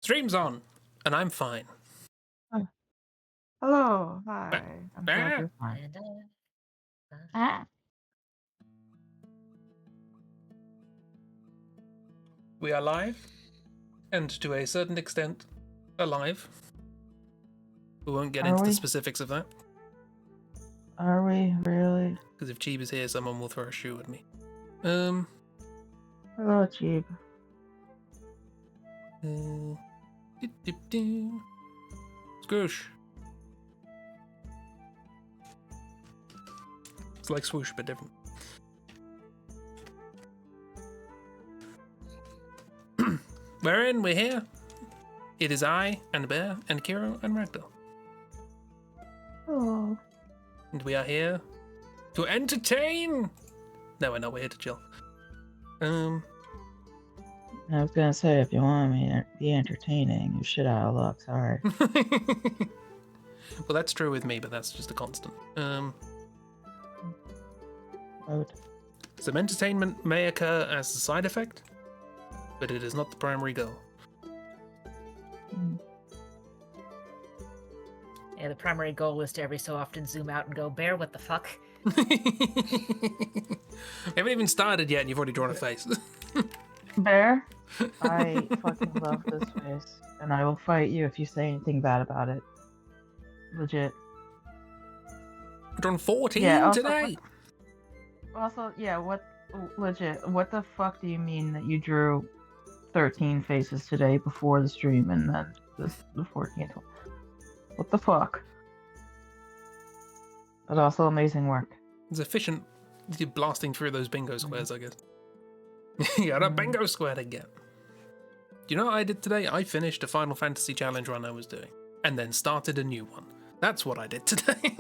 Stream's on, and I'm fine. Oh. Hello, hi. I'm glad you're fine. Ah. We are live, and to a certain extent, alive. We won't get into the specifics of that. Are we really? Because if Cheeb is here, someone will throw a shoe at me. Hello, Cheeb. Squish. It's like swoosh, but different. We're in, we're here. It is I, and Bear, and Kiro, and Ragdoll. Oh. And we are here to entertain! No, we're not, we're here to chill. I was gonna say, if you want me to be entertaining, you shit out of luck, sorry. Well, that's true with me, but that's just a constant. Some entertainment may occur as a side effect, but it is not the primary goal. Yeah, the primary goal was to every so often zoom out and go, Bear, what the fuck? We haven't even started yet and you've already drawn a face. Bear, I fucking love this face, and I will fight you if you say anything bad about it. Legit. We've drawn 14 today! Legit, what the fuck do you mean that you drew 13 faces today before the stream and then the 14th one? What the fuck? But also amazing work. It's efficient blasting through those bingo squares, I guess. You got a bingo square to get. Do you know what I did today? I finished a Final Fantasy challenge run I was doing, and then started a new one. That's what I did today.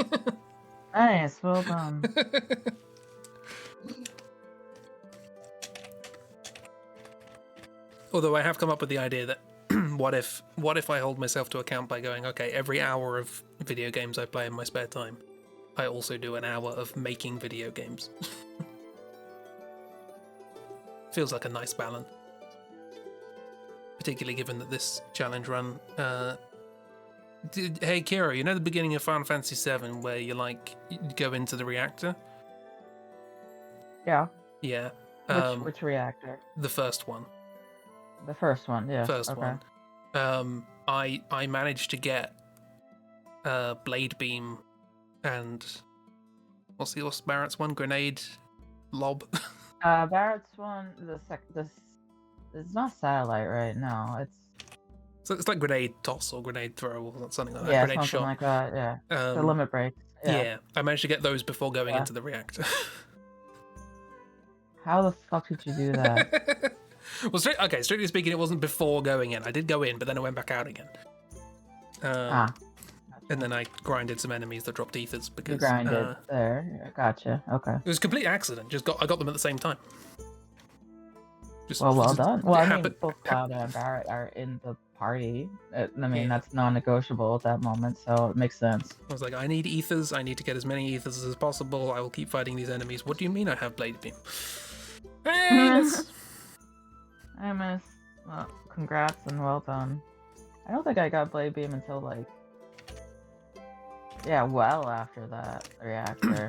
Nice, well done. Although I have come up with the idea that what if I hold myself to account by going, okay, every hour of video games I play in my spare time, I also do an hour of making video games. Feels like a nice balance. Particularly given that this challenge run... hey, Kiro, you know the beginning of Final Fantasy VII where you go into the reactor? Yeah. Yeah. Which reactor? The first one. The first one, yeah. First one. I managed to get Blade Beam and what's Barrett's one? Grenade Lob. Barrett's one, it's not satellite, right? No, it's like grenade toss or grenade throw or something like that. Yeah, grenade something shot. like that. Yeah. The limit breaks. Yeah, I managed to get those before going into the reactor. How the fuck did you do that? Well, strictly speaking, it wasn't before going in. I did go in, but then I went back out again. And then I grinded some enemies that dropped ethers because you grinded there. Gotcha. Okay. It was a complete accident. I got them at the same time. Well done. Well, I mean, both Cloud and Barrett are in the party. I mean, that's non-negotiable at that moment, so it makes sense. I was like, I need ethers. I need to get as many ethers as possible. I will keep fighting these enemies. What do you mean I have Blade Beam? Hey, I miss. Well, congrats and well done. I don't think I got Blade Beam until well after that reactor.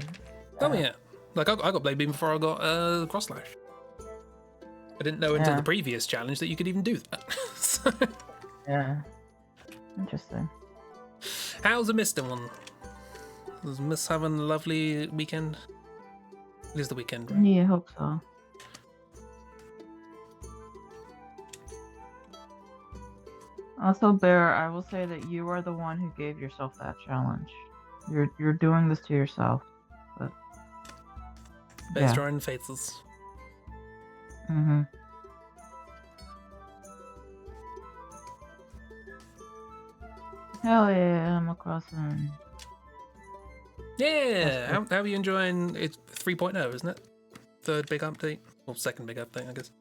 Oh yeah, I got Blade Beam before I got Cross Slash. I didn't know until the previous challenge that you could even do that. So... Yeah. Interesting. How's the Mister one? Was Miss having a lovely weekend? It is the weekend, right? Yeah, I hope so. Also, Bear, I will say that you are the one who gave yourself that challenge. You're doing this to yourself. But Bear's drawing faces. Mm-hmm. Hell yeah, I'm across them. Yeah! How are you enjoying it? 3.0, isn't it? Third big update? Or second big update, I guess.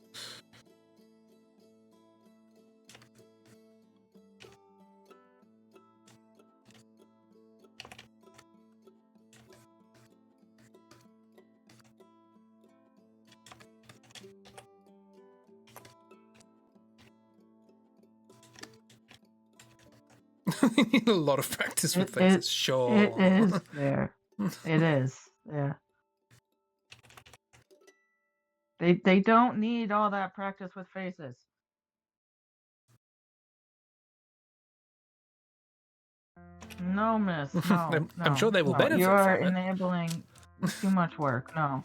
You need a lot of practice with It, faces, it, sure. it is there. It is. Yeah. They don't need all that practice with faces. No, miss. No, I'm sure no, they will no. You benefit are from it. enabling too much work. No.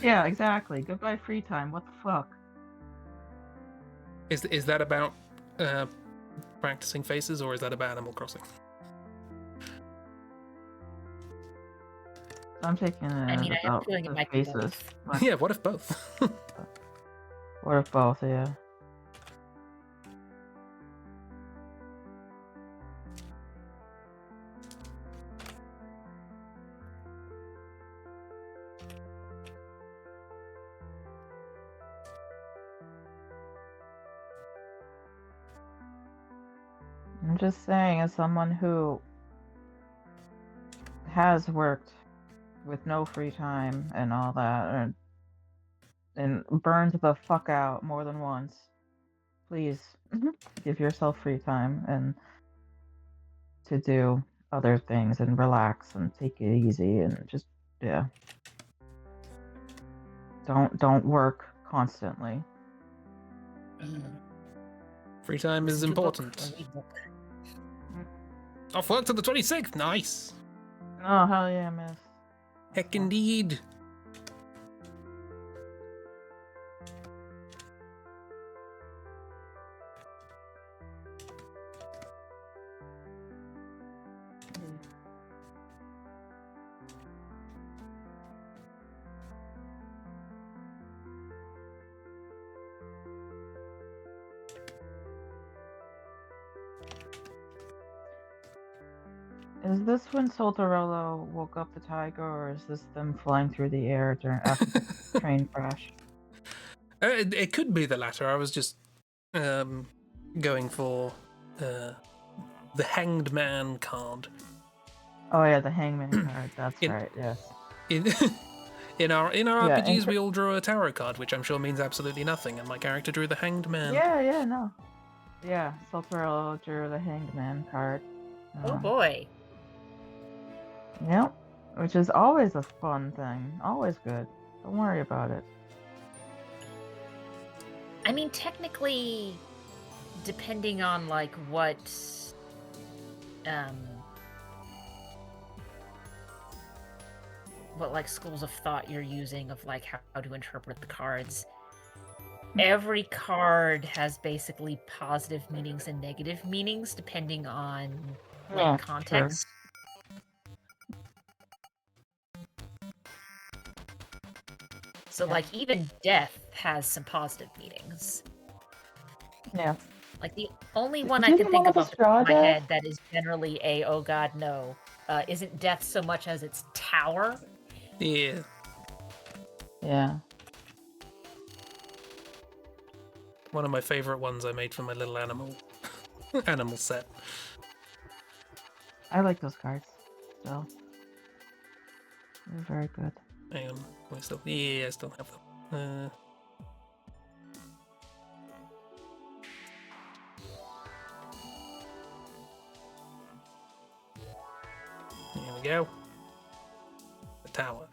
Yeah, exactly. Goodbye free time. What the fuck? Is that about practicing faces, or is that about Animal Crossing? I'm taking I it mean, I have a about feeling it the might be faces. both. But, Yeah, what if both? or if both, yeah. I'm just saying, as someone who has worked with no free time and all that, and burned the fuck out more than once, please give yourself free time and to do other things and relax and take it easy and just yeah. Don't work constantly. Free time is Listen to a book important. or read a book. Off work till the 26th. Nice. Oh hell yeah, miss. Heck indeed. Is this when Solterello woke up the tiger, or is this them flying through the air during after the train crash? It could be the latter. I was just going for the Hanged Man card. Oh yeah, the hangman card. That's In- right. Yes. In, in our Yeah, RPGs, we all drew a tarot card, which I'm sure means absolutely nothing, and my character drew the Hanged Man. Yeah, no. Yeah, Solterello drew the hangman card. Oh boy. Yep. Which is always a fun thing. Always good. Don't worry about it. I mean, technically, depending on like what like schools of thought you're using of like how to interpret the cards, every card has basically positive meanings and negative meanings depending on like Yeah, context. So Yeah. like even death has some positive meanings. Yeah. Like the only one I Didn't can think one of of off the the top of my straw head that is generally a oh god no isn't death so much as its tower. Yeah. Yeah. One of my favorite ones I made for my little animal set. I like those cards. So they're very good. Hang on, I still have them. Here we go. The tower.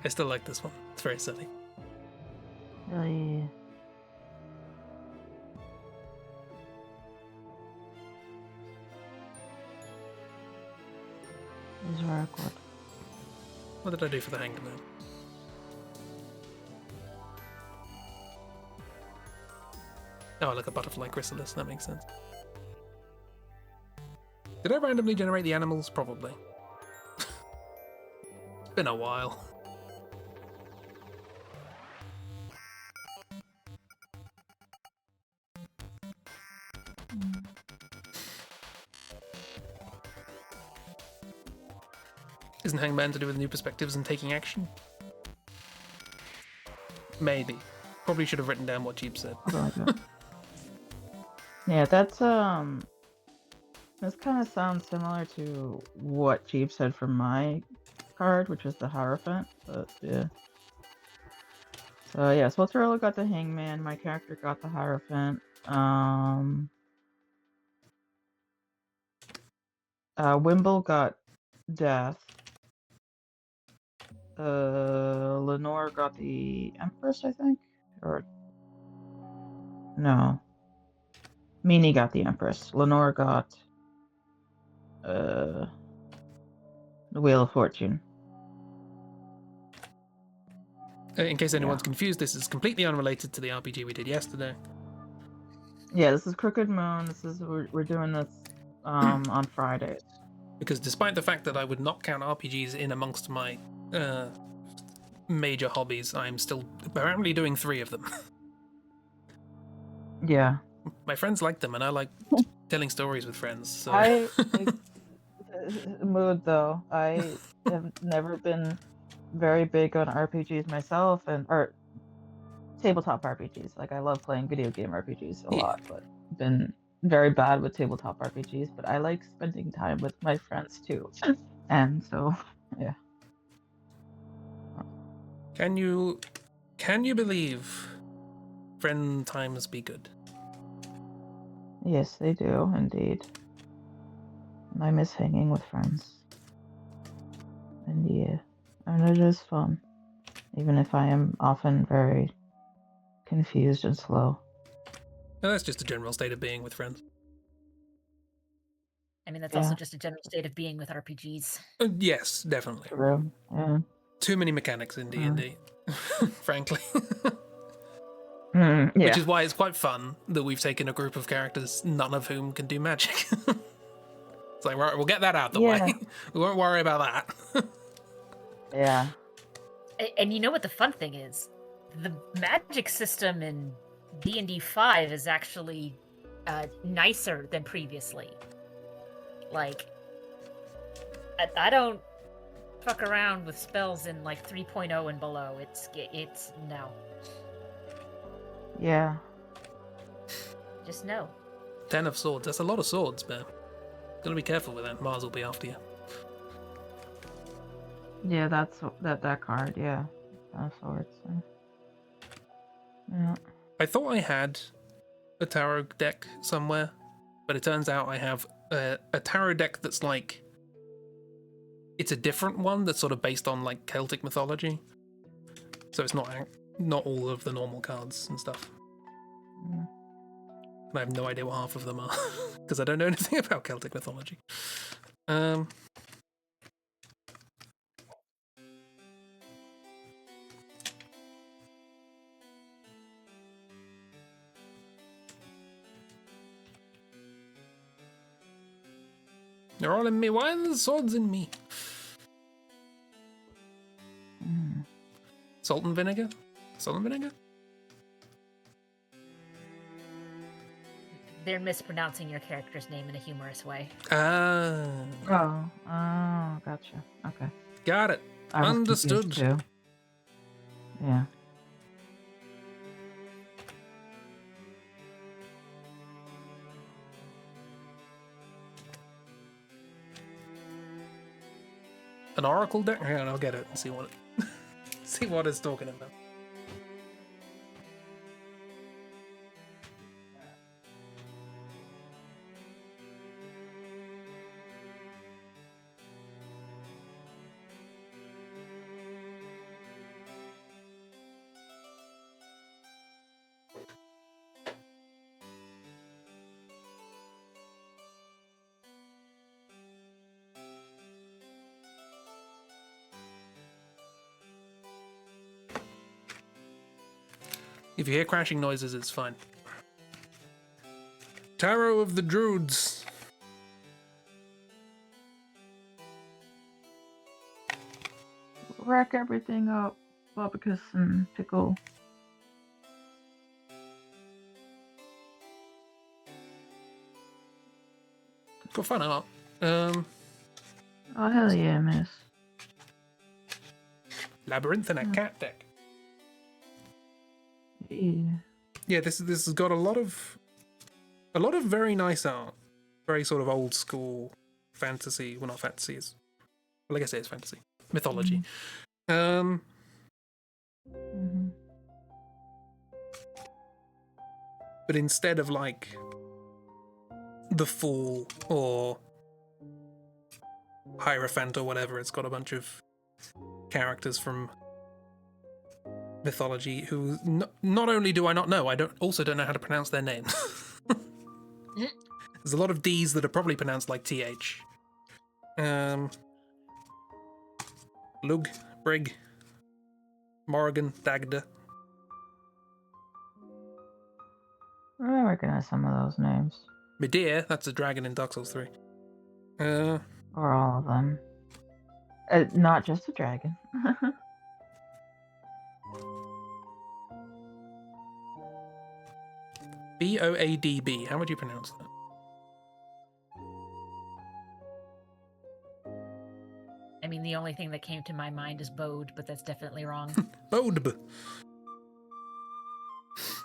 I still like this one. It's very silly. Really. It's very good. What did I do for the Hanged Man? Oh, I like a butterfly chrysalis. That makes sense. Did I randomly generate the animals? Probably. It's been a while. Isn't Hangman to do with new perspectives and taking action? Maybe. Probably should have written down what Jeep said. Yeah, that's This kind of sounds similar to what Jeep said for my card, which was the Hierophant, but yeah. So yeah, so Thriller got the Hangman, my character got the Hierophant. Wimble got Death. Lenore got the Empress, I think? Or no. Meanie got the Empress. Lenore got the Wheel of Fortune. In case anyone's confused, this is completely unrelated to the RPG we did yesterday. Yeah, this is Crooked Moon. We're doing this on Fridays. Because despite the fact that I would not count RPGs in amongst my major hobbies, I'm still apparently doing 3 of them. Yeah. My friends like them, and I like telling stories with friends. So. Mood though. I have never been very big on RPGs myself, or tabletop RPGs. Like I love playing video game RPGs a lot, but been very bad with tabletop RPGs. But I like spending time with my friends too, and so yeah. Can you believe friend times be good? Yes, they do indeed. And I miss hanging with friends. And yeah, and it is fun, even if I am often very confused and slow. No, that's just a general state of being with friends. I mean, that's also just a general state of being with RPGs. Yes, definitely. True. Yeah. Too many mechanics in D&D, frankly. Yeah. Which is why it's quite fun that we've taken a group of characters, none of whom can do magic. It's like, right, we'll get that out the way. We won't worry about that. Yeah. And you know what the fun thing is? The magic system in D&D 5 is actually nicer than previously. Like, I don't fuck around with spells in like 3.0 and below. It's no. Yeah. Just no. 10 of swords. That's a lot of swords, man. Gotta be careful with that. Mars will be after you. Yeah, that's that card. Yeah, swords. Yeah. I thought I had a tarot deck somewhere, but it turns out I have a tarot deck that's like, it's a different one that's sort of based on like Celtic mythology. So it's not all of the normal cards and stuff. Mm. And I have no idea what half of them are because I don't know anything about Celtic mythology. They're all in me. Why are the swords in me? Salt and vinegar? Salt and vinegar? They're mispronouncing your character's name in a humorous way. Ah. Oh, gotcha. Okay. Got it. I was Understood. confused too. Yeah. An oracle deck? Hang on, I'll get it and see what see what it's talking about. If you hear crashing noises, it's fine. Tarot of the Druids. Wreck everything up, Bobicus and Pickle. Got fun art. Oh hell yeah, miss. Labyrinth and a cat deck. Yeah. Yeah, this has got a lot of very nice art. very sort of old school fantasy. Well, not fantasy. Well, I guess it is fantasy. Mythology. Mhm. But instead of like the Fool or Hierophant or whatever, it's got a bunch of characters from mythology who not only do I not know, I don't know how to pronounce their names. There's a lot of D's that are probably pronounced like TH. Lug, Brig, Morrigan, Dagda. I recognize some of those names. Medea, that's a dragon in Dark Souls 3. Or all of them. Not just a dragon. Boadb. How would you pronounce that? I mean, the only thing that came to my mind is Bode, but that's definitely wrong. Bodb.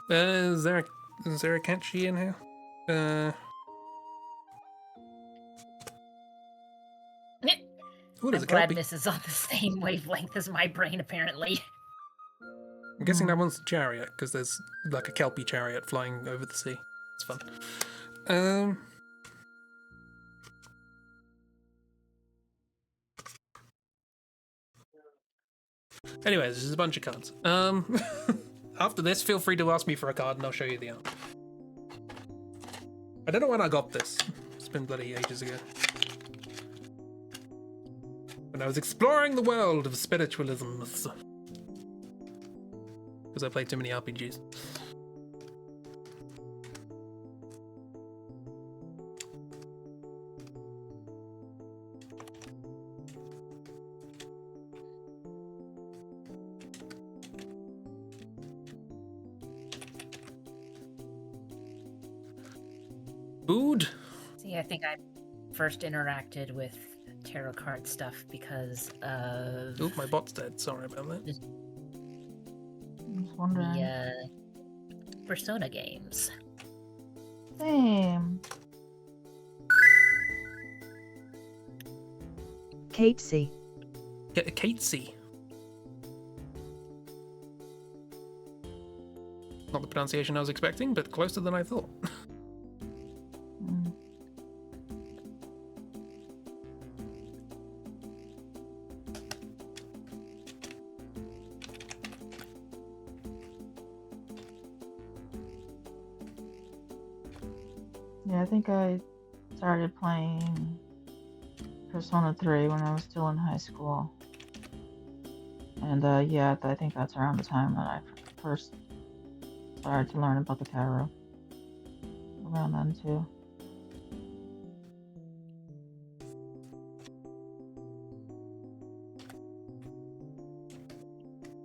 Is there a Kenshi in here? What is I'm a glad Kelpie? Miss is on the same wavelength as my brain, apparently. I'm guessing that one's the chariot, because there's like a Kelpie chariot flying over the sea. It's fun. Anyways, there's a bunch of cards. After this, feel free to ask me for a card and I'll show you the art. I don't know when I got this. It's been bloody ages ago. When I was exploring the world of spiritualism. Because I played too many RPGs. Food? See, I think I first interacted with tarot card stuff because of Oh, my bot's dead. Sorry about that. I was wondering. the Persona games. Same. Kate C. Kate C. Not the pronunciation I was expecting, but closer than I thought. Mm. Yeah, I think I started playing Persona 3 when I was still in high school. And yeah, I think that's around the time that I first started to learn about the tarot. Around then too.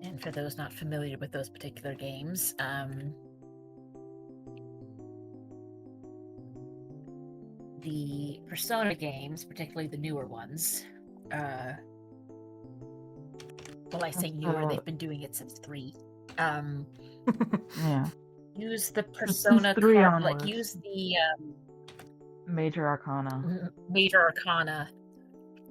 And for those not familiar with those particular games, the Persona games, particularly the newer ones, well, I say newer, they've been doing it since 3. Yeah. Use the Persona 3 card, onwards. like use the Major Arcana. Major Arcana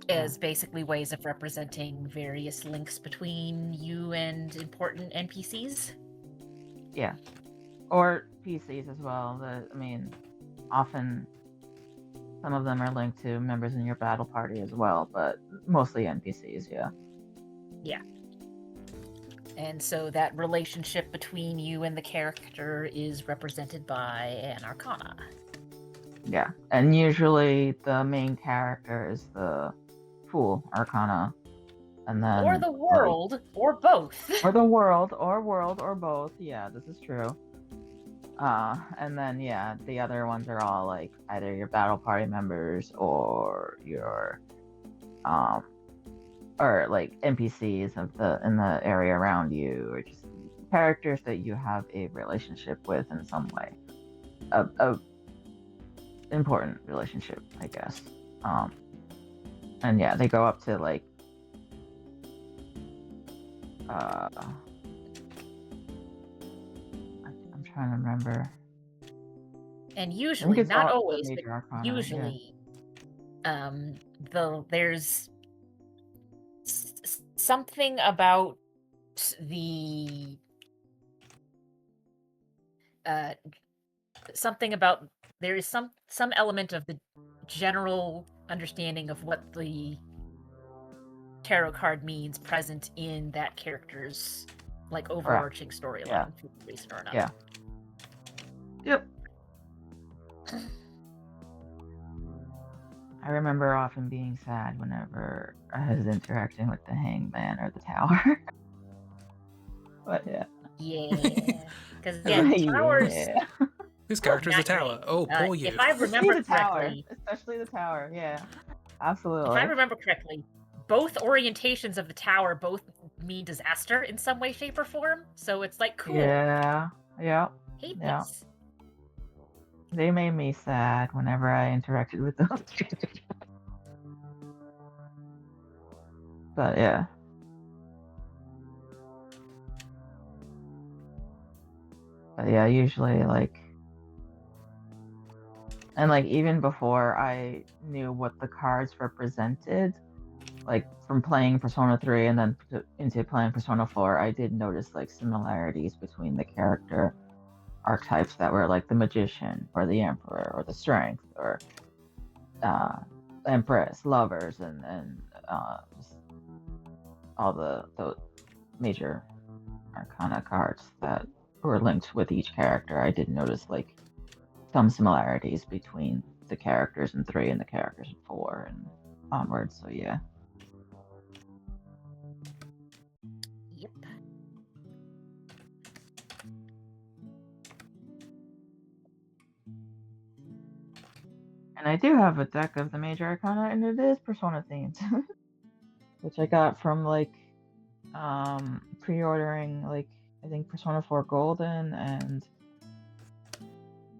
as basically ways of representing various links between you and important NPCs. Yeah. Or PCs as well. I mean, often some of them are linked to members in your battle party as well, but mostly NPCs, yeah. Yeah. And so that relationship between you and the character is represented by an Arcana. Yeah. And usually the main character is the Fool Arcana. And then Or the world, or both. Or the world, or both. Yeah, this is true. And then yeah, the other ones are all like either your battle party members or your or like NPCs in the area around you, or just characters that you have a relationship with in some way. A important relationship, I guess. And yeah, they go up to like I'm trying to remember. And I think usually, it's not all the always, but major arcana. usually, there's something about the there is some element of the general understanding of what the tarot card means present in that character's like overarching storyline, Yeah. for one reason or another. Yeah. Yep. I remember often being sad whenever I was interacting with the hangman or the tower. But yeah. Yeah, because again, towers. Yeah. This character is a Not tower. great. Oh, poor you. If I remember the tower, correctly, especially the tower. Yeah. if Absolutely. I remember correctly, both orientations of the tower both mean disaster in some way, shape, or form. So it's like cool. Yeah. Yep. Hate Yeah. this. They made me sad whenever I interacted with those. But yeah. But yeah, usually like, and like even before I knew what the cards represented, like from playing Persona 3 and then into playing Persona 4, I did notice like similarities between the character archetypes that were like the magician or the emperor or the strength or empress, lovers, and just all the major arcana cards that were linked with each character. I did notice like some similarities between the characters in 3 and the characters in 4 and onwards. So yeah. Yep. And I do have a deck of the major arcana, and it is Persona themed, which I got from like pre-ordering like I think Persona 4 Golden and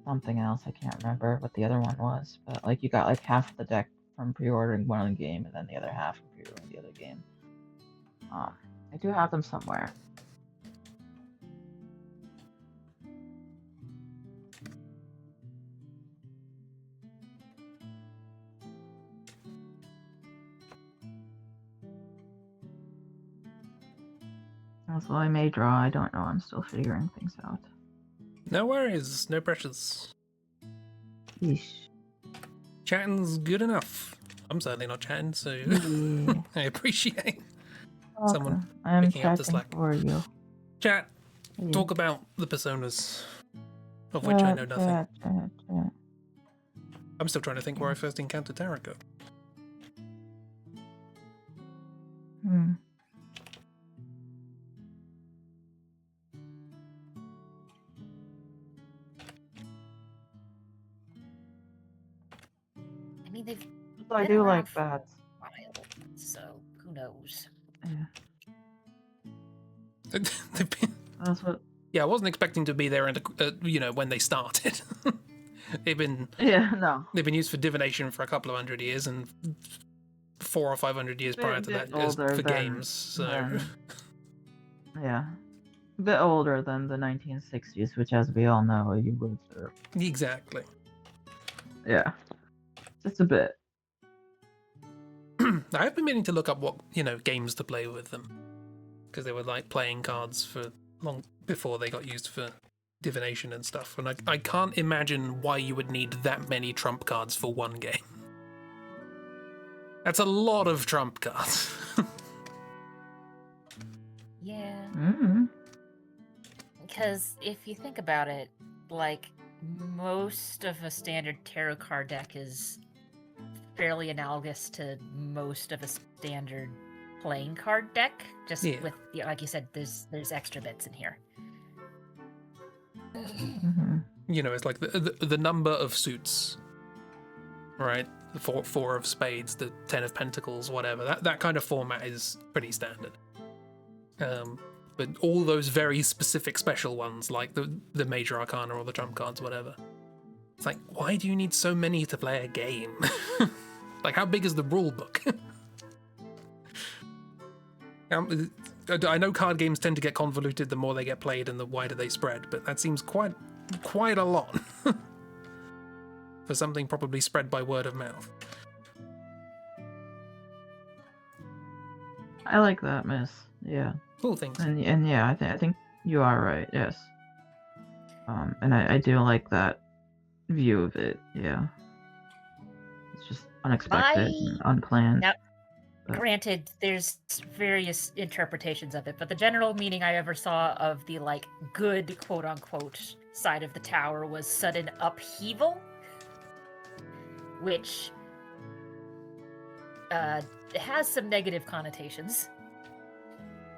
something else. I can't remember what the other one was, but like you got like half the deck from pre-ordering one game and then the other half from pre-ordering the other game. I do have them somewhere. Also, I may draw. I don't know. I'm still figuring things out. No worries, no pressures. Yeesh. Chatting's good enough. I'm certainly not chatting, so Yeah. I appreciate Okay. someone I'm picking up the checking slack. for you. Chat, Yeah. talk about the personas, of which I know nothing. Chat. I'm still trying to think where I first encountered tarot. I mean, they've I been do around like for that. a while, so who knows? Yeah. They've been... That's what. Yeah, I wasn't expecting to be there, when they started. They've been No. They've been used for divination for a couple of 100 years, and 400 or 500 years prior to that as for games. So yeah, a bit older than the 1960s, which, as we all know, you would observe. exactly. Yeah, just a bit. I've been meaning to look up what games to play with them, because they were like playing cards for long before they got used for divination and stuff, and I can't imagine why you would need that many trump cards for one game. That's a lot of trump cards. Yeah. Mm-hmm. Because if you think about it, like, most of a standard tarot card deck is fairly analogous to most of a standard playing card deck, just with, like you said, there's extra bits in here. Mm-hmm. It's like the number of suits, right? The four of spades, the 10 of pentacles, whatever. That kind of format is pretty standard. But all those very specific special ones, like the major arcana or the trump cards, whatever. It's like, why do you need so many to play a game? Like, how big is the rule book? I know card games tend to get convoluted the more they get played and the wider they spread, but that seems quite a lot. for something probably spread by word of mouth. I like that, miss. Yeah. Cool things. And yeah, I think you are right, yes. And I do like that view of it, yeah. It's just unexpected and unplanned. Now, but- granted, there's various interpretations of it, but the general meaning I ever saw of the, like, good, quote-unquote, side of the tower was sudden upheaval, which has some negative connotations.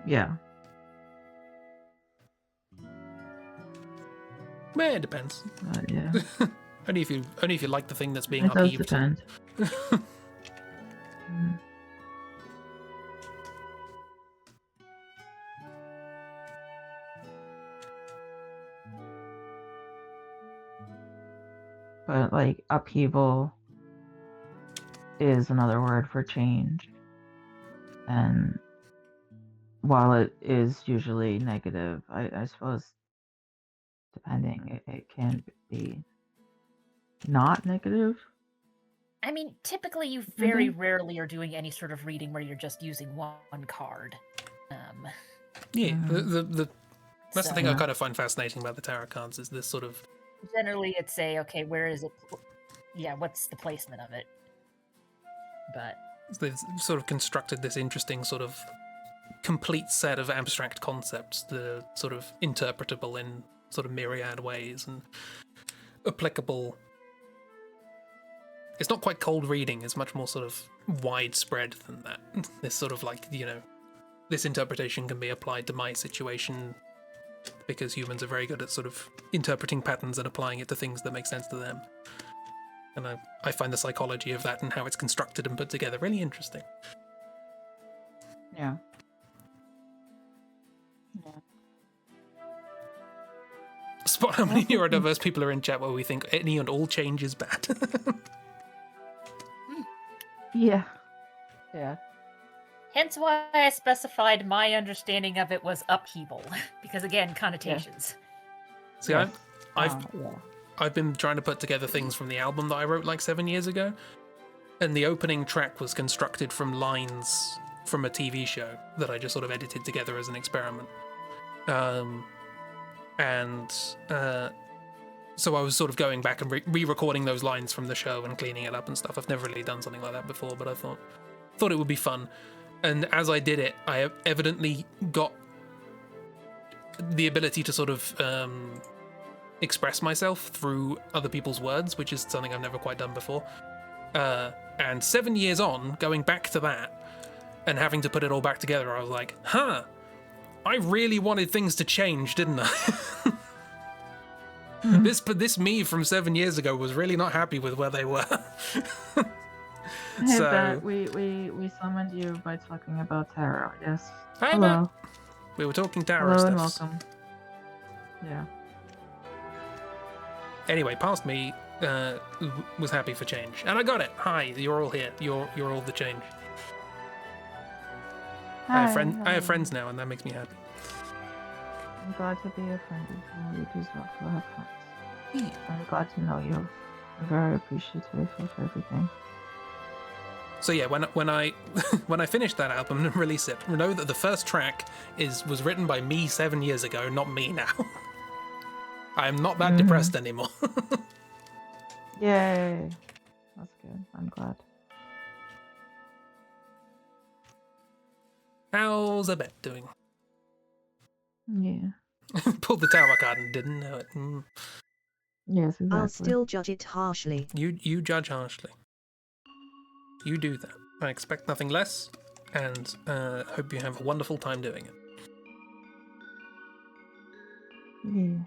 Yeah. Well, it depends. Yeah. only if you like the thing that's being It does upheaved. depend. Mm. But like upheaval is another word for change. And while it is usually negative, I suppose depending, it can be not negative. I mean, typically you very rarely are doing any sort of reading where you're just using one card. Yeah, that's the thing I Yeah. kind of find fascinating about the tarot cards is this sort of Generally, it's okay, where is it? Yeah, what's the placement of it? But they've sort of constructed this interesting sort of complete set of abstract concepts that are sort of interpretable in sort of myriad ways and applicable. It's not quite cold reading, it's much more sort of widespread than that. This sort of like, this interpretation can be applied to my situation because humans are very good at sort of interpreting patterns and applying it to things that make sense to them. And I find the psychology of that and how it's constructed and put together really interesting. Yeah. Spot how many neurodiverse people are in chat where we think any and all change is bad. Yeah. Yeah. hence why I specified my understanding of it was upheaval, because again, connotations. See, Yes. Yeah. I've been trying to put together things from the album that I wrote like 7 years ago, and the opening track was constructed from lines from a TV show that I just sort of edited together as an experiment. So I was sort of going back and re-recording those lines from the show and cleaning it up and stuff. I've never really done something like that before, but I thought it would be fun. And as I did it, I evidently got the ability to sort of express myself through other people's words, which is something I've never quite done before. And 7 years on, going back to that and having to put it all back together, I was like, I really wanted things to change, didn't I? This me from 7 years ago was really not happy with where they were. Hey, So- Bet, we summoned you by talking about tarot. Yes. Hi, Hello. We were talking tarot Hello and stuff. welcome. Yeah. Anyway, past me was happy for change, and I got it. Hi, you're all here. You're all the change. I have friends now, and that makes me happy. I'm glad to be a friend of you. You do well to have friends. Yeah. I'm glad to know you. I'm very appreciative of everything. So yeah, when I when I finish that album and release it, know that the first track was written by me 7 years ago, not me now. I am not that depressed anymore. Yay. That's good. I'm glad. How's a bet doing? Yeah. Pulled the tower card and didn't know it. Yes, exactly. I'll still judge it harshly. You judge harshly. You do that. I expect nothing less, and hope you have a wonderful time doing it. Yeah.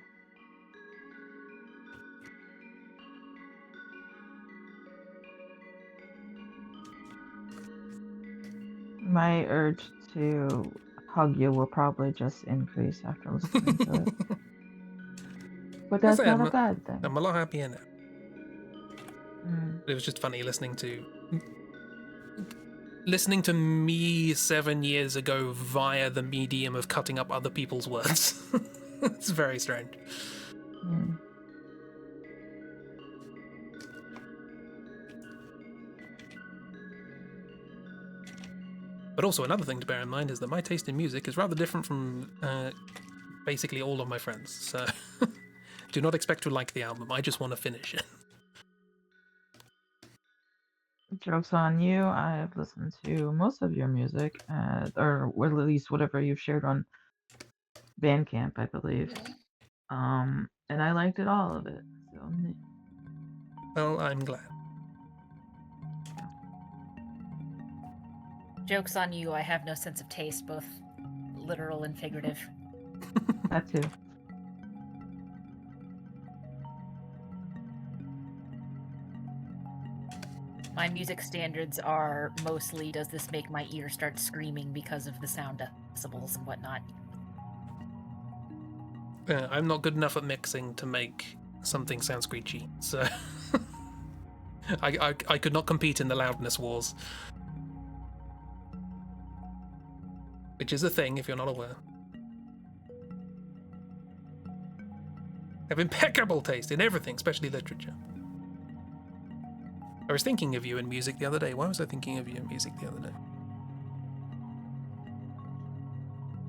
My urge to hug you will probably just increase after listening to it. But that's That's it, not a bad thing. I'm a lot happier now. Mm. It was just funny listening to me 7 years ago via the medium of cutting up other people's words. It's very strange. Mm. But also another thing to bear in mind is that my taste in music is rather different from basically all of my friends. So do not expect to like the album. I just want to finish it. Joke's on you. I've listened to most of your music, or at least whatever you've shared on Bandcamp, I believe. And I liked it, all of it. So, Well, I'm glad. Joke's on you, I have no sense of taste, both literal and figurative. that too. My music standards are mostly, does this make my ear start screaming because of the sound decibels and whatnot? I'm not good enough at mixing to make something sound screechy, so I could not compete in the loudness wars. Which is a thing, if you're not aware. I have impeccable taste in everything, especially literature. I was thinking of you in music the other day. Why was I thinking of you in music the other day?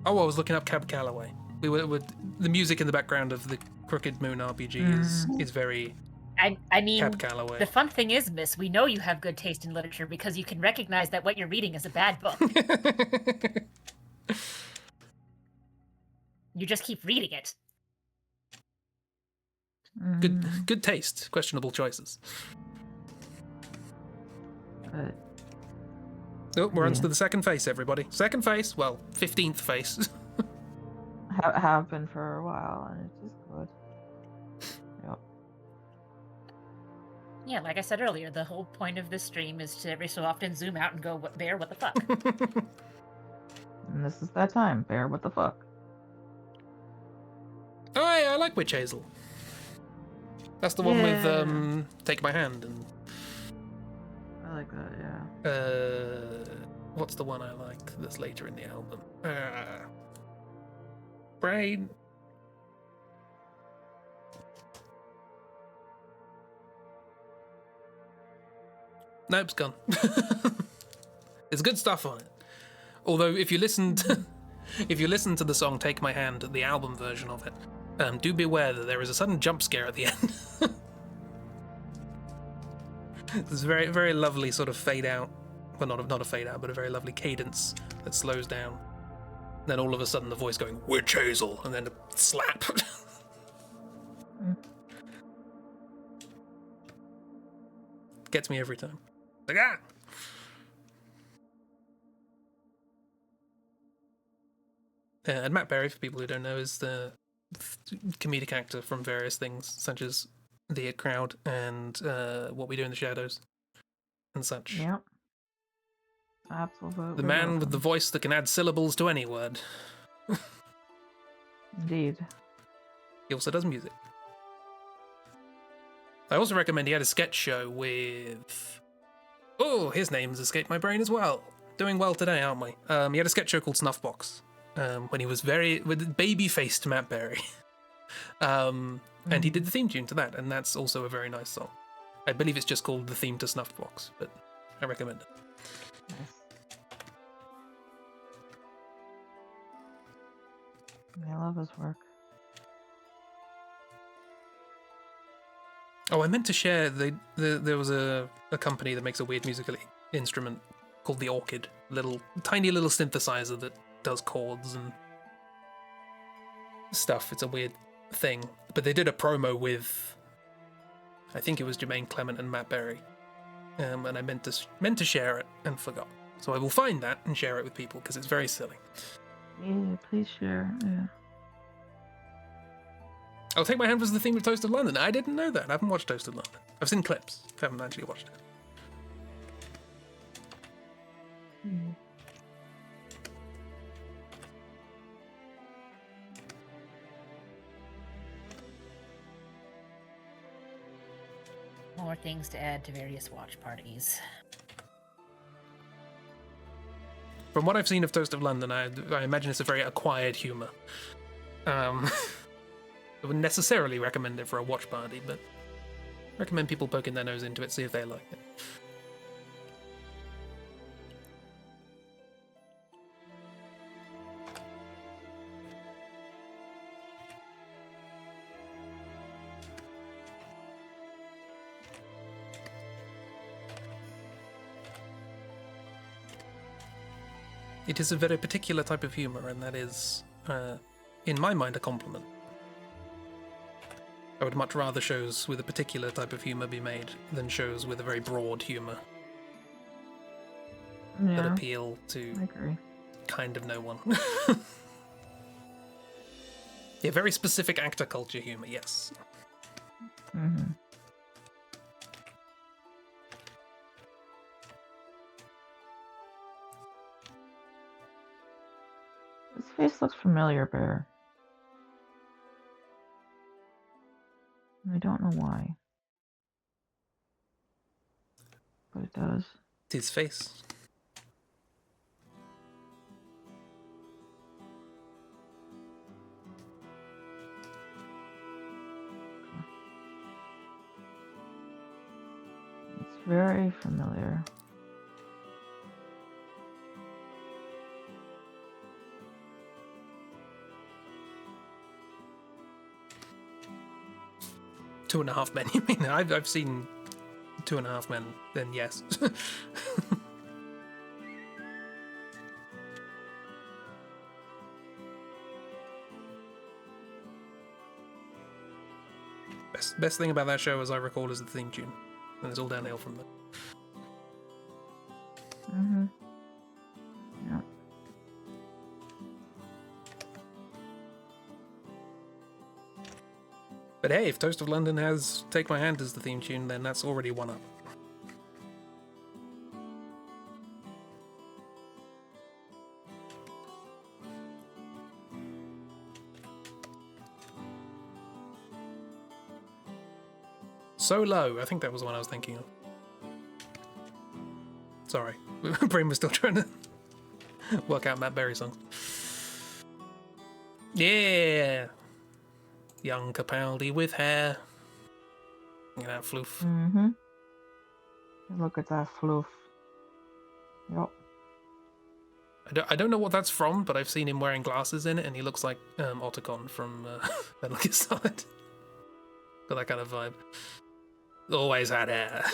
Oh, I was looking up Cab Calloway. We were the music in the background of the Crooked Moon RPG is very I mean, Cab Calloway. the fun thing is, Miss, we know you have good taste in literature because you can recognize that what you're reading is a bad book. You just keep reading it. Good taste, questionable choices. But Oh, we're on to the second face, everybody. Second face, well, 15th face. have been for a while, and it's just good. Yep. Yeah, like I said earlier, the whole point of this stream is to every so often zoom out and go, Bear, what the fuck? And this is that time. Bear, what the fuck? Oh, yeah, I like Witch Hazel. That's the one with Take My Hand and I like that, yeah. what's the one I like that's later in the album? Brain. Nope, it's gone. There's good stuff on it. Although if you listen to the song Take My Hand, the album version of it, do be aware that there is a sudden jump scare at the end. There's a very, very lovely sort of fade out. Well, not a fade out, but a very lovely cadence that slows down. Then all of a sudden the voice going, Witch Hazel, and then a slap. Gets me every time. Like, ah! And Matt Berry, for people who don't know, is the comedic actor from various things, such as The It Crowd and What We Do in the Shadows, and such. Yep. Absolutely. The man with the voice that can add syllables to any word. Indeed. He also does music. I also recommend he had a sketch show with... Oh, his name's escaped my brain as well. Doing well today, aren't we? He had a sketch show called Snuffbox. When he was with baby-faced Matt Berry. And he did the theme tune to that, and that's also a very nice song. I believe it's just called The Theme to Snuffbox, but I recommend it. Nice. I love his work. Oh, I meant to share, there was a company that makes a weird musical instrument called the Orchid. Tiny little synthesizer that does chords and stuff. It's a weird thing. But they did a promo with, I think it was Jermaine Clement and Matt Berry. And I meant to share it and forgot. So I will find that and share it with people because it's very silly. Yeah, please share. Yeah. I'll Take My Hand was the theme of Toasted London. I didn't know that. I haven't watched Toasted London. I've seen clips. I haven't actually watched it. More things to add to various watch parties. From what I've seen of Toast of London, I imagine it's a very acquired humour. I wouldn't necessarily recommend it for a watch party, but recommend people poking their nose into it, see if they like it. It is a very particular type of humor, and that is, in my mind, a compliment. I would much rather shows with a particular type of humor be made than shows with a very broad humor that Yeah, appeal to I agree. kind of no one. Yeah, very specific actor culture humor, yes. Mm-hmm. His face looks familiar, Bear. I don't know why, but it does. It's his face. It's very familiar. Two and a Half Men, you mean? I've seen Two and a Half Men, then yes. Best thing about that show, as I recall, is the theme tune. And it's all downhill from there. Mm-hmm. Yeah. But hey, if Toast of London has Take My Hand as the theme tune, then that's already one up. So Low, I think that was the one I was thinking of. Sorry, brain was still trying to work out Matt Berry songs. Yeah! Young Capaldi with hair. Look at that floof. Mm-hmm. Look at that floof. Yep. I don't know what that's from, but I've seen him wearing glasses in it, and he looks like Otacon from Metal Gear Solid. Got that kind of vibe. Always had hair.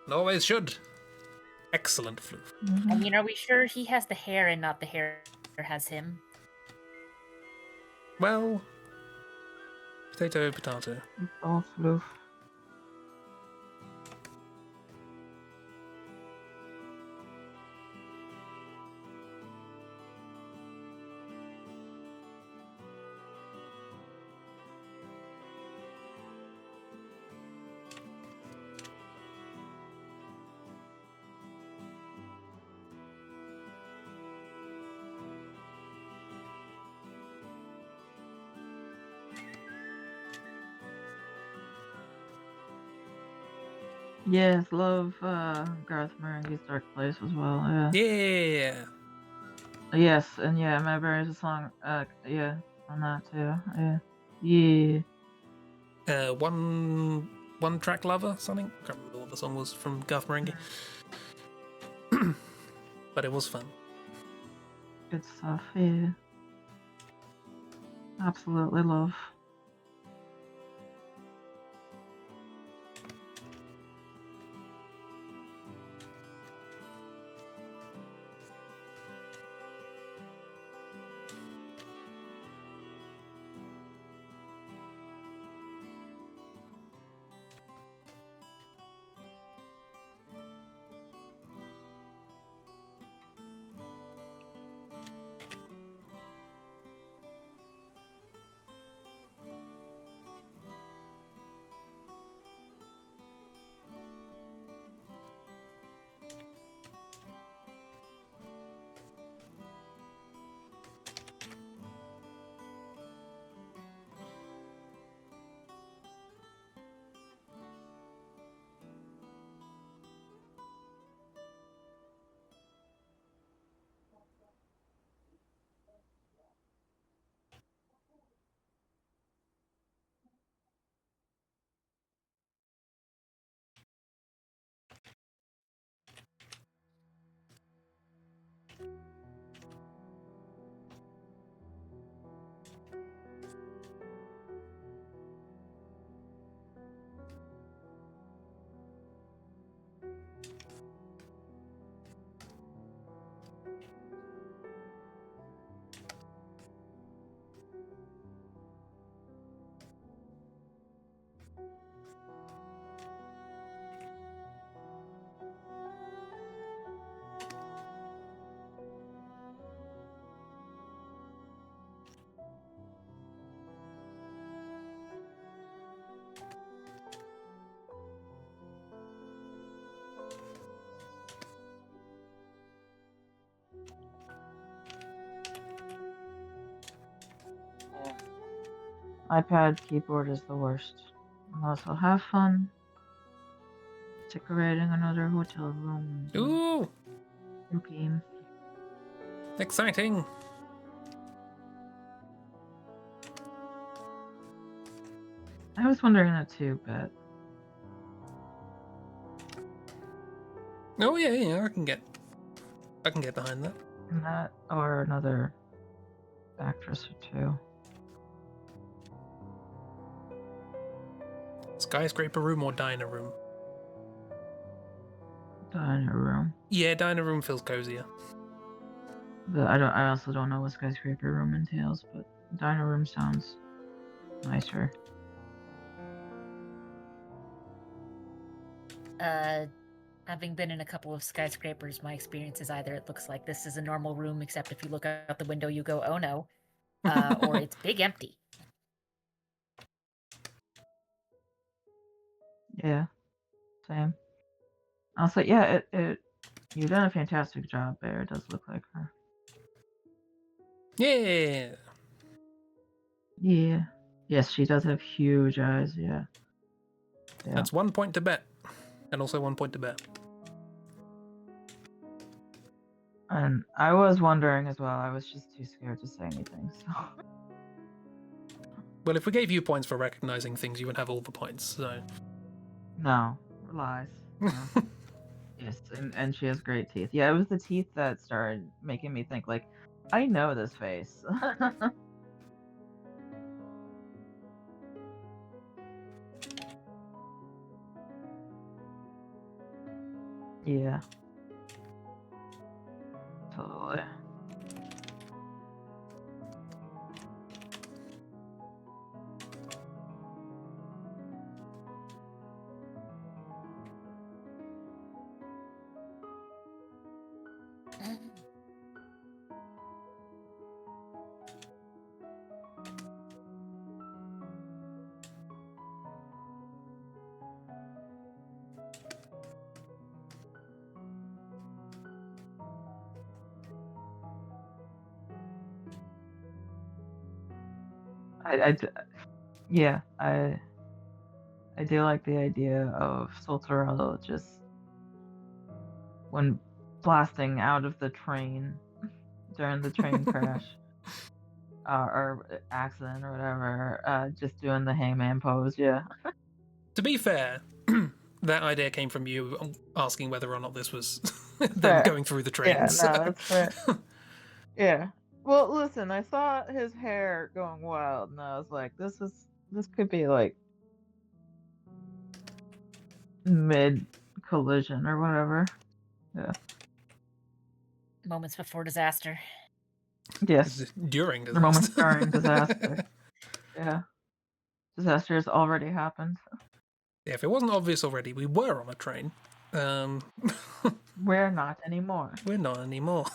And always should. Excellent floof. Mm-hmm. I mean, are we sure he has the hair and not the hair has him? Well, potato, potato. It's all floof. Yes, love Garth Marenghi's Dark Place as well. Yeah. Yeah! Yes, and yeah, Matt Berry's a song. Yeah, on that too. Yeah. Yeah. One Track Lover, something? Can't remember what the song was from Garth Marenghi. But it was fun. Good stuff. Yeah. Absolutely love. iPad keyboard is the worst. And also have fun decorating another hotel room. Ooh, Game. exciting. I was wondering that too, but Oh yeah, I can get behind that. that or another actress or two. Skyscraper room or diner room? Diner room. Yeah, diner room feels cozier. I also don't know what skyscraper room entails, but diner room sounds nicer. Having been in a couple of skyscrapers, my experience is either it looks like this is a normal room, except if you look out the window, you go, oh no, or it's big empty. Yeah, same. Also, yeah, you've done a fantastic job there. It does look like her. Yeah. Yeah. Yes, she does have huge eyes. Yeah. That's 1 point to bet, and also 1 point to bet. And I was wondering as well. I was just too scared to say anything. So. Well, if we gave you points for recognizing things, you would have all the points. So. No, lies. No. Yes, and she has great teeth. Yeah, it was the teeth that started making me think, like, I know this face. Yeah. Totally. Yeah, I do like the idea of Solterello just when blasting out of the train during the train crash or accident or whatever, just doing the hangman pose. Yeah. To be fair, that idea came from you asking whether or not this was them Fair. going through the train. Yeah, so. no, that's fair. Yeah. Well, listen, I saw his hair going wild, and I was like, this could be like mid collision or whatever. Yeah. Moments before disaster. Yes. During The moment disaster. during disaster. Yeah. Disaster has already happened. Yeah, if it wasn't obvious already, we were on a train. We're not anymore. We're not anymore.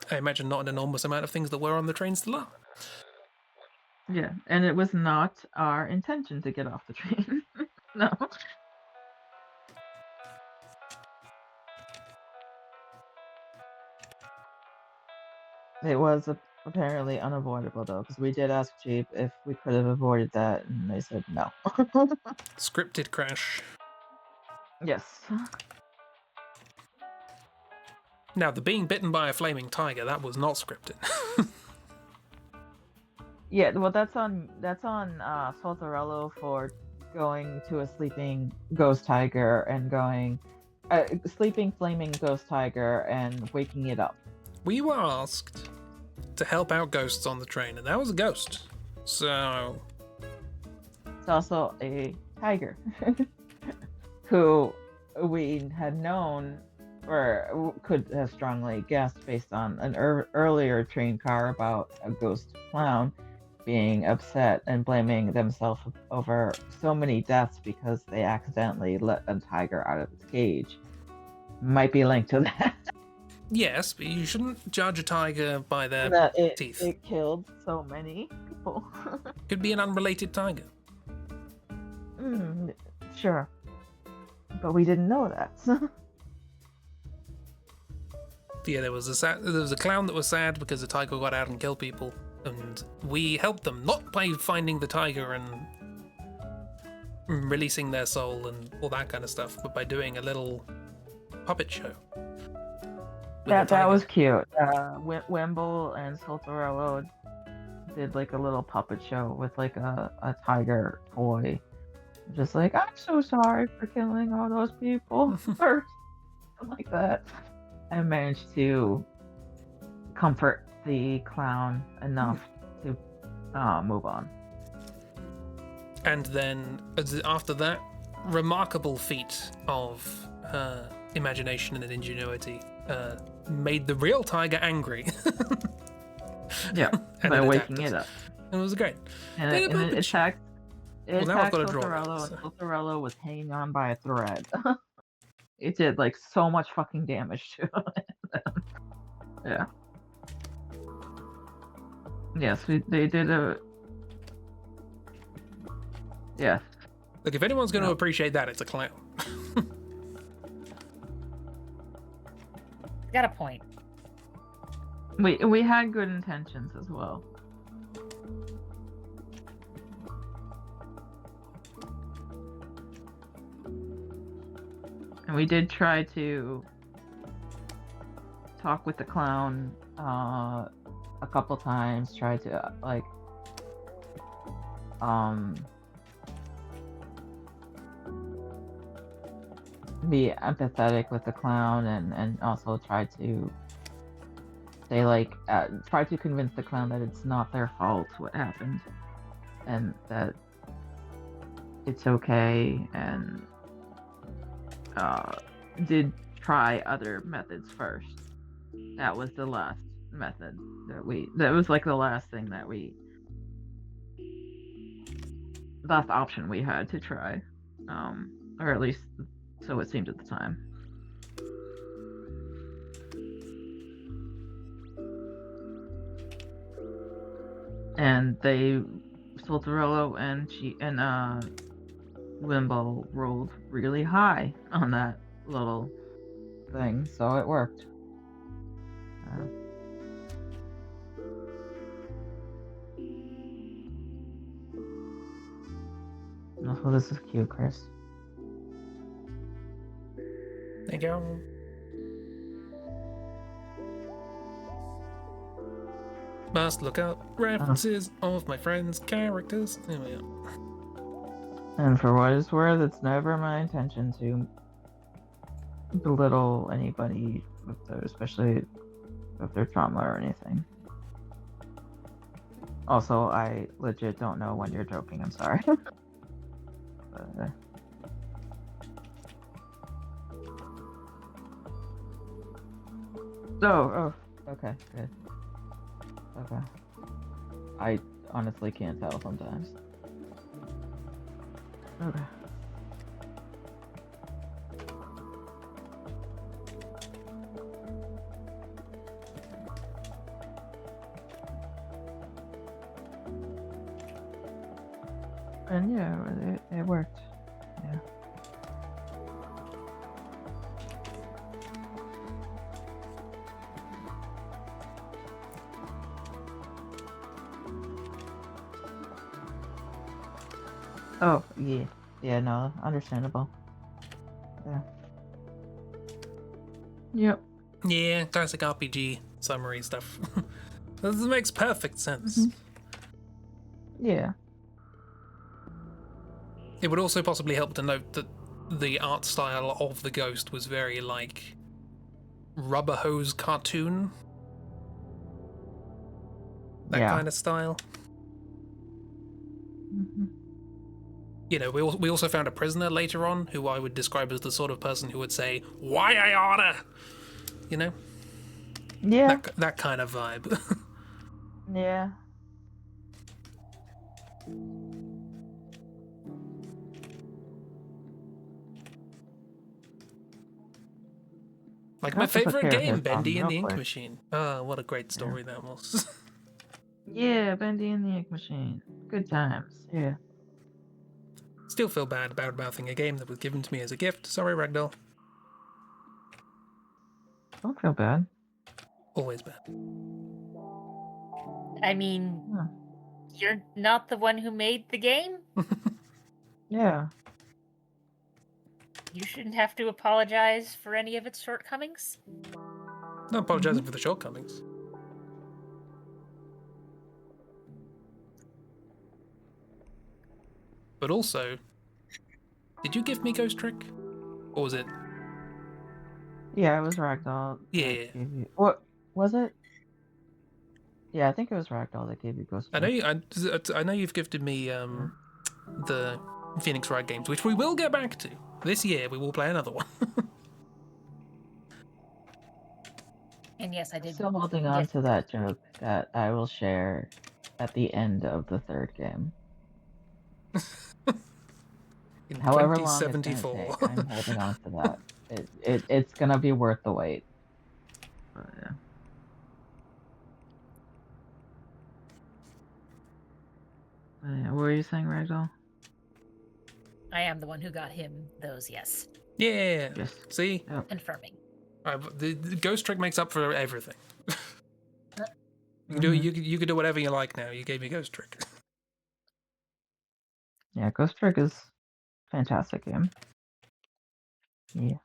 I imagine not an enormous amount of things that were on the train still are. Yeah, and it was not our intention to get off the train. No. It was apparently unavoidable, though, because we did ask Jeep if we could have avoided that, and they said no. Scripted crash. Yes. Now, the being bitten by a flaming tiger, that was not scripted. Yeah, well, that's on Solterello for going to a sleeping ghost tiger and going, sleeping flaming ghost tiger and waking it up. We were asked to help out ghosts on the train, and that was a ghost. So. It's also a tiger who we had known or could have strongly guessed based on an earlier train car about a ghost clown being upset and blaming themselves over so many deaths because they accidentally let a tiger out of its cage. Might be linked to that. Yes, but you shouldn't judge a tiger by their teeth. It killed so many people. Could be an unrelated tiger. Sure. But we didn't know that. Yeah, there was a clown that was sad because the tiger got out and killed people, and we helped them not by finding the tiger and releasing their soul and all that kind of stuff, but by doing a little puppet show. That was cute. Wimble and Soltorello did like a little puppet show with like a tiger toy. Just like, I'm so sorry for killing all those people, or something like that. I managed to comfort the clown enough to move on. And then after that remarkable feat of imagination and ingenuity, made the real tiger angry. Yeah, and by it waking attacked it us. up. And it was great. And it attacked. It Well, now I've attacked got to draw Soltorello, that, and so. Soltorello was hanging on by a thread. It did like so much fucking damage to it. Yeah. Yes, they did a. Yeah. Look, if anyone's going to No. appreciate that, it's a clown. Got a point. We had good intentions as well. And we did try to talk with the clown a couple times, try to like be empathetic with the clown and also try to say like try to convince the clown that it's not their fault what happened and that it's okay, and did try other methods first. That was the last method that was like the last thing that last option we had to try, or at least so it seemed at the time. And Soltorello and Wimble rolled really high on that little thing, so it worked. Oh, this is cute, Chris. Thank you. Must look up references of my friends' characters. There we go. And for what it's worth, it's never my intention to belittle anybody, especially if they're trauma or anything. Also, I legit don't know when you're joking. I'm sorry. But, oh, okay, good. Okay. I honestly can't tell sometimes. Okay. And yeah, it worked. Yeah. Oh, yeah. Yeah, no, understandable. Yeah. Yep. Yeah, classic RPG summary stuff. This makes perfect sense. Mm-hmm. Yeah. It would also possibly help to note that the art style of the ghost was very, like, rubber hose cartoon. That kind of style. Mm-hmm. You know, we also found a prisoner later on who I would describe as the sort of person who would say, "Why I oughta," you know? Yeah. That kind of vibe. Yeah. Like my That's just a favorite character game, song, Bendy and the real Ink quick. Machine. Oh, what a great story that was. Yeah, Bendy and the Ink Machine. Good times. Yeah. Still feel bad about mouthing a game that was given to me as a gift. Sorry, Ragdoll. Don't feel bad. Always bad. I mean, Huh. you're not the one who made the game. Yeah. You shouldn't have to apologize for any of its shortcomings. Not apologizing for the shortcomings. But also, did you give me Ghost Trick? Or was it? Yeah, it was Ragdoll. that Yeah. gave you- What was it? Yeah, I think it was Ragdoll that gave you Ghost I know. Trick. I know you've gifted me the Phoenix Wright games, which we will get back to this year. We will play another one. And yes, I did. Still holding on gift to that joke that I will share at the end of the third game. In However long it's gonna 2074. take, I'm holding on to that. It's gonna be worth the wait. But, yeah. But, yeah, what were you saying, Ragdoll? I am the one who got him those, yes. Yeah. Yes. See, Yep. Confirming. the Ghost Trick makes up for everything. You Mhm. you can do whatever you like now. You gave me Ghost Trick. Yeah, Ghost Trick is a fantastic game. Yeah.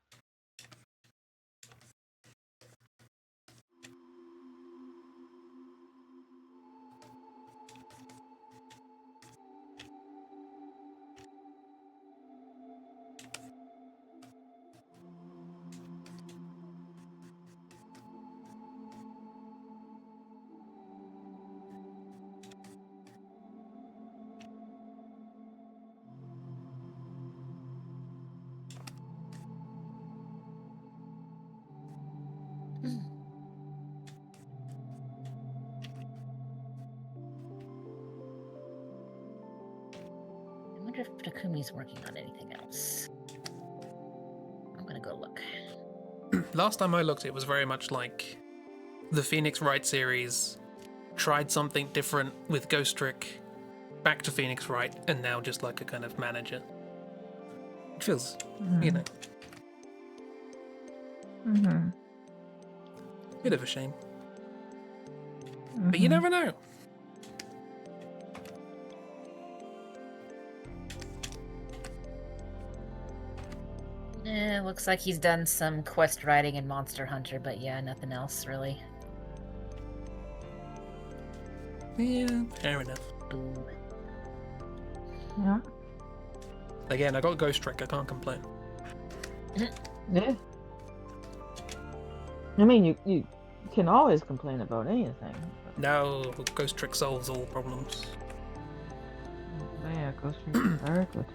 I wonder if Takumi's working on anything else. I'm gonna go look. Last time I looked, it was very much like the Phoenix Wright series tried something different with Ghost Trick, back to Phoenix Wright, and now just like a kind of manager. It feels, you know, Mm-hmm. bit of a shame. But you never know. Looks like he's done some quest writing in Monster Hunter, but yeah, nothing else really. Yeah, fair enough. Boo. Yeah. Again, I got Ghost Trick, I can't complain. Yeah. I mean, you can always complain about anything. Now, Ghost Trick solves all problems. But yeah, Ghost Trick is very good.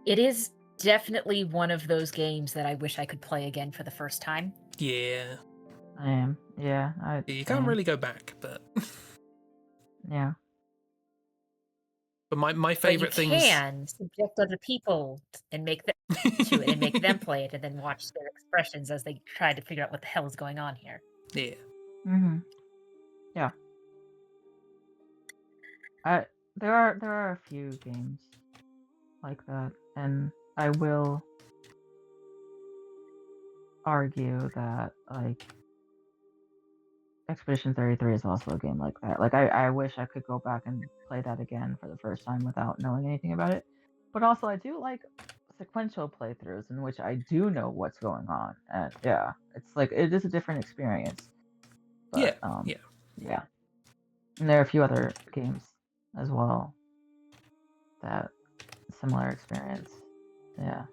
It is definitely one of those games that I wish I could play again for the first time. Yeah. I am. Yeah. You can't really go back, but Yeah. but my But favorite you things. can subject other people and make them to it and make them play it and then watch their expressions as they try to figure out what the hell is going on here. Yeah. Mm-hmm. Yeah. There are a few games like that, and I will argue that like Expedition 33 is also a game like that. Like I wish I could go back and play that again for the first time without knowing anything about it. But also I do like sequential playthroughs in which I do know what's going on. And yeah, it's like it is a different experience. But Yeah. yeah. And there are a few other games as well that similar experience. Yeah.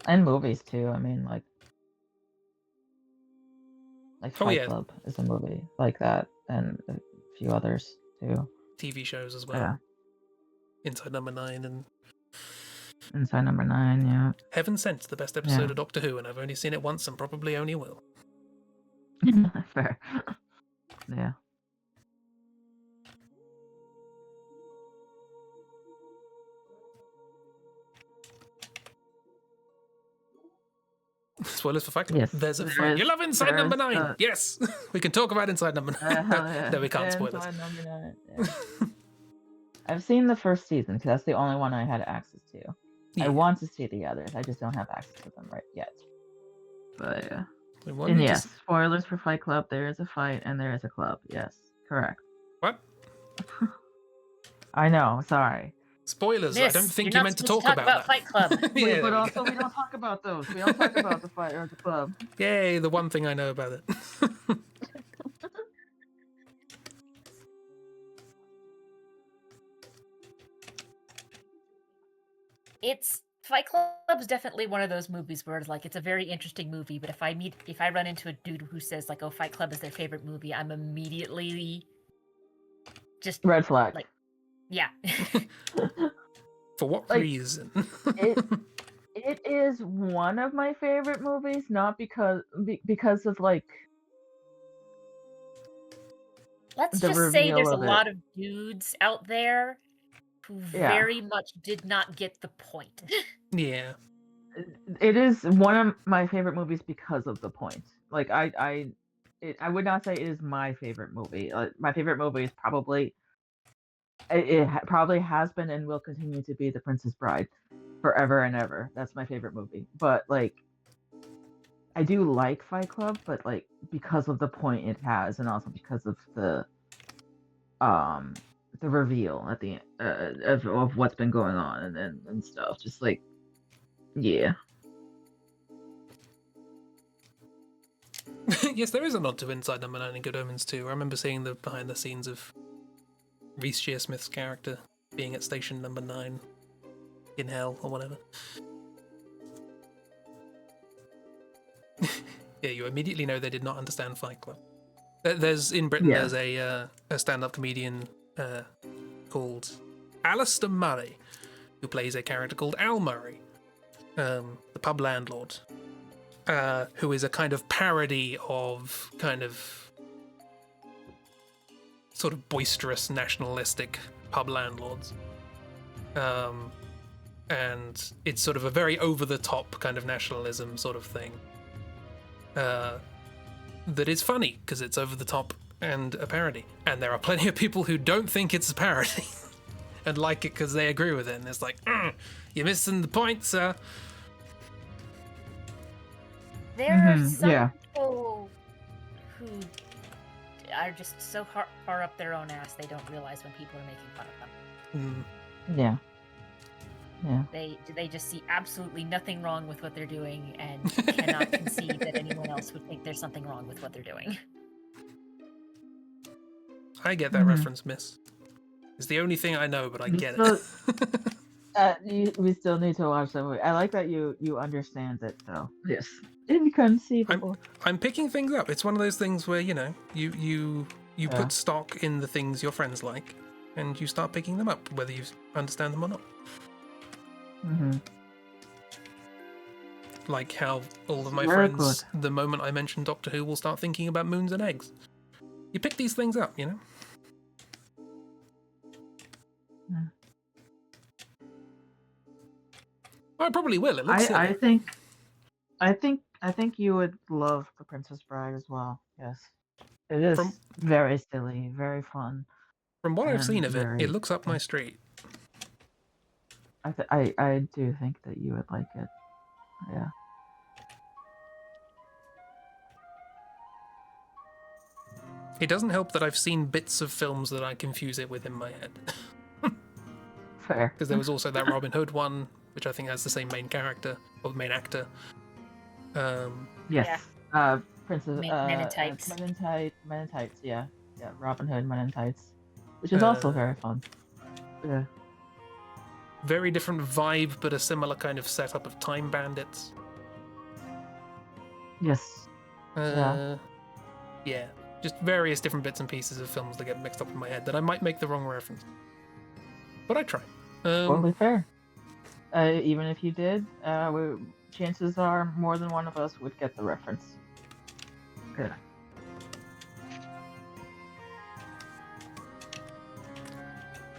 And movies too. I mean like Oh, Fight yeah. Club is a movie like that, and a few others too. TV shows as well. Yeah. Inside Number 9 and Inside Number 9, yeah. Heaven Sent, the best episode Yeah. of Doctor Who, and I've only seen it once and probably only will. Fair. Yeah. Spoilers for Fight Club. Yes. There's a there fight. is- You love Inside there Number is, 9! Yes! We can talk about Inside Number 9. hell yeah. No, we can't. Spoilers. Inside Number 9. Yeah. I've seen the first season because that's the only one I had access to. Yeah. I want to see the others. I just don't have access to them right yet. But yeah. We want And you to yes, spoilers for Fight Club. There is a fight and there is a club. Yes, correct. What? I know. Sorry. Spoilers. I don't Miss, think you're you not meant to supposed talk to talk about that. Fight Club. Yeah, Wait, there but we also go. we don't talk about those. We don't talk about the fight or the club. Yay, the one thing I know about it. It's Fight Club's definitely one of those movies where it's like it's a very interesting movie, but if I run into a dude who says like, "Oh, Fight Club is their favorite movie," I'm immediately just Red flag. like, yeah. For what Like, reason? It is one of my favorite movies, not because of like Let's the just say reveal there's a of it. lot of dudes out there who Yeah. very much did not get the point. Yeah. It is one of my favorite movies because of the point. Like I would not say it is my favorite movie. My favorite movie is probably probably has been and will continue to be The Princess Bride forever and ever. That's my favorite movie. But like I do like Fight Club, but like because of the point it has and also because of the reveal at the of what's been going on and stuff. Just like yeah. Yes, there is a nod to Inside Number 9 and Good Omens too. I remember seeing the behind the scenes of Reece Shearsmith's character being at station number 9 in hell or whatever. Yeah, you immediately know they did not understand Fight Club. There's in Britain. Yeah. There's a stand-up comedian called Alistair Murray, who plays a character called Al Murray, the pub landlord, who is a kind of parody of kind of sort of boisterous nationalistic pub landlords. And it's sort of a very over-the-top kind of nationalism sort of thing. That is funny because it's over the top and a parody, and there are plenty of people who don't think it's a parody and like it because they agree with it, and it's like, you're missing the point, sir. There are Mhm, some yeah. people who are just so far up their own ass they don't realize when people are making fun of them. Yeah. Yeah. They just see absolutely nothing wrong with what they're doing and cannot conceive that anyone else would think there's something wrong with what they're doing. I get that reference, miss. It's the only thing I know, but I get it. We still need to watch that movie. I like that you understand it though. Yes. Inconceivable. I'm picking things up. It's one of those things where, you know, you Yeah. put stock in the things your friends like, and you start picking them up, whether you understand them or not. Mm-hmm. Like how all of my Very friends, the moment I mention Doctor Who, will start thinking about moons and eggs. You pick these things up, you know? Yeah. I probably will. It looks silly. I think you would love The Princess Bride as well. Yes. It is very silly, very fun. From what I've seen and of it, very- it looks up my street. I do think that you would like it. Yeah. It doesn't help that I've seen bits of films that I confuse it with in my head. Fair. Because there was also that Robin Hood one, which I think has the same main character, or main actor. Yes. Princess Men in Tights. Men in Tights, yeah. Yeah, Robin Hood, Men in Tights. Which is also very fun. Yeah. Very different vibe, but a similar kind of setup of time bandits. Yes. Yeah. Just various different bits and pieces of films that get mixed up in my head that I might make the wrong reference. But I try. Totally fair. Even if you did, chances are more than one of us would get the reference. Yeah.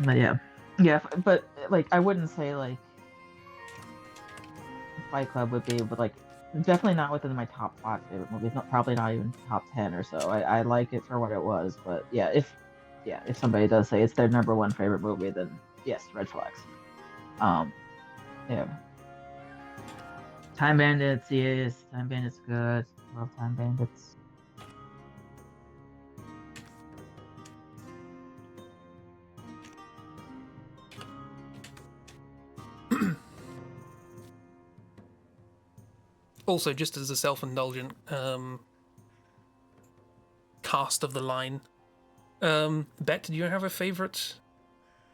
But yeah, but like I wouldn't say like Fight Club would be, but like definitely not within my top 5 favorite movies. Probably not even top 10 or so. I like it for what it was, but yeah, if somebody does say it's their number 1 favorite movie, then yes, red flags. Yeah. Time Bandits, yes. Time Bandits good. Love Time Bandits. Also, just as a self-indulgent cast of the line, Bet, do you have a favorite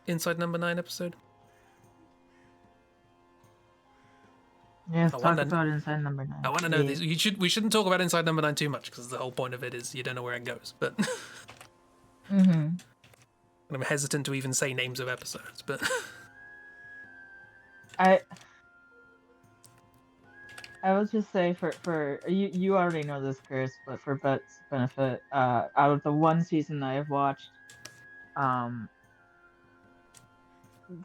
Inside Number 9 episode? Yes, I talk wanna- about Inside Number 9. I want to know this. We shouldn't talk about Inside Number 9 too much because the whole point of it is you don't know where it goes. But Mm-hmm. I'm hesitant to even say names of episodes. But I will just say for you already know this, Chris, but for Bet's benefit, out of the one season I have watched,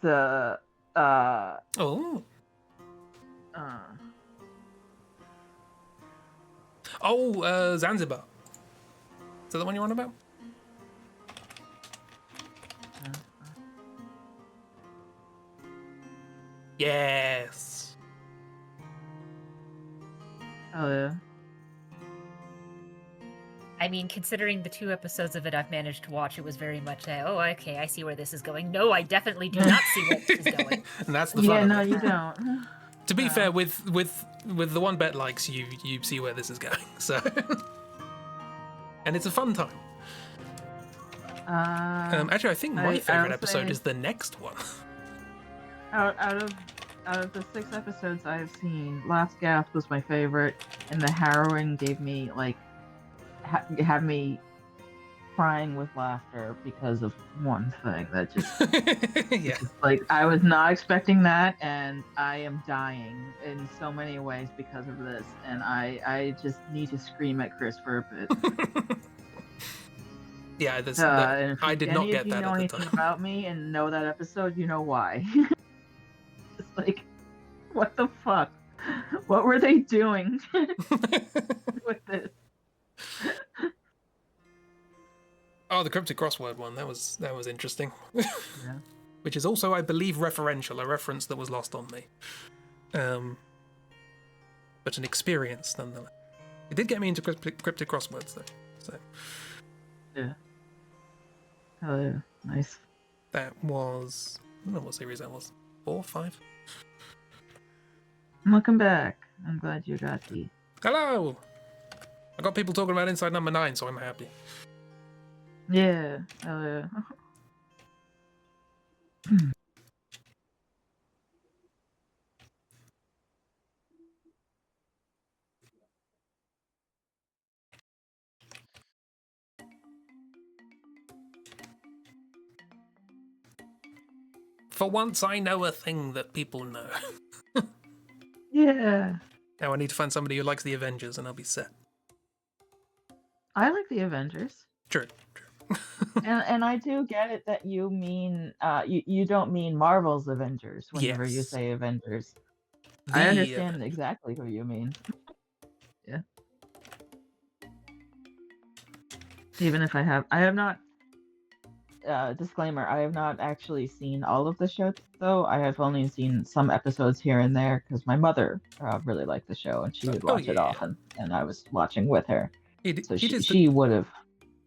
the oh, Zanzibar. Is that the one you're on about? Yes. oh yeah. I mean, considering the 2 episodes of it I've managed to watch, it was very much oh, okay, I see where this is going. No, I definitely do not see where this is going. And that's the fun. Yeah, of no, it. you don't. To be fair, with the one Bet likes, you see where this is going. So, and it's a fun time. Actually, I think my favorite episode is the next one. Out of the 6 episodes I have seen, Last Gasp was my favorite, and the harrowing gave me like had me crying with laughter because of one thing that just Yeah. just, like I was not expecting that, and I am dying in so many ways because of this, and I just need to scream at Chris for a bit. Yeah, And if I did not get you that know at the anything time. about me and know that episode, you know why. It's like, what the fuck? What were they doing with this? Oh, the cryptic crossword one. That was interesting. Yeah. Which is also, I believe, referential, a reference that was lost on me. But an experience nonetheless. It did get me into cryptic crosswords though. So Yeah. Oh yeah, nice. that was, I don't know what series that was. 4, 5. Welcome back. I'm glad you got the. Hello. I got people talking about Inside Number 9, so I'm happy. Yeah. Oh yeah. For once, I know a thing that people know. Yeah. Now I need to find somebody who likes the Avengers, and I'll be set. I like the Avengers. True. And I do get it that you mean you don't mean Marvel's Avengers whenever you Yes. say Avengers. The I understand exactly who you mean. Yeah. Even if I have not disclaimer, I have not actually seen all of the show though. I have only seen some episodes here and there because my mother really liked the show and she would watch it yeah. often, and I was watching with her. So It is she would have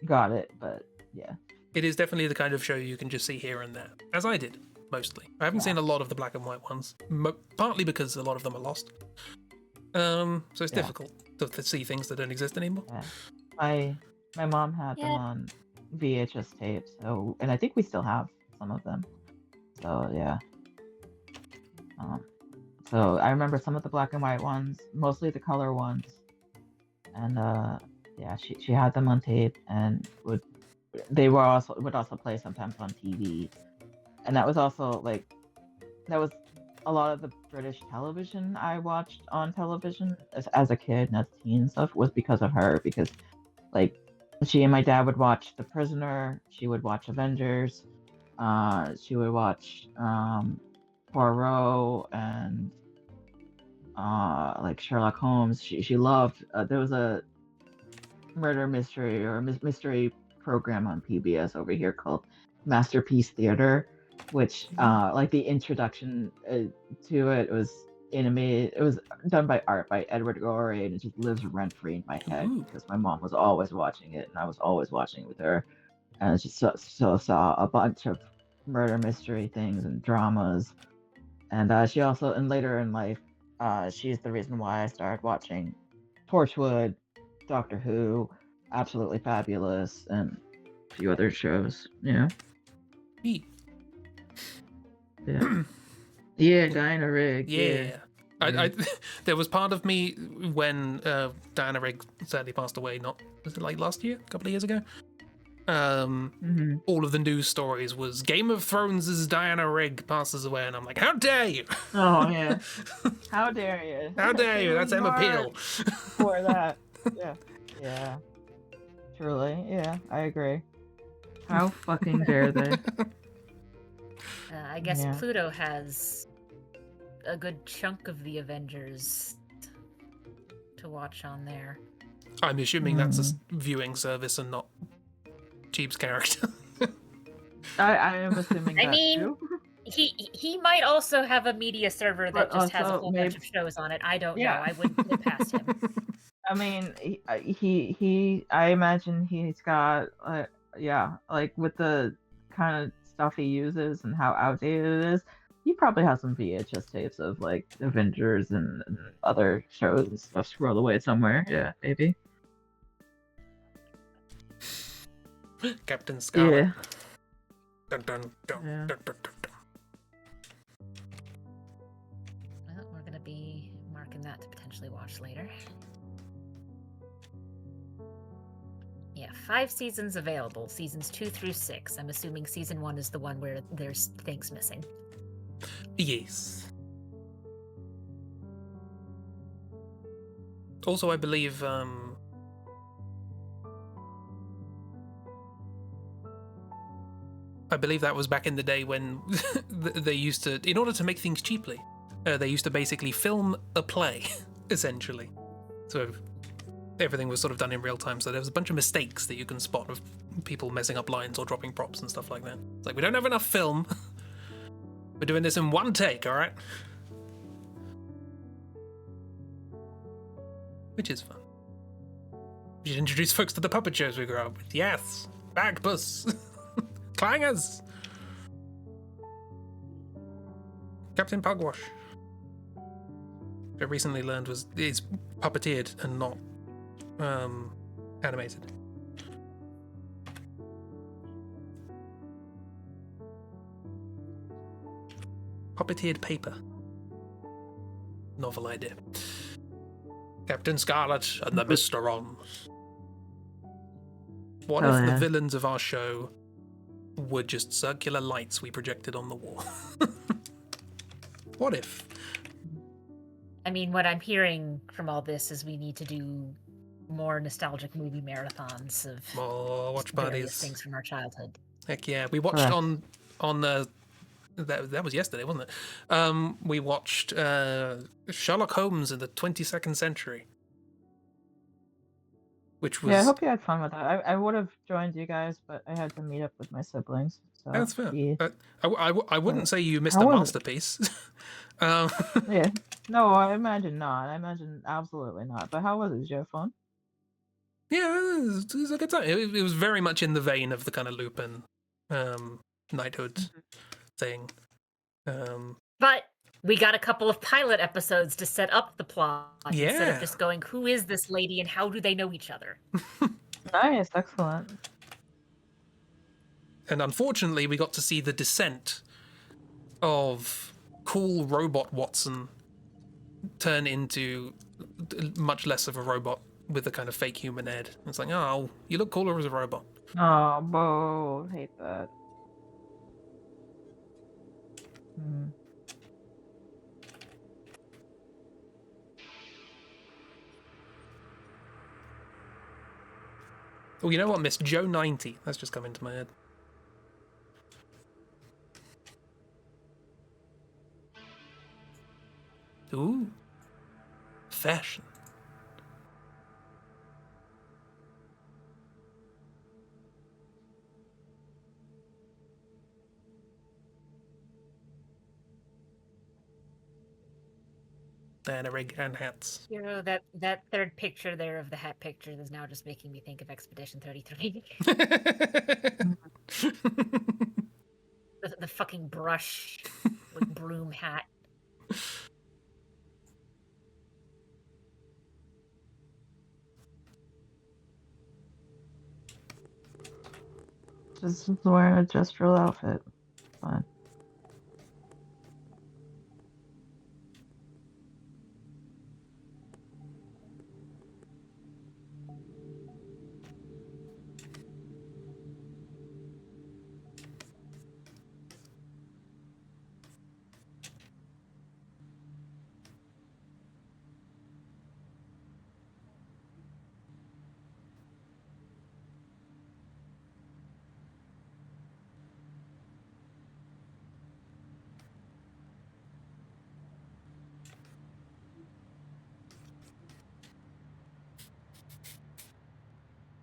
got it, but yeah. It is definitely the kind of show you can just see here and there, as I did, mostly. I haven't seen a lot of the black and white ones, partly because a lot of them are lost. So it's difficult to see things that don't exist anymore. Yeah. My mom had them on VHS tapes, and I think we still have some of them. So yeah. So I remember some of the black and white ones, mostly the color ones, and yeah, she had them on tape and would also play sometimes on TV, and that was also that was a lot of the British television I watched on television as a kid and as a teen and stuff was because of her, because like she and my dad would watch The Prisoner, she would watch Avengers, she would watch Poirot and like Sherlock Holmes. She loved there was a murder mystery or mystery program on PBS over here called Masterpiece Theater, which like the introduction to it was animated. It was done by art by Edward Gorey, and it just lives rent free in my head Ooh. because my mom was always watching it, and I was always watching it with her. And I just saw a bunch of murder mystery things and dramas. And she also, and later in life, she's the reason why I started watching Torchwood, Doctor Who, Absolutely Fabulous, and a few other shows. Yeah. Neat. Yeah. Yeah, Diana Rigg. Yeah. I there was part of me when Diana Rigg sadly passed away. Not was it like last year, a couple of years ago? All of the news stories was Game of Thrones' Diana Rigg passes away, and I'm like, how dare you? Oh yeah. How dare you? How dare you? That's Emma Peel. For that. Yeah. Yeah. Truly. Yeah, I agree. How fucking dare they? I guess Yeah. Pluto has a good chunk of the Avengers to watch on there. I'm assuming that's a viewing service and not Jeeb's character. I am assuming I that mean, too. he might also have a media server that But just has a also whole bunch of shows on it. I don't know. Yeah. I wouldn't put it past him. I mean, he I imagine he's got yeah, like with the kind of stuff he uses and how outdated it is, he probably has some VHS tapes of like Avengers and other shows and stuff squirreled away somewhere. Yeah, maybe. Captain Scarlet. Yeah. Dun, dun, dun, Yeah. dun, dun, dun, dun. Well, we're gonna be marking that to potentially watch later. Yeah, 5 seasons available. Seasons 2 through 6. I'm assuming season 1 is the one where there's things missing. Yes. Also, I believe that was back in the day when they used to, in order to make things cheaply, they used to basically film a play, essentially. So everything was sort of done in real time. So there was a bunch of mistakes that you can spot of people messing up lines or dropping props and stuff like that. It's like, we don't have enough film. We're doing this in one take, all right? Which is fun. We should introduce folks to the puppet shows we grew up with. Yes, Bagpuss, Clangers, Captain Pugwash. I recently learned is puppeteered and not animated. Puppeteered paper. Novel idea. Captain Scarlet and the Mysterons. What if the villains of our show were just circular lights we projected on the wall? What if? I mean, what I'm hearing from all this is we need to do more nostalgic movie marathons of More watch various parties. things from our childhood. Heck yeah. We watched on that was yesterday, wasn't it? We watched Sherlock Holmes in the 22nd century. Which was... Yeah, I hope you had fun with that. I would have joined you guys, but I had to meet up with my siblings. So That's fair. yeah. I wouldn't say you missed a How was it? masterpiece. Yeah. No, I imagine not. I imagine absolutely not. But how was it? Did you have fun? Yeah, it was a good time. It was very much in the vein of the kind of Lupin knighthood thing. But we got a couple of pilot episodes to set up the plot instead Yeah. of just going, who is this lady and how do they know each other? Nice, excellent. And unfortunately, we got to see the descent of cool robot Watson turn into much less of a robot with a kind of fake human head. It's like, oh, you look cooler as a robot. Oh, Bo, hate that. Hmm. Oh, you know what, Miss Joe 90? That's just come into my head. Ooh. Fashion. Diana Rigg and hats. You know, that third picture there of the hat picture is now just making me think of Expedition 33. the fucking brush with broom hat. Just wearing a gestural outfit. Fine.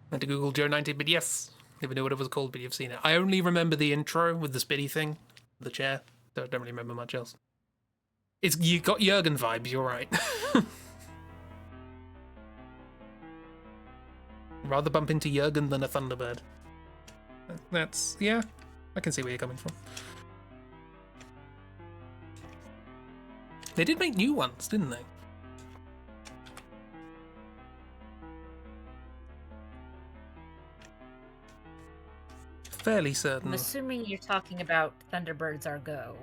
I had to Google Joe 90, but yes, never knew what it was called, but you've seen it. I only remember the intro with the spitty thing, the chair. Don't really remember much else. You got Jurgen vibes, you're right. Rather bump into Jurgen than a Thunderbird. That's, yeah, I can see where you're coming from. They did make new ones, didn't they? Fairly certain. I'm assuming you're talking about Thunderbirds Are Go.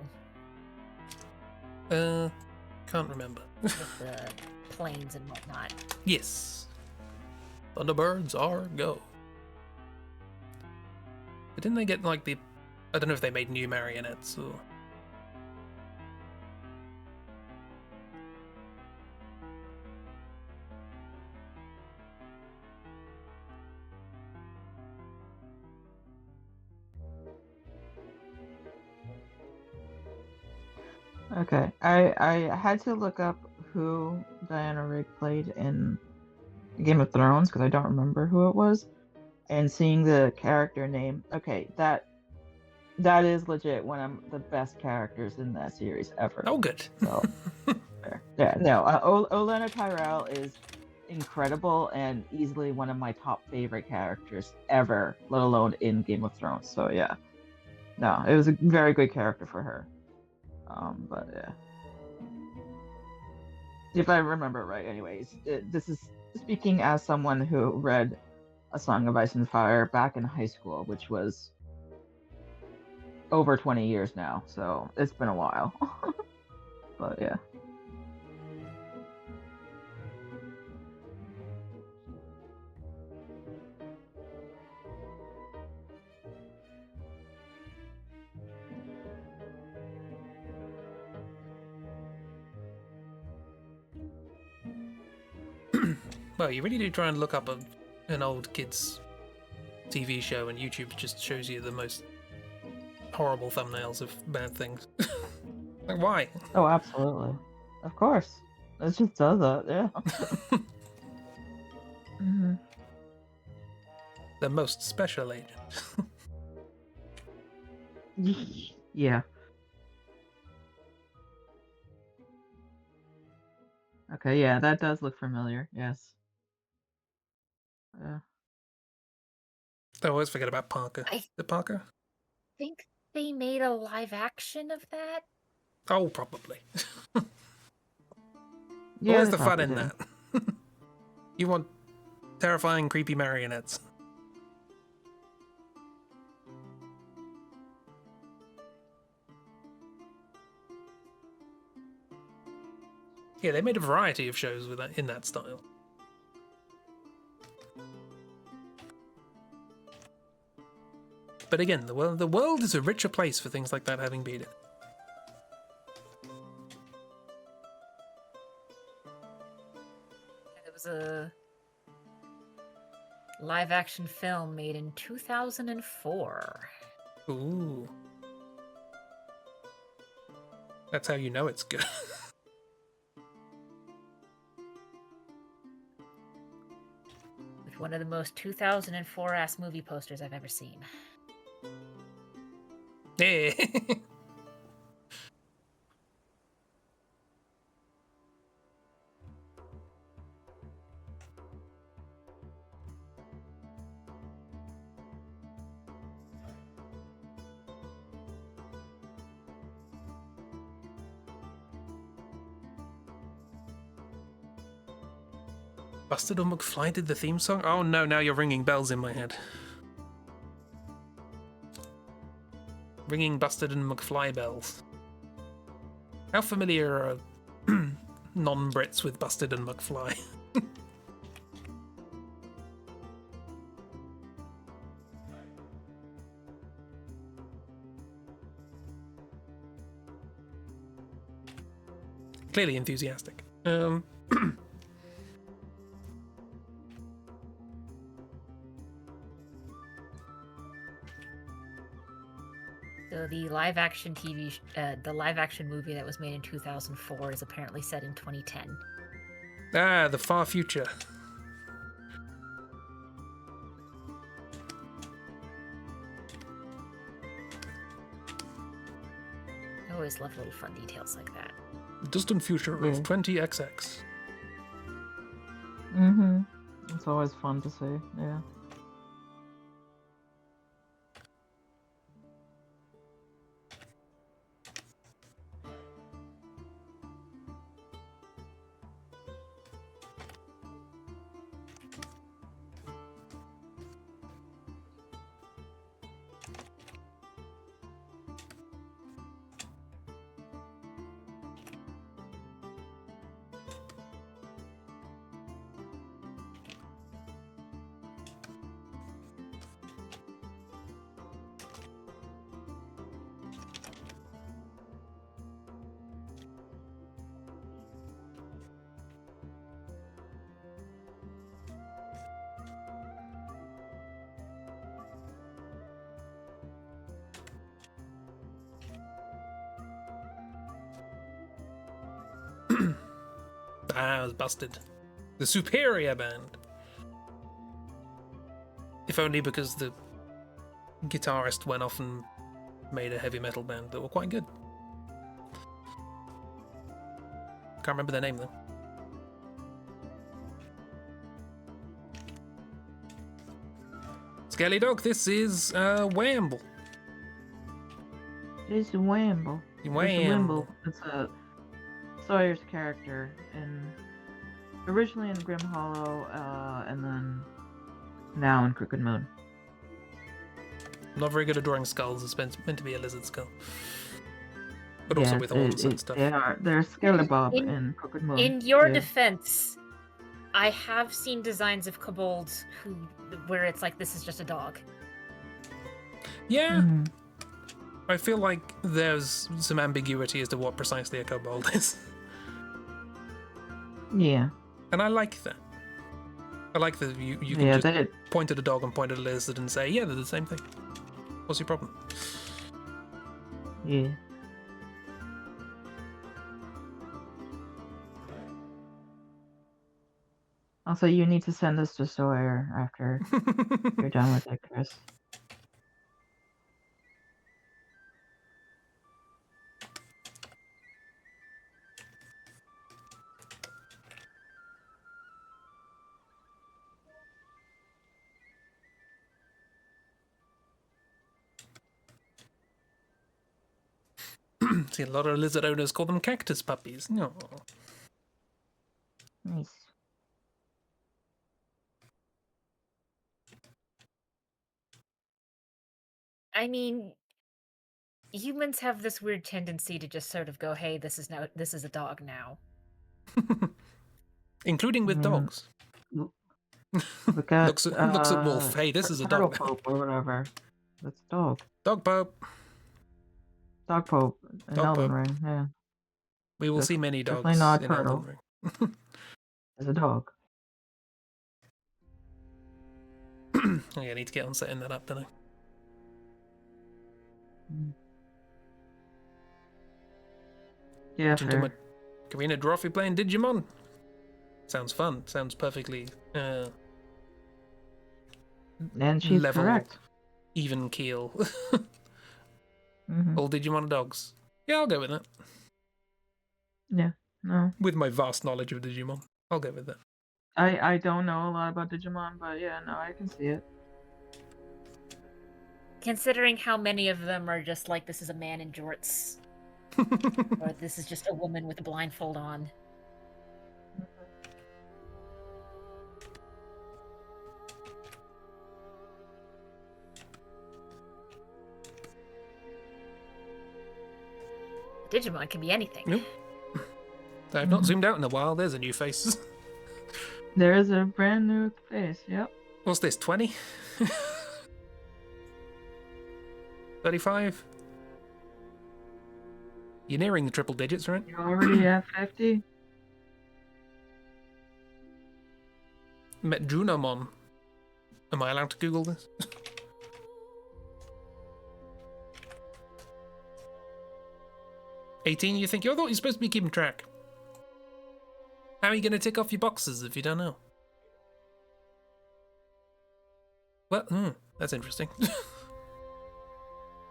Can't remember. With the planes and whatnot. Yes. Thunderbirds are go. But didn't they get like the... I don't know if they made new marionettes or... Okay, I had to look up who Diana Rigg played in Game of Thrones because I don't remember who it was, and seeing the character name, okay, that is legit one of the best characters in that series ever. Oh, good. So, yeah, no, Olenna Tyrell is incredible and easily one of my top favorite characters ever, let alone in Game of Thrones. So yeah, no, it was a very good character for her. But yeah, if I remember right, anyways, this is speaking as someone who read A Song of Ice and Fire back in high school, which was over 20 years now, so it's been a while. But yeah. Well, you really do try and look up an old kids TV show, and YouTube just shows you the most horrible thumbnails of bad things. Like, why? Oh, absolutely. Of course. It just does that, yeah. The most special agent. Yeah. Okay, yeah, that does look familiar, yes. Yeah. I always forget about Parker. I The Parker? think they made a live action of that. Oh, probably. Yeah, Where's they the fun probably in did. that? You want terrifying, creepy marionettes. Yeah, they made a variety of shows with that in that style. But again, the world is a richer place for things like that having been it. There was a live action film made in 2004. Ooh. That's how you know it's good. With one of the most 2004 ass movie posters I've ever seen. Yeah. Busted or McFly did the theme song? Oh no, now you're ringing bells in my head. Ringing Busted and McFly bells. How familiar are non-Brits with Busted and McFly? Clearly enthusiastic. So the live-action the live-action movie that was made in 2004 is apparently set in 2010. Ah, the far future. I always love little fun details like that. Distant future of 20XX. Mm-hmm. It's always fun to see, yeah. Ah, I was busted. The Superior Band. If only because the guitarist went off and made a heavy metal band that were quite good. Can't remember their name though. Skelly Dog, this is Wamble. It's Wamble. Wamble. It's a Sawyer's character originally in Grim Hollow, and then now in Crooked Moon. I'm not very good at drawing skulls. It's meant to be a lizard skull, but also with horns and stuff. They're Skelebaub in Crooked Moon. In your defense, I have seen designs of kobolds where it's like, this is just a dog. Yeah. Mm-hmm. I feel like there's some ambiguity as to what precisely a kobold is. Yeah. And I like that. I like that you can just point at a dog and point at a lizard and say, yeah, they're the same thing. What's your problem? Yeah. Also, you need to send this to Sawyer after you're done with it, Chris. See, a lot of lizard owners call them cactus puppies. No. Nice. I mean, humans have this weird tendency to just sort of go, hey, this is a dog now. Including with dogs. Look at, looks at Wolf. Hey, this is a dog. Pope or whatever. That's dog. Dog Pope. Dog Pope in Dog Elden Pope. Ring, yeah. We will see many dogs definitely not in turtle. Elden Ring. As a dog. I need to get on setting that up, don't I? Yeah, Listen to my Karina Drophy playing Digimon. Sounds fun. Sounds perfectly and she's level, correct. even keel. Mm-hmm. All Digimon are dogs. Yeah, I'll go with that. Yeah, no. With my vast knowledge of Digimon, I'll go with that. I don't know a lot about Digimon, but yeah, no, I can see it. Considering how many of them are just like, this is a man in jorts. Or this is just a woman with a blindfold on. Digimon can be anything. Nope. I've not zoomed out in a while. There's a new face. There's a brand new face. Yep. What's this, 20? 35? You're nearing the triple digits, right? You're already at 50. Met Junamon. Am I allowed to Google this? 18, you think? I thought you're supposed to be keeping track. How are you going to tick off your boxes if you don't know? Well, that's interesting.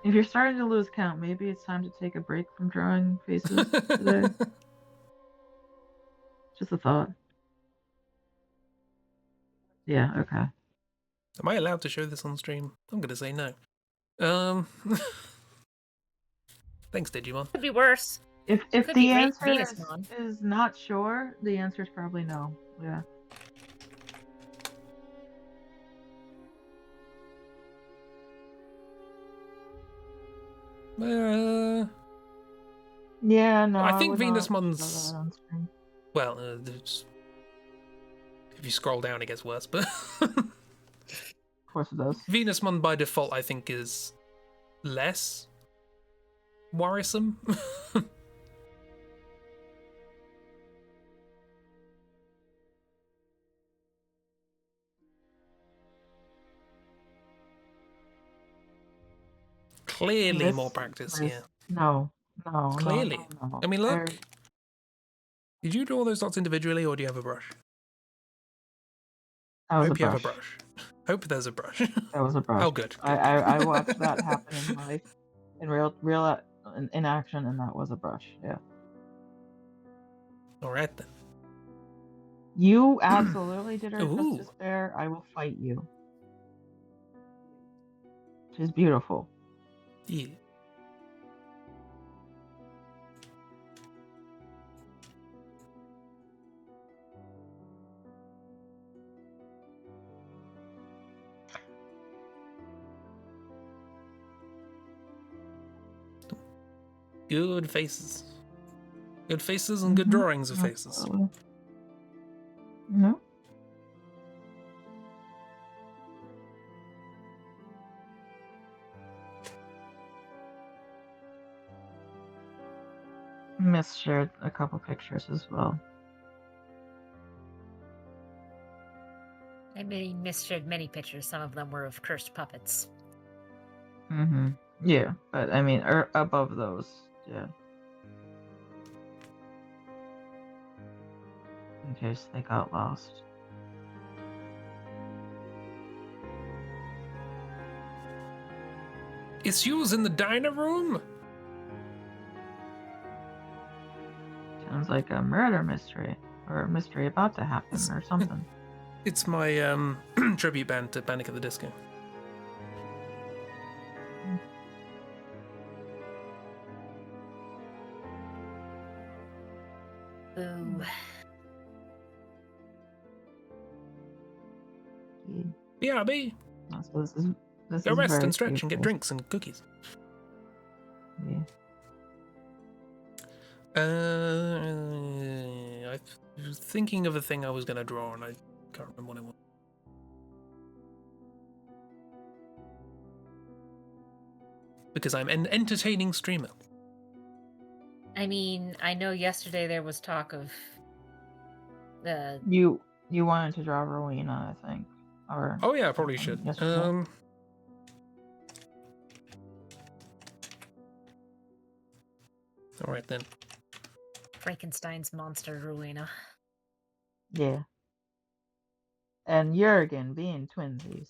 If you're starting to lose count, maybe it's time to take a break from drawing faces today. Just a thought. Yeah, okay. Am I allowed to show this on stream? I'm going to say no. Thanks, Digimon. Could be worse. If Could the be answer Venusmon. is not sure, the answer is probably no. Yeah. Yeah, no. I think would not Venusmon's... show that on screen. Well, if you scroll down, it gets worse, but... Of course it does. Venusmon by default, I think, is less worrisome. Clearly This more practice, is- yeah. No. Clearly. No. I mean, look. There- Did you draw those dots individually, or do you have a brush? That was Hope a you have a brush. brush. Hope there's a brush. That was a brush. Oh, good. I watched that happen in life, in real in action, and that was a brush. Yeah. All right then. You absolutely did her Ooh. justice there. I will fight you. She's beautiful. Yeah. Good faces. Good faces and good Mhm. drawings of faces. Absolutely. No. Miss shared a couple pictures as well. I misshared many pictures. Some of them were of cursed puppets. Mm-hmm. Yeah, but I mean, above those, yeah. In case they got lost. It's yours in the diner room? Sounds like a murder mystery, or a mystery about to happen, It's- or something. It's my tribute band to Panic at the Disco. Ooh. Yeah. BRB. So this Go is rest very and stretch cute and get face. drinks and cookies. Yeah. I was thinking of a thing I was going to draw and I can't remember what it was. Because I'm an entertaining streamer. I mean, I know yesterday there was talk of You wanted to draw Rowena, I think, or Oh yeah, I probably should. yesterday. All right then. Frankenstein's monster Rowena. Yeah. And Jurgen being twinsies.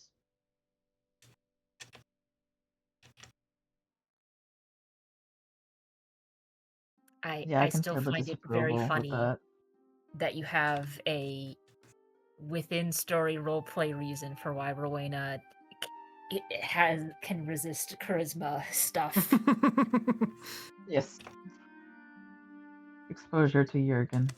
Yeah, I I can still feel the find it very disapproval with funny that. that you have a within story roleplay reason for why Rowena can resist charisma stuff. Yes. Exposure to Jurgen.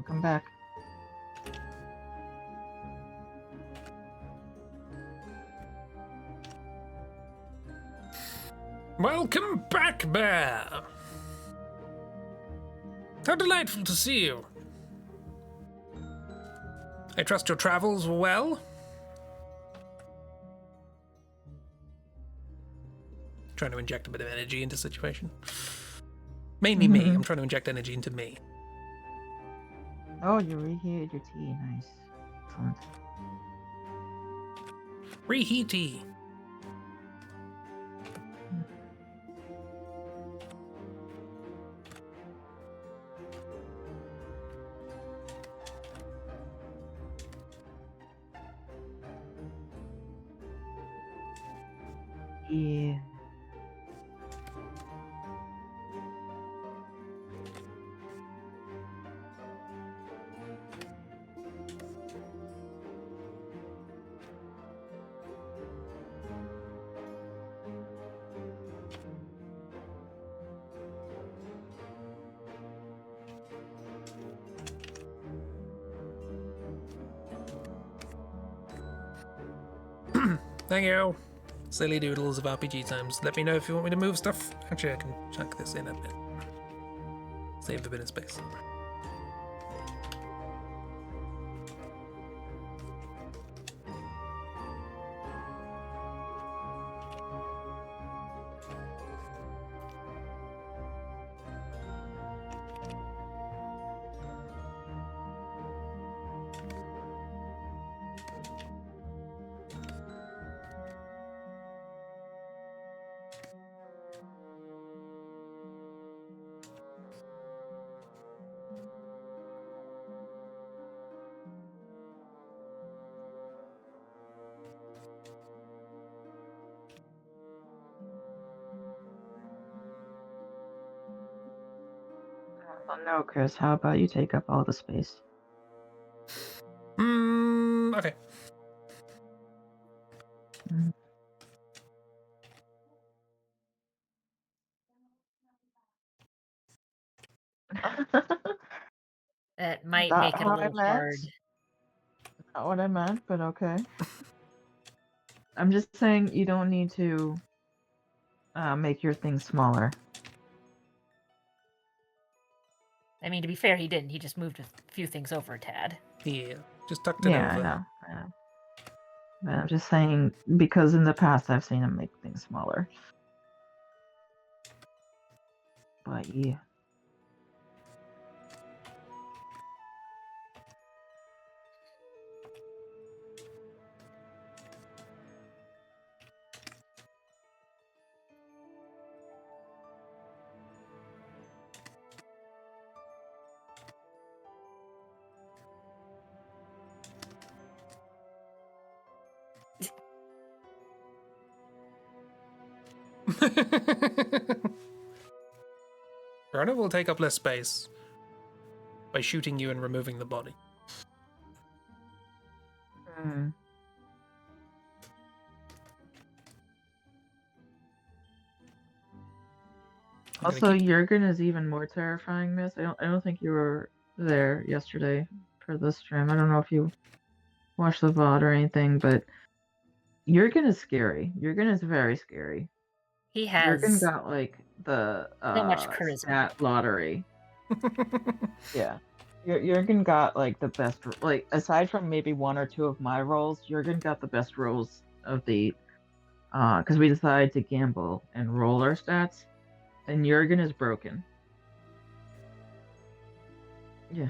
Welcome back. Welcome back, Bear. How delightful to see you. I trust your travels were well. Trying to inject a bit of energy into the situation. Mainly me. I'm trying to inject energy into me. Oh, you reheated your tea. Nice. Excellent. Reheaty. Yeah. Thank you. Silly doodles of RPG times. Let me know if you want me to move stuff. Actually, I can chunk this in a bit. Save a bit of space. Well, no, Chris. How about you take up all the space? Okay. That might Not make it a how I little meant. hard. Not what I meant, but okay. I'm just saying you don't need to make your things smaller. I mean, to be fair, he didn't. He just moved a few things over a tad. Yeah. Just tucked it Yeah, over. I know. But I'm just saying because in the past I've seen him make things smaller. But yeah. Rona will take up less space by shooting you and removing the body. Hmm. I'm gonna Also, keep- Jurgen is even more terrifying. Miss, I don't think you were there yesterday for the stream. I don't know if you watched the VOD or anything, but Jurgen is scary. Jurgen is very scary. He Jurgen has got like the so much charisma. stat lottery. Yeah. Jurgen got like the best, like aside from maybe one or two of my rolls, Jurgen got the best rolls of the, because we decided to gamble and roll our stats, and Jurgen is broken. Yeah.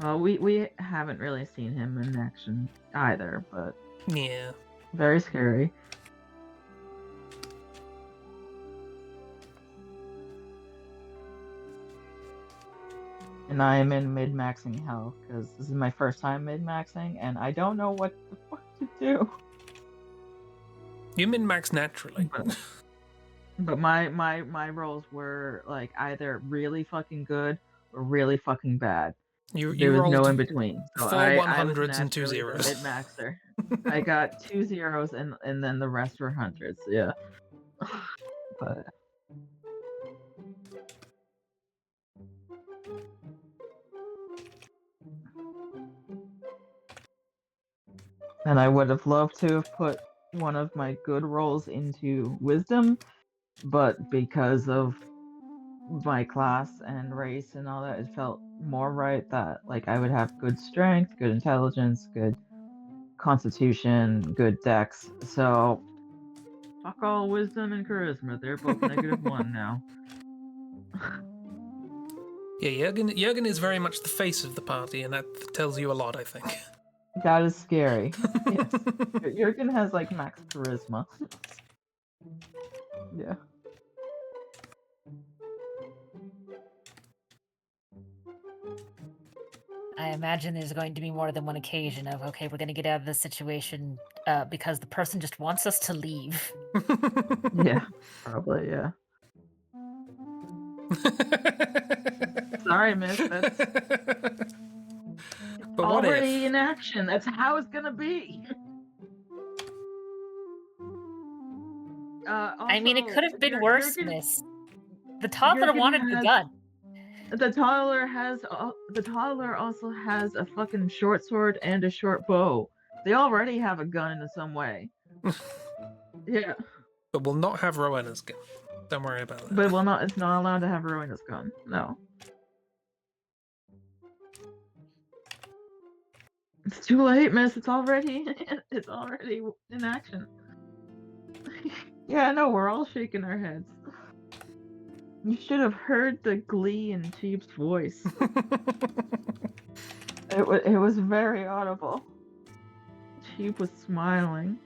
Well, we haven't really seen him in action either, but Yeah. very scary. And I am in mid-maxing hell because this is my first time mid-maxing, and I don't know what the fuck to do. You min-max naturally. But my rolls were like either really fucking good or really fucking bad. You There was no rolled in between. So 4 I was 100s and 2 naturally the zeros. mid-maxer. I got 2 zeros and then the rest were 100s. Yeah. But And I would have loved to have put one of my good rolls into wisdom, but because of my class and race and all that, it felt more right that like I would have good strength, good intelligence, good constitution, good dex. So fuck all wisdom and charisma. They're both -1 now. Yeah, Jurgen is very much the face of the party, and that tells you a lot, I think. That is scary. Yes. Jurgen has like max charisma. Yeah. I imagine there's going to be more than one occasion of, okay, we're going to get out of this situation because the person just wants us to leave. Yeah. Probably, yeah. Sorry, miss. That's But what already if? in action. That's how it's gonna be. I mean, it Also, could have been worse, Jurgen, miss. The toddler Jurgen wanted the gun. The toddler also has a fucking short sword and a short bow. They already have a gun in some way. Yeah, But we'll not have Rowena's gun. Don't worry about that. but it's not allowed to have Rowena's gun. No. It's too late, miss. It's already in action. Yeah, I know, we're all shaking our heads. You should have heard the glee in Cheap's voice. It was very audible. Cheap was smiling.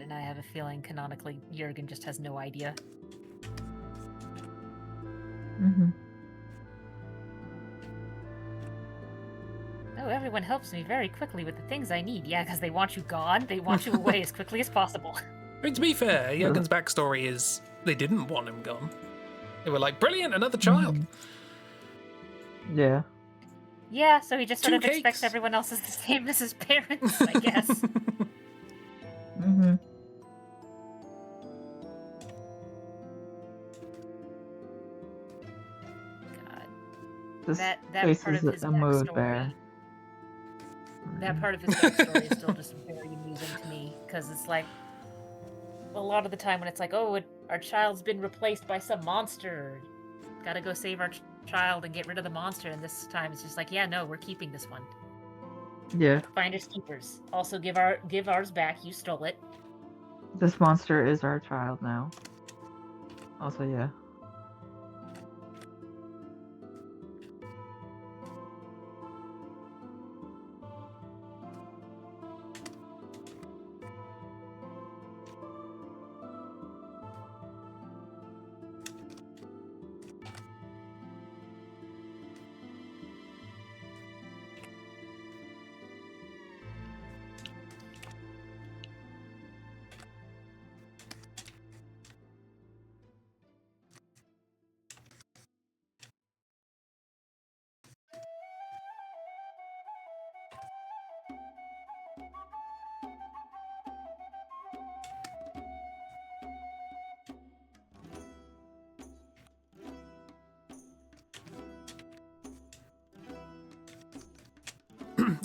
And I have a feeling canonically Jurgen just has no idea. Mm-hmm. Oh, everyone helps me very quickly with the things I need. Yeah, because they want you gone. They want you away as quickly as possible. I mean, to be fair, Jurgen's backstory is they didn't want him gone. They were like, brilliant, another child. Yeah. Yeah, so he just sort Two of expects cakes. everyone else is the same as his parents, I guess. Mm-hmm. God. This That face part is of his a mood backstory. bear. That part of his backstory is still just very amusing to me, because it's like, a lot of the time when it's like, oh, our child's been replaced by some monster, gotta go save our child and get rid of the monster, and this time it's just like, yeah, no, we're keeping this one. Yeah. Finders keepers. Also, give ours back. You stole it. This monster is our child now. Also, yeah.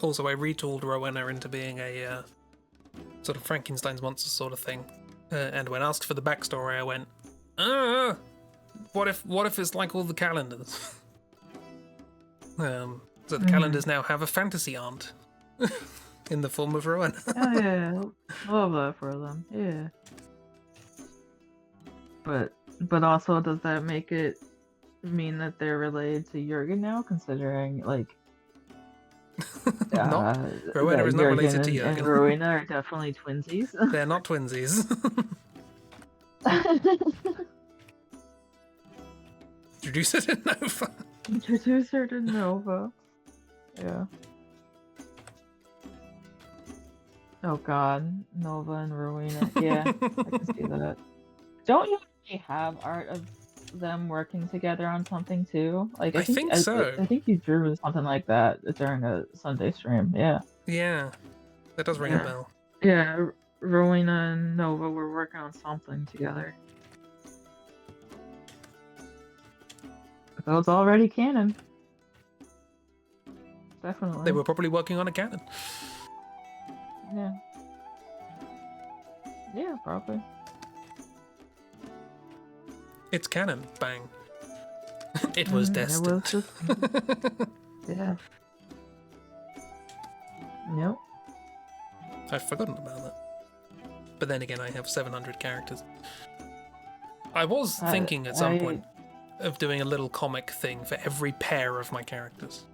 Also, I retooled Rowena into being a sort of Frankenstein's monster sort of thing. And when asked for the backstory, I went, what if it's like all the calendars? So the calendars now have a fantasy aunt in the form of Rowena. Oh yeah, love that for them. Yeah. But also, does that make it mean that they're related to Jurgen now? Considering like, Rowena is not related to and Jurgen. Rowena are definitely twinsies. They're not twinsies. Introduce it in Nova. Introduce her to Nova. Yeah. Oh god, Nova and Rowena. Yeah, I can see that. Don't you already have art of them working together on something too. Like I think I so. think you drew something like that during a Sunday stream. Yeah. Yeah, that does ring a Yeah. bell. Yeah. Rowena and Nova were working on something together. So it's already canon. Definitely. They were probably working on a cannon. Yeah. Yeah, probably. It's canon. Bang. It was destined. It was just... yeah. Yep. I've forgotten about that. But then again, I have 700 characters. I was thinking at some point of doing a little comic thing for every pair of my characters.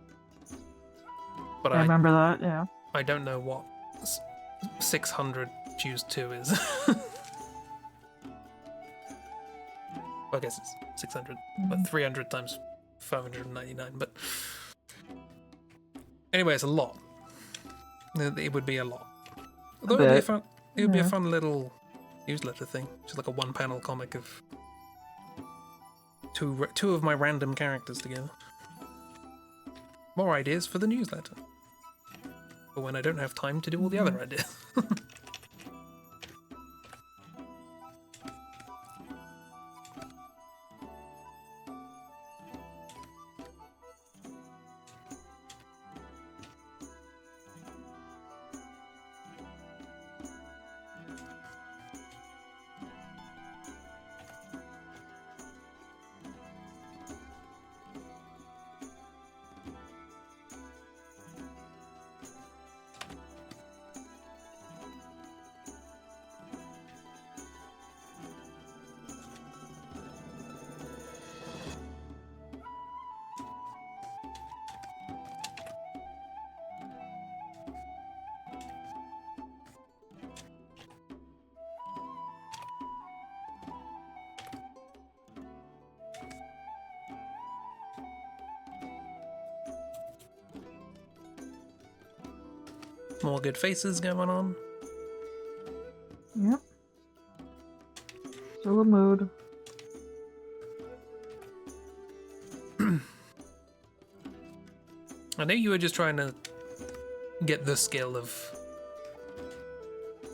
But I remember that, yeah. I don't know what 600 choose 2 is. Well, I guess it's 600, but 300 times 599. But anyway, it's a lot. It would be a lot. Although it would be a fun little newsletter thing, just like a one-panel comic of two of my random characters together. More ideas for the newsletter, but when I don't have time to do all the other ideas. More good faces going on. Yep. Still a mood. I know you were just trying to get the skill of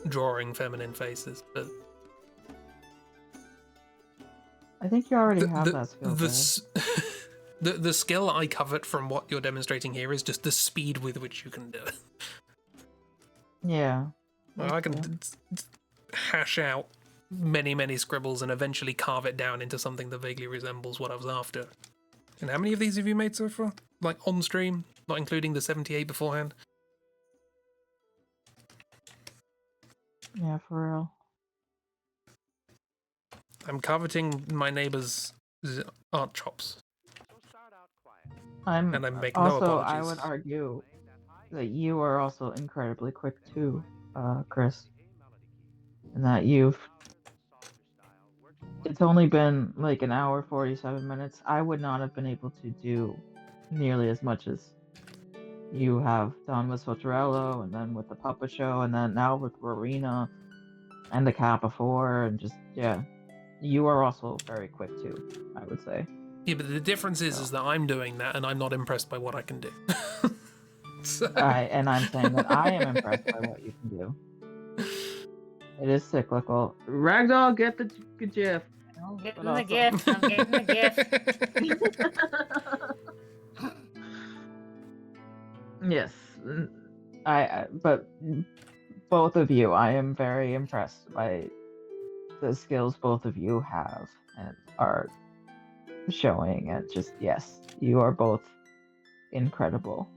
drawing feminine faces, but I think you already have that skill. The skill I covet from what you're demonstrating here is just the speed with which you can do it. Yeah. I can hash out many scribbles and eventually carve it down into something that vaguely resembles what I was after. And how many of these have you made so far? Like on stream, not including the 78 beforehand? Yeah, for real. I'm coveting my neighbor's art chops. And I make no also, apologies. I would argue that you are also incredibly quick too, Chris. And that it's only been like an hour 47 minutes. I would not have been able to do nearly as much as you have done with Sotorello, and then with the puppet show, and then now with Rowena and the Cat before, and just, yeah. You are also very quick too, I would say. Yeah, but the difference is that I'm doing that and I'm not impressed by what I can do. So... And I'm saying that I am impressed by what you can do. It is cyclical. Ragdoll, get the GIF. I'm getting the gift. I'm getting the gift. Yes. But both of you, I am very impressed by the skills both of you have and are showing, and just, yes, you are both incredible.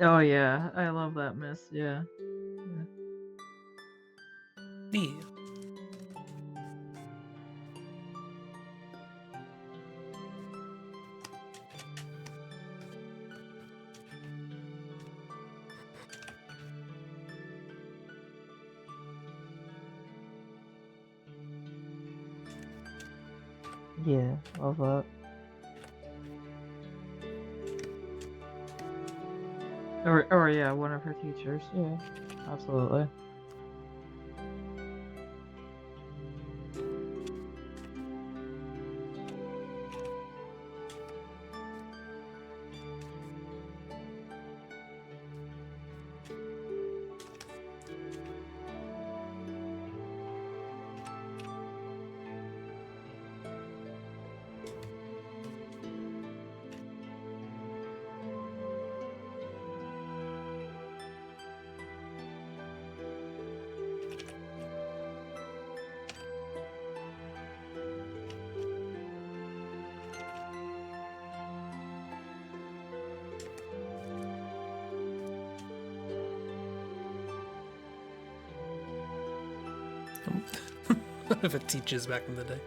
Oh yeah, I love that miss, yeah. Yeah. Yeah, love that. Or yeah, one of her teachers. Yeah, absolutely. For teachers back in the day.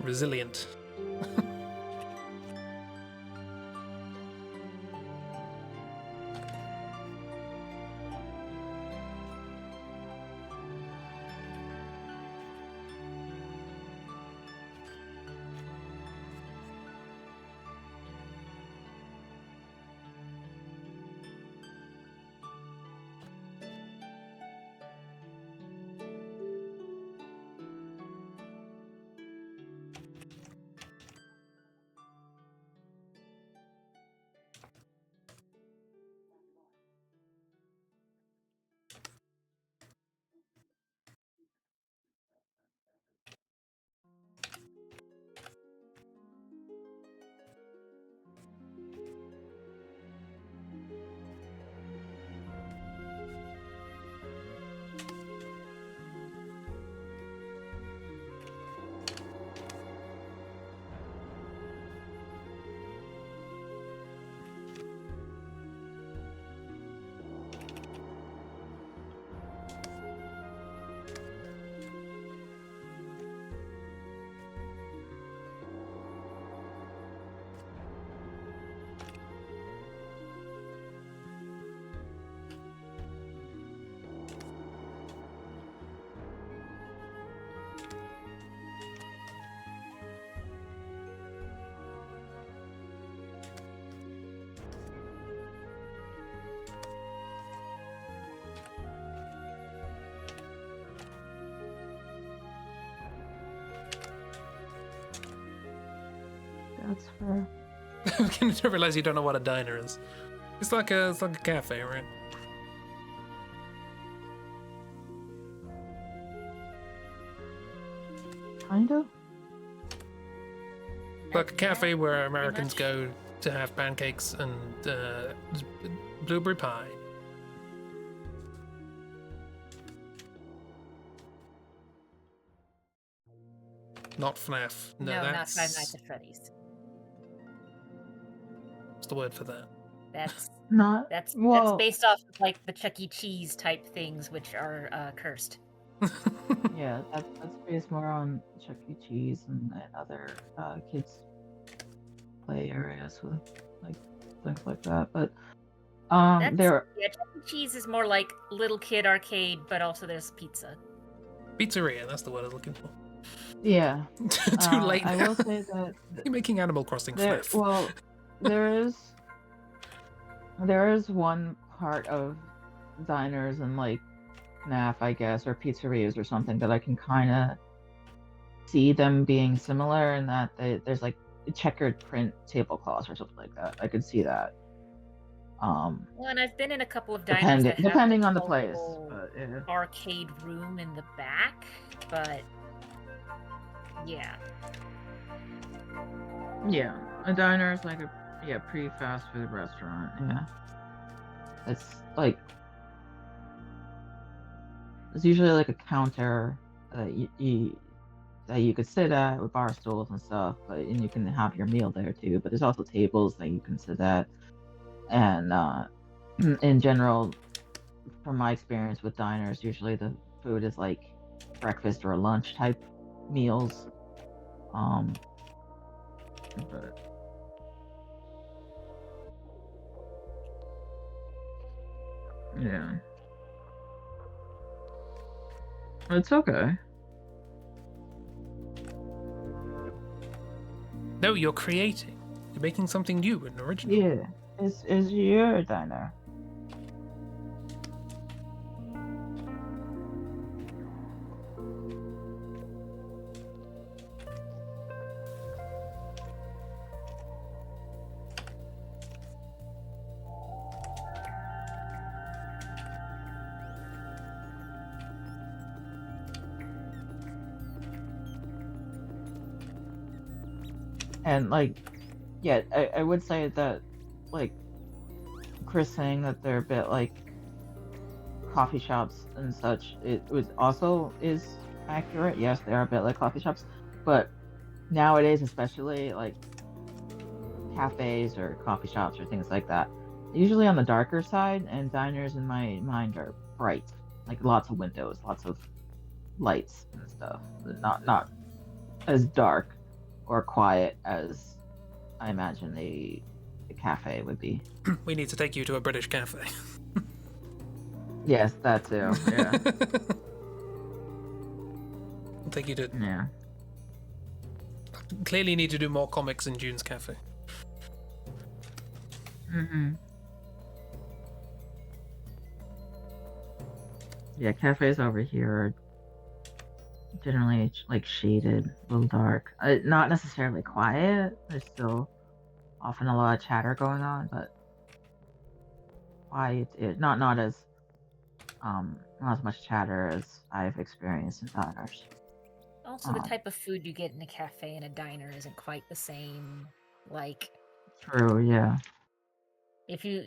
Resilient. That's fair. I'm beginning to realize you don't know what a diner is. It's like a cafe, right? Kind of. Like a cafe where Pretty Americans much. go to have pancakes and blueberry pie. Not FNAF. No, No, not that's Five Nights at Freddy's. what's the word for that? That's Not that's well. based off of like the Chuck E. Cheese type things, which are cursed. Yeah, that's based more on Chuck E. Cheese and other kids play areas with like things like that. But That's there. yeah, Chuck E. Cheese is more like little kid arcade, but also there's pizza. Pizzeria, that's the word I was looking for. Yeah. Too late I now. will say that You're making Animal Crossing there. FNAF. Well, there is one part of diners and like FNAF, I guess, or pizzerias or something that I can kind of see them being similar in that there's like checkered print tablecloths or something like that. I could see that. Well, and I've been in a couple of diners that have Depending like on the a place, little but yeah. arcade room in the back, but yeah. Yeah, a diner is like a pre-fast food restaurant. Yeah, it's like it's usually like a counter that you could sit at with bar stools and stuff, and you can have your meal there too. But there's also tables that you can sit at, and in general, from my experience with diners, usually the food is like breakfast or lunch type meals. But yeah, it's okay. No, you're creating. You're making something new and original. Yeah, it's your diner. And like, yeah, I would say that, like, Chris saying that they're a bit like coffee shops and such, it was also is accurate. Yes, they are a bit like coffee shops, but nowadays, especially like cafes or coffee shops or things like that, usually on the darker side, and diners in my mind are bright, like lots of windows, lots of lights and stuff. Not as dark or quiet as I imagine the cafe would be. We need to take you to a British cafe. Yes, that too. Yeah. We'll take you to. Yeah. Clearly, need to do more comics in June's cafe. Mm-hmm. Yeah, cafes over here are generally like shaded, a little dark. Not necessarily quiet. There's still often a lot of chatter going on, but quiet. Not as not as much chatter as I've experienced in diners. Also, the type of food you get in a cafe and a diner isn't quite the same. Like, True. Yeah. if you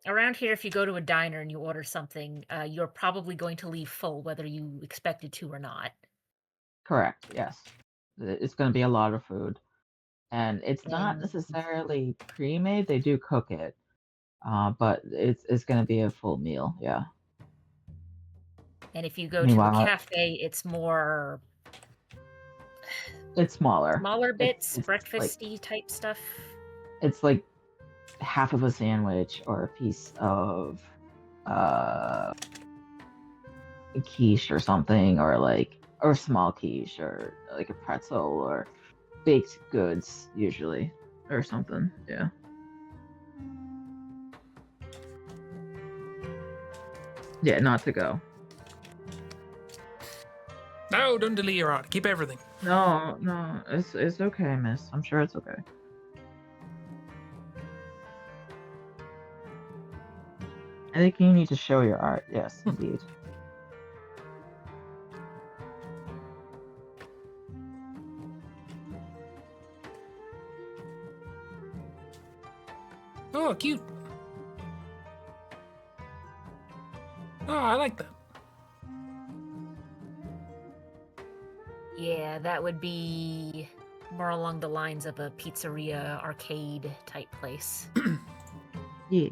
around here, if you go to a diner and you order something, you're probably going to leave full, whether you expected to or not. Correct. Yes. It's going to be a lot of food, and it's not And necessarily pre-made. They do cook it, but it's going to be a full meal. Yeah. and if you go to a Meanwhile, cafe, it's more it's smaller. smaller bits, It's like breakfasty type stuff. it's like half of a sandwich or a piece of a quiche or something, or a small quiche or like a pretzel or baked goods usually or something. Yeah. Yeah, not to go. No, don't delete your art. Keep everything. No, it's okay, miss. I'm sure it's okay. I think you need to show your art. Yes, indeed. Oh, cute. Oh, I like that. Yeah, that would be more along the lines of a pizzeria arcade type place. Yeah.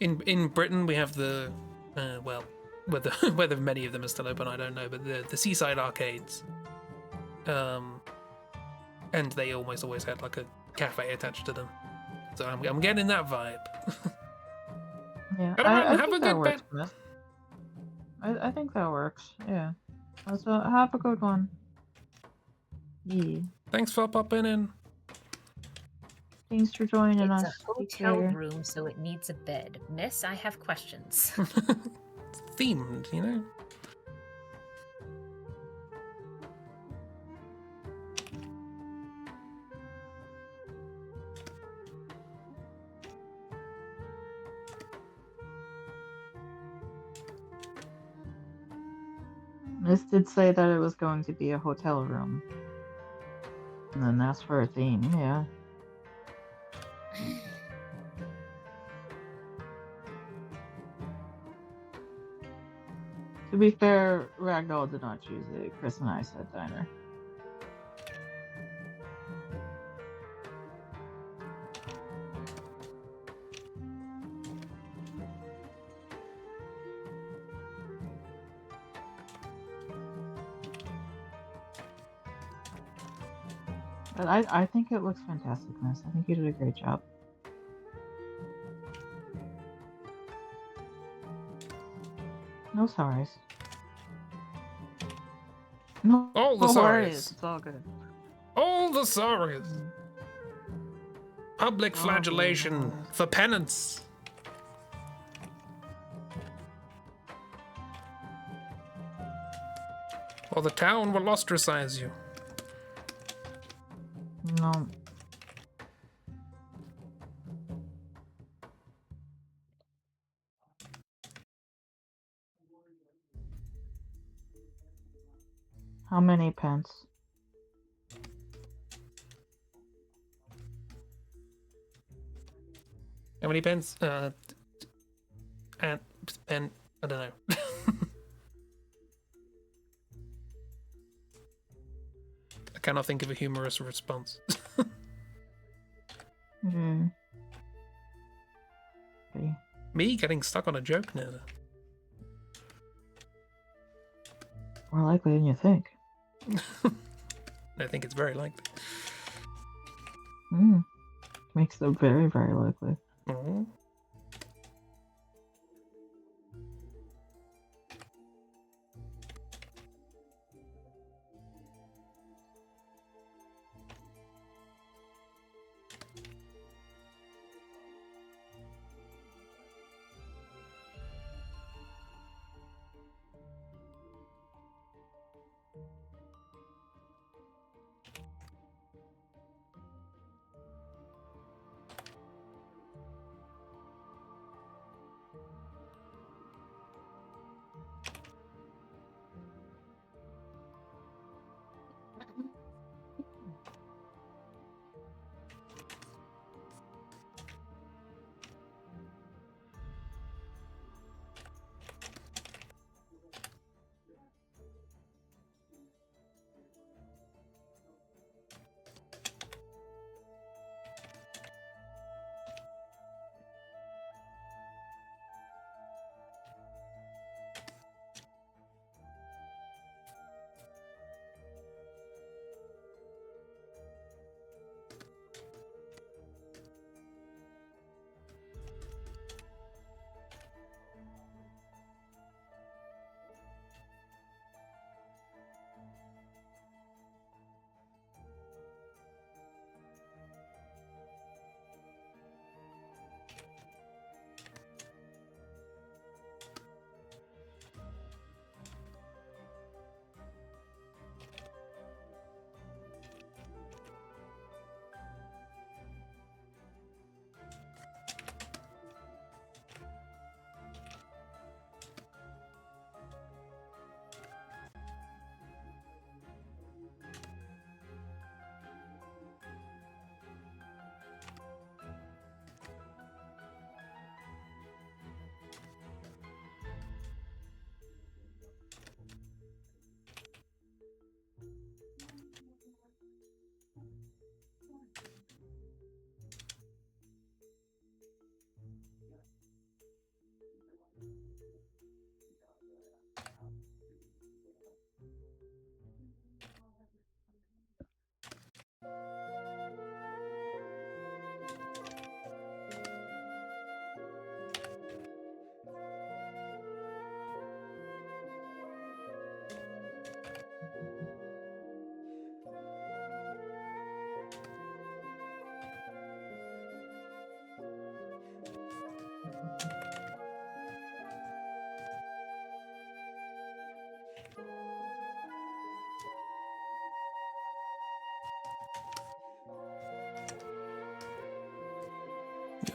In Britain, we have the well, whether whether many of them are still open, I don't know, but the seaside arcades, and they almost always had like a cafe attached to them. So I'm getting that vibe. Yeah. Everyone, I have think a that good works, bed. miss. I think that works. Yeah. So have a good one. Yeah. Thanks for popping in. Thanks for joining It's us. a Take hotel care. room, so it needs a bed. Miss, I have questions. It's themed, you know. This did say that it was going to be a hotel room. And then that's for a theme, yeah. To be fair, Ragdoll did not choose it. Chris and I said diner. But I think it looks fantastic, miss. I think you did a great job. No sorries. No, All the no sorries. worries. It's all good. All the sorries. Public flagellation Probably. for penance. Or the town will ostracize you. No. How many pence? How many pence? And pen. I don't know. I cannot think of a humorous response. Hmm. Okay. Me getting stuck on a joke now. More likely than you think. I think it's very likely. Hmm. Makes it very, very likely. Oh.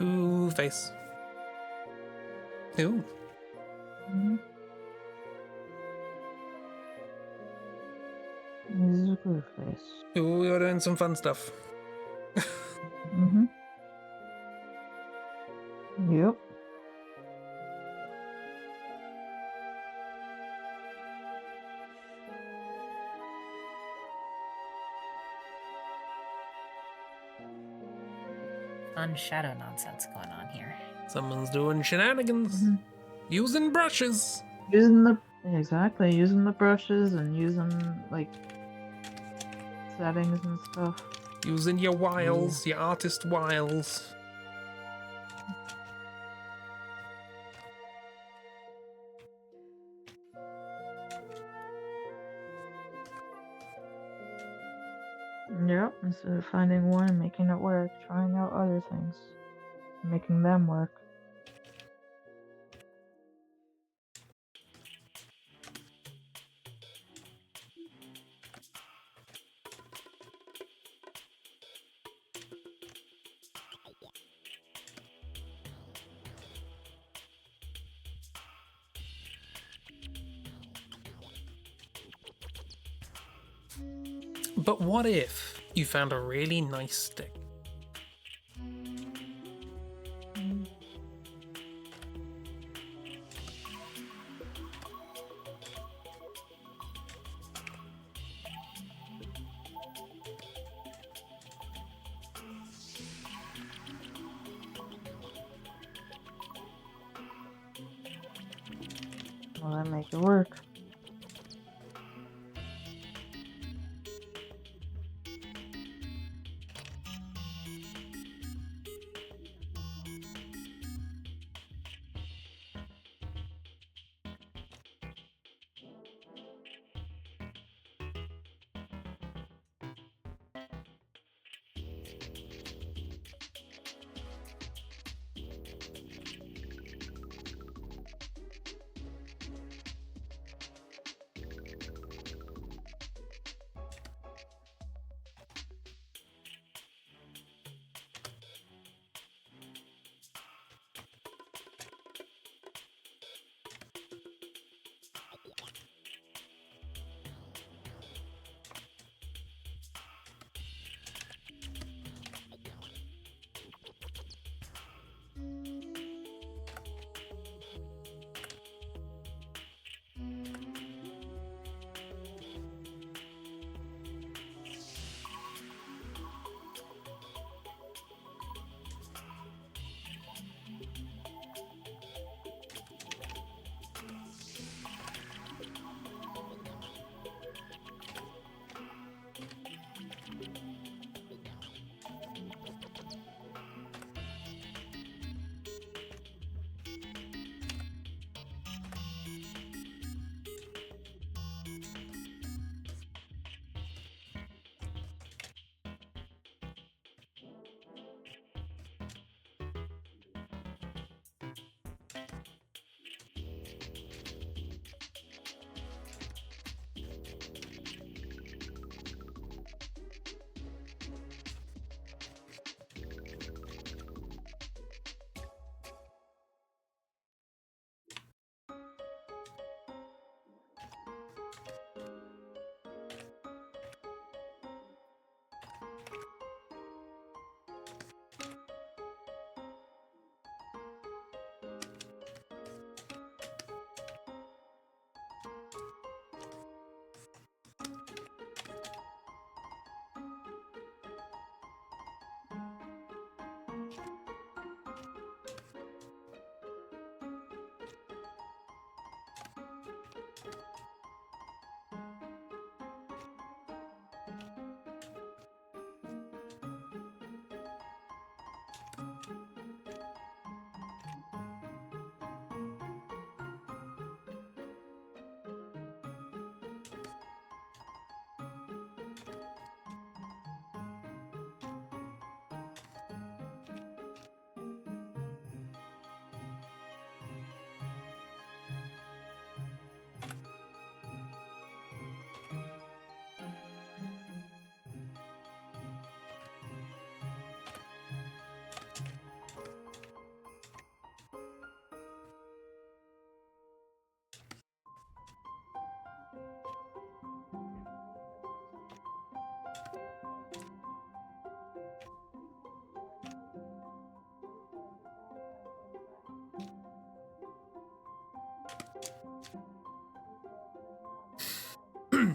Ooh, face. Ooh. Mm-hmm. This is a good face. Ooh, you're doing some fun stuff. Mm-hmm. Yep. Fun shadow nonsense going on here. Someone's doing shenanigans. Mhm. Using brushes. Using the brushes and using like settings and stuff. Using your wiles, your artist wiles. Yep, instead of finding one and making it work, trying out other things, making them work. But what if you found a really nice stick? Well, that make it work.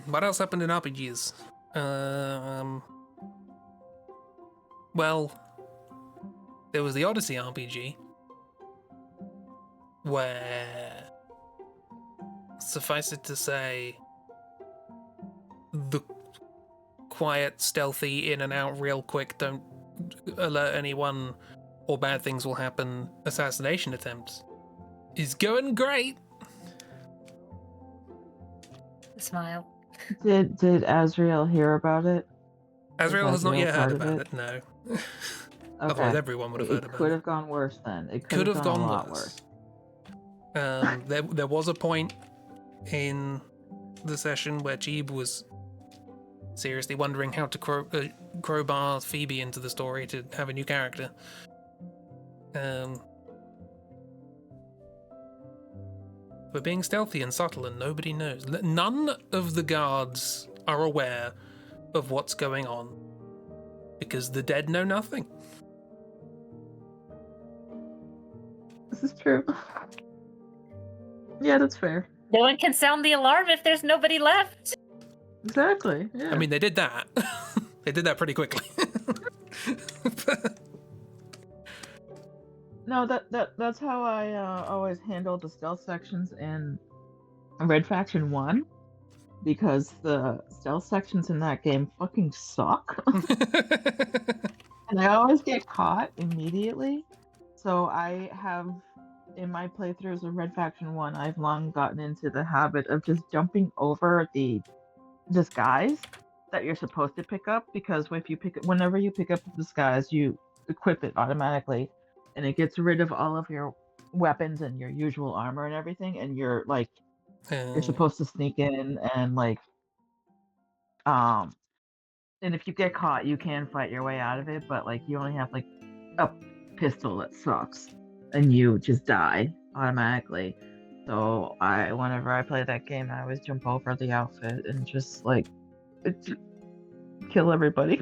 What else happened in RPGs? Well, there was the Odyssey RPG, where, suffice it to say, the quiet, stealthy, in and out real quick, don't alert anyone or bad things will happen assassination attempts is going great. Smile. Did Azrael hear about it? Azrael has not Azrael yet heard part of about it? it, no. Okay. Otherwise, everyone would have heard It about could it. have gone worse then. It Could have gone gone a lot worse. worse. There was a point in the session where Jeeb was seriously wondering how to crowbar Phoebe into the story to have a new character. We're being stealthy and subtle and nobody knows. None of the guards are aware of what's going on because the dead know nothing. This is true. Yeah, that's fair. No one can sound the alarm if there's nobody left. Exactly. Yeah. I mean, they did that. They did that pretty quickly. No, that's how I always handle the stealth sections in Red Faction 1, because the stealth sections in that game fucking suck. And I always get caught immediately. So I have, in my playthroughs of Red Faction 1, I've long gotten into the habit of just jumping over the disguise that you're supposed to pick up, because whenever you pick up the disguise, you equip it automatically, and it gets rid of all of your weapons and your usual armor and everything, and you're supposed to sneak in and and if you get caught, you can fight your way out of it, but you only have a pistol that sucks, and you just die automatically. So whenever I play that game, I always jump over the outfit and just kill everybody.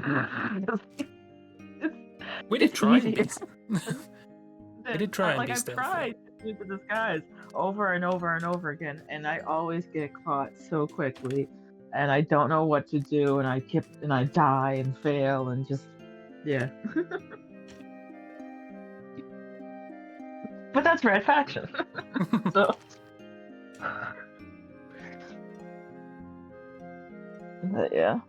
We did It's try and easier. We did try and be I've stealthy. tried to do the disguise over and over and over again, and I always get caught so quickly, and I don't know what to do, and I die and fail, and just yeah. But that's Red Faction. So but yeah.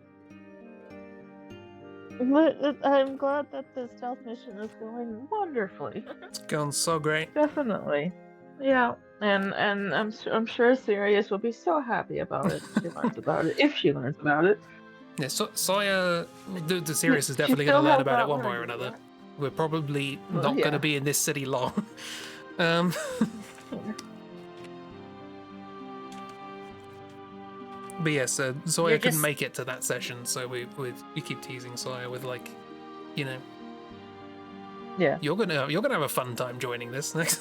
But I'm glad that the stealth mission is going wonderfully. It's gone so great. Definitely. Yeah. And I'm sure Sirius will be so happy about it if she learns about it. If she learns about it. Yeah, Sawyer, the series is She definitely still going to learn has about it not one way or learned it another. yet. We're probably Well, not going yeah. to be in this city long. But yes, Sawyer You're couldn't just- make it to that session, so we keep teasing Sawyer with Yeah. you're gonna have a fun time joining this next.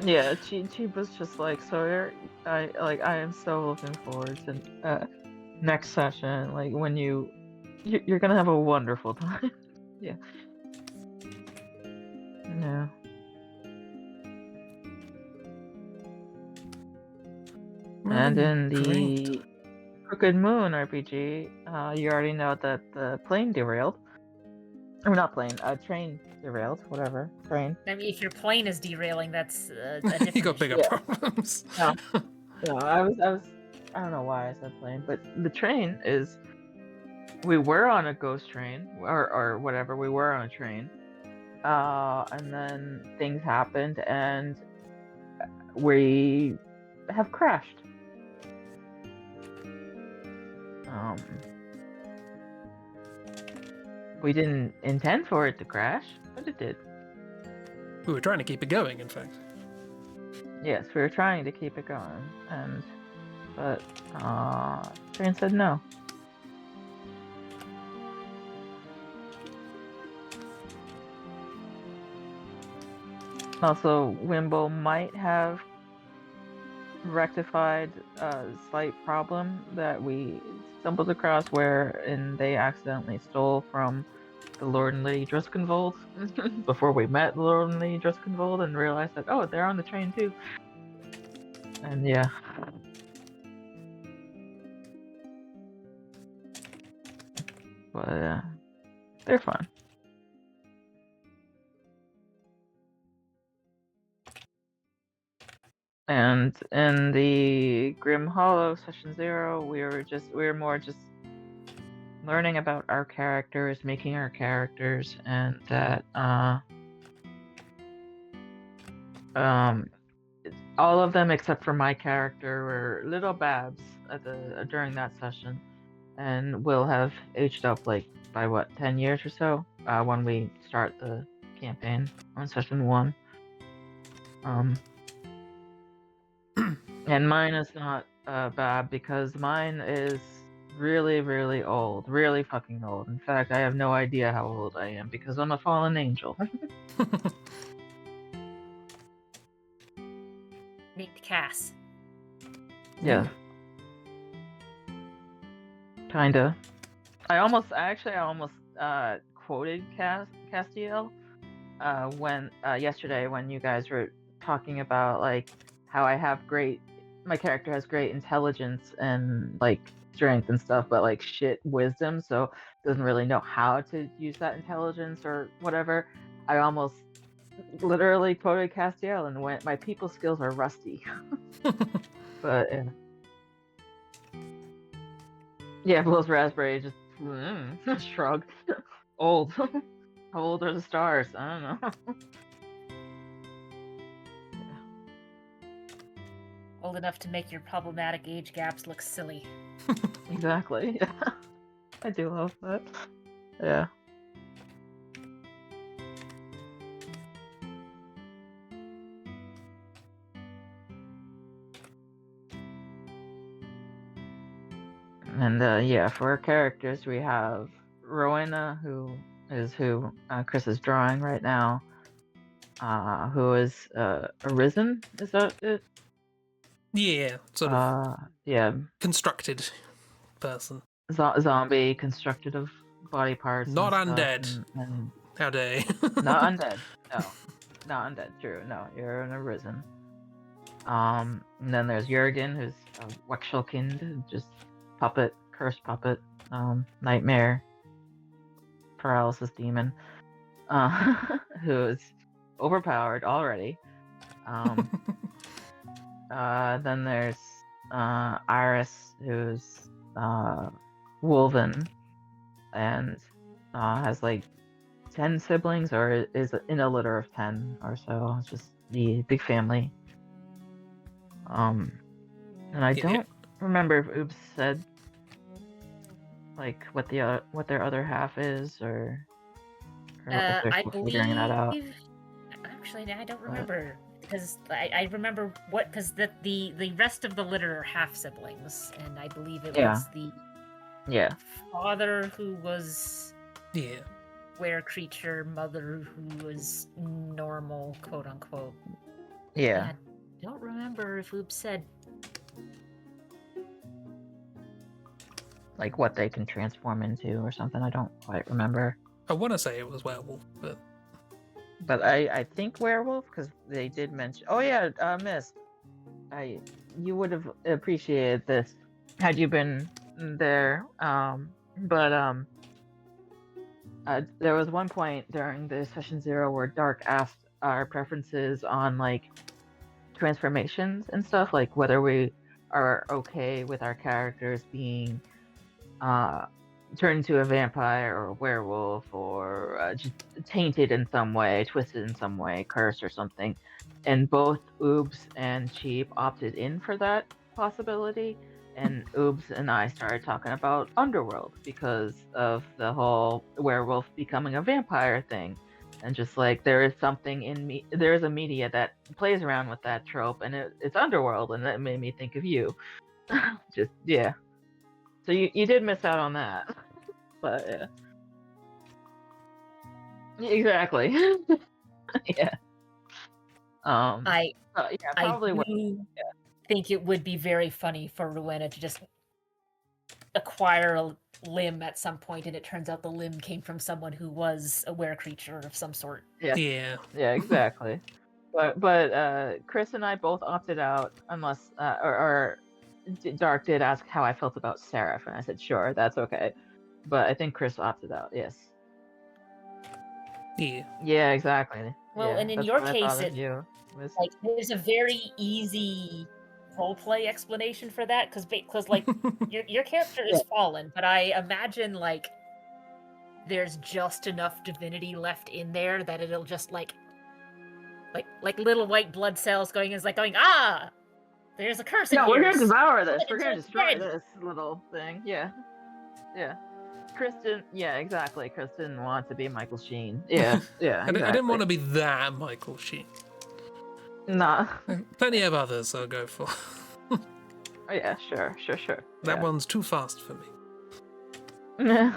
Yeah, she was just like, Sawyer, I am so looking forward to next session. Like when you're gonna have a wonderful time. Yeah. Yeah. And in the Crooked Moon RPG, you already know that the plane derailed. Or not plane, train derailed, whatever. Train. I mean, if your plane is derailing, that's a different You got issue. bigger Yeah. problems. No. No, I was I don't know why I said plane, but the train is, we were on a ghost train or whatever, we were on a train. And then things happened and we have crashed. We didn't intend for it to crash, but it did. We were trying to keep it going, in fact. Yes, we were trying to keep it going, but train said no. Also, Wimble might have rectified a slight problem that we stumbled across, wherein they accidentally stole from the Lord and Lady Drisconvold before we met the Lord and Lady Drisconvold and realized that, oh, they're on the train too. And yeah. But they're fun. And in the Grim Hollow Session 0, we were more just learning about our characters, making our characters, and that all of them except for my character were little babs during that session, and we'll have aged up like by what 10 years or so when we start the campaign on session 1. And mine is not bad because mine is really, really old, really fucking old. In fact, I have no idea how old I am because I'm a fallen angel. Meet Cass. Yeah. Kinda. I almost quoted Castiel when yesterday when you guys were talking about like how my character has great intelligence and like strength and stuff, but like shit wisdom, so doesn't really know how to use that intelligence or whatever. I almost literally quoted Castiel and went, "My people skills are rusty." But yeah, blows raspberry just shrug. Old. How old are the stars? I don't know. Old enough to make your problematic age gaps look silly. Exactly. Yeah. I do love that. Yeah. And yeah, for our characters, we have Rowena, who Chris is drawing right now, who is Arisen. Is that it? Yeah, sort of yeah, constructed person. zombie constructed of body parts. Not and undead. Stuff, and How dare you? not undead. No, not undead. True. No, you're an Arisen. And then there's Jurgen, who's a Wexelkind, just puppet, cursed puppet, nightmare, paralysis demon, who is overpowered already. Then there's Iris, who's Wolven, and has like 10 siblings, or is in a litter of 10 or so. It's just the big family. And I don't remember if Oops said like what their other half is, or if they're I still believe. figuring that out. Actually, I don't remember because I remember because the rest of the litter are half siblings, and I believe it was the father who was were creature, mother who was normal, quote unquote. Yeah. I don't remember if Oops said like what they can transform into or something. I don't quite remember. I want to say it was werewolf, but I think werewolf because they did mention. Oh yeah, Miss, you would have appreciated this had you been there. But there was one point during the session 0 where Dark asked our preferences on like transformations and stuff, like whether we are okay with our characters being turned into a vampire or a werewolf, or just tainted in some way, twisted in some way, cursed or something. And both Oobs and Cheap opted in for that possibility. And Oobs and I started talking about Underworld because of the whole werewolf becoming a vampire thing. And just like there is something in me, there is a media that plays around with that trope, and it's Underworld, and that made me think of you. Just yeah. So you did miss out on that, but yeah. Exactly. Yeah. I probably think it would be very funny for Rowena to just acquire a limb at some point, and it turns out the limb came from someone who was a were-creature of some sort. Yeah, exactly. But Chris and I both opted out, unless or Dark did ask how I felt about Seraph, and I said sure, that's okay. But I think Chris opted out. Yes. Yeah, exactly. Well, and in your case, like there's a very easy roleplay explanation for that, because like your character is fallen, but I imagine like there's just enough divinity left in there that it'll just like little white blood cells going there's a curse in here. We're gonna devour this. We're gonna destroy this little thing. Yeah. Yeah. Kristen, yeah, exactly. Kristen wanted to be Michael Sheen. Yeah, yeah, I didn't want to exactly. be that Michael Sheen. Nah. Plenty of others I'll go for. Oh, yeah, sure. That one's too fast for me. Yeah.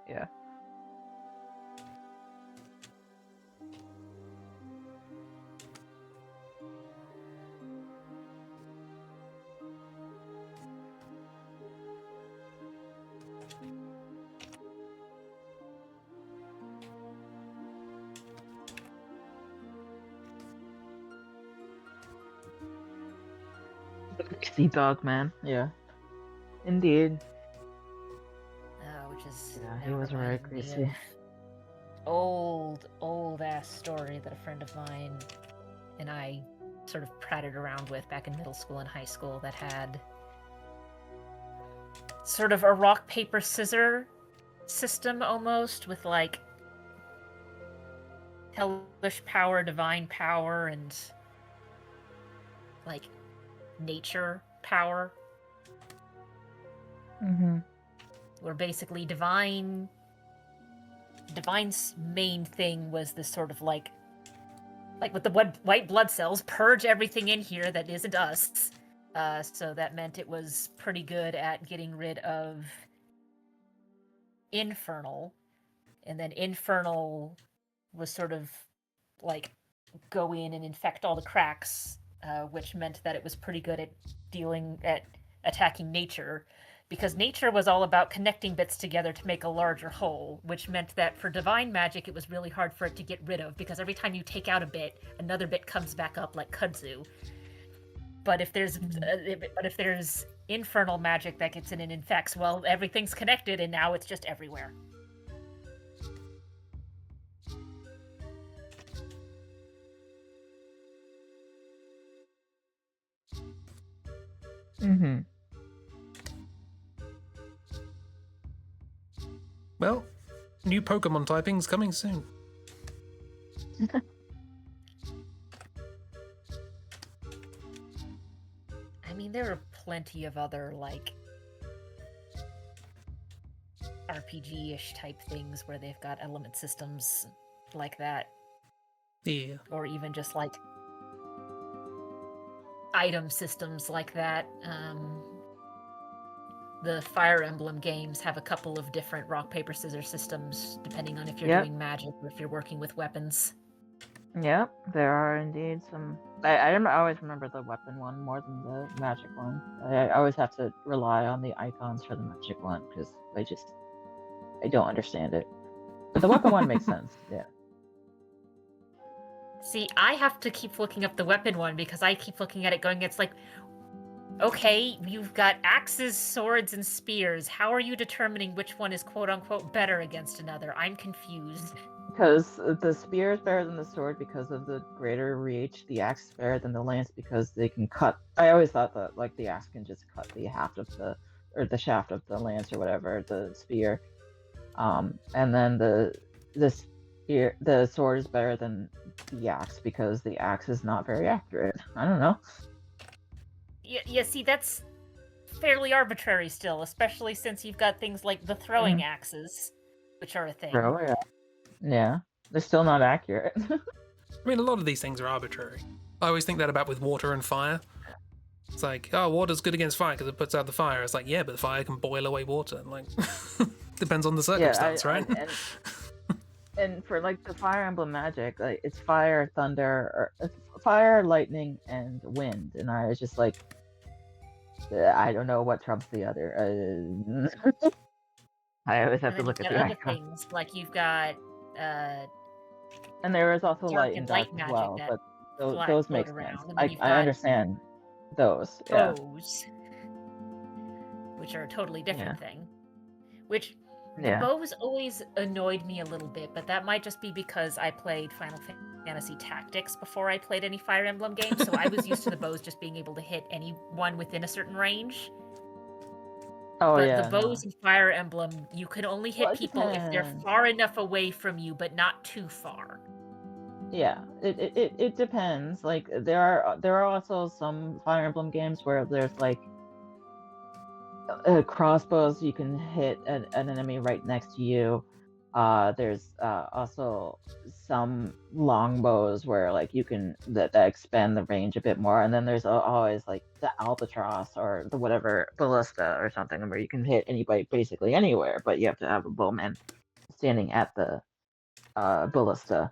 Yeah. Sea dog man. Yeah. Indeed. Which is Yeah, now he was very reminding me greasy. of old ass story that a friend of mine and I sort of pratted around with back in middle school and high school that had sort of a rock paper scissor system almost, with like hellish power, divine power, and like nature power. Mm-hmm. Where basically Divine's main thing was this sort of like with the white blood cells, purge everything in here that isn't us. So that meant it was pretty good at getting rid of Infernal, and then Infernal was sort of like go in and infect all the cracks, which meant that it was pretty good at attacking nature, because nature was all about connecting bits together to make a larger whole, which meant that for divine magic it was really hard for it to get rid of, because every time you take out a bit, another bit comes back up, like kudzu. But if there's infernal magic that gets in and infects, well, everything's connected and now it's just everywhere. Mm-hmm. Well, new Pokemon typings coming soon. I mean, there are plenty of other, like, RPG-ish type things where they've got element systems like that. Yeah. Or even just, like, item systems like that. The Fire Emblem games have a couple of different rock, paper, scissors systems, depending on if you're doing magic or if you're working with weapons. Yep, there are indeed some. I always remember the weapon one more than the magic one. I always have to rely on the icons for the magic one because I don't understand it. But the weapon one makes sense. Yeah. See, I have to keep looking up the weapon one because I keep looking at it going, it's like, okay, you've got axes, swords, and spears. How are you determining which one is quote-unquote better against another? I'm confused. Because the spear is better than the sword because of the greater reach. The axe is better than the lance because they can cut. I always thought that like the axe can just cut the haft of the shaft of the lance or whatever, the spear. And then the sword is better than the axe because the axe is not very accurate. I don't know. Yeah, see, that's fairly arbitrary still, especially since you've got things like the throwing axes, which are a thing. Yeah, they're still not accurate. I mean, a lot of these things are arbitrary. I always think that about with water and fire. It's like, oh, water's good against fire because it puts out the fire. It's like, yeah, but the fire can boil away water. Like, depends on the circumstance, right? And for like the Fire Emblem magic, like it's fire, thunder, or fire, lightning, and wind. And I was just like, I don't know what trumps the other. I always have to look at the other icon. things, like you've got and there is also dark light and and dark light as well, magic but those make sense. around, and then you've I got understand those. Yeah. bows, which are a totally different thing. Which the Yeah. bows always annoyed me a little bit, but that might just be because I played Final Fantasy Tactics before I played any Fire Emblem games, so I was used to the bows just being able to hit anyone within a certain range. Oh, but yeah. the bows in Fire Emblem, you can only hit people if they're far enough away from you, but not too far. Yeah, it depends. Like there are also some Fire Emblem games where there's like crossbows, you can hit an enemy right next to you. There's also some longbows where like you can that expand the range a bit more, and then there's always like the albatross or the whatever ballista or something where you can hit anybody basically anywhere, but you have to have a bowman standing at the ballista.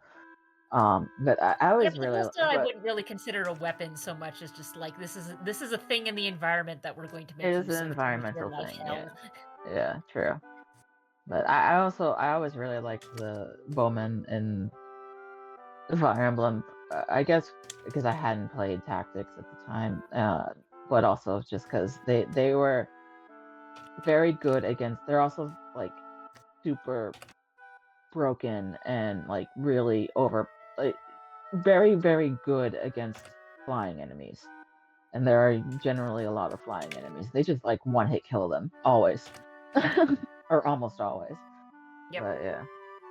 But I Yeah, always but the really, ballista I but wouldn't really consider a weapon so much as just like this is a thing in the environment that we're going to make it is use an of to make your environmental life thing. hell. Yeah, true. But I always really liked the bowman in Fire Emblem. I guess because I hadn't played Tactics at the time, but also just because they were very good against. They're also like super broken and like really like very good against flying enemies. And there are generally a lot of flying enemies. They just like one hit kill them always, or almost always. Yep. But yeah,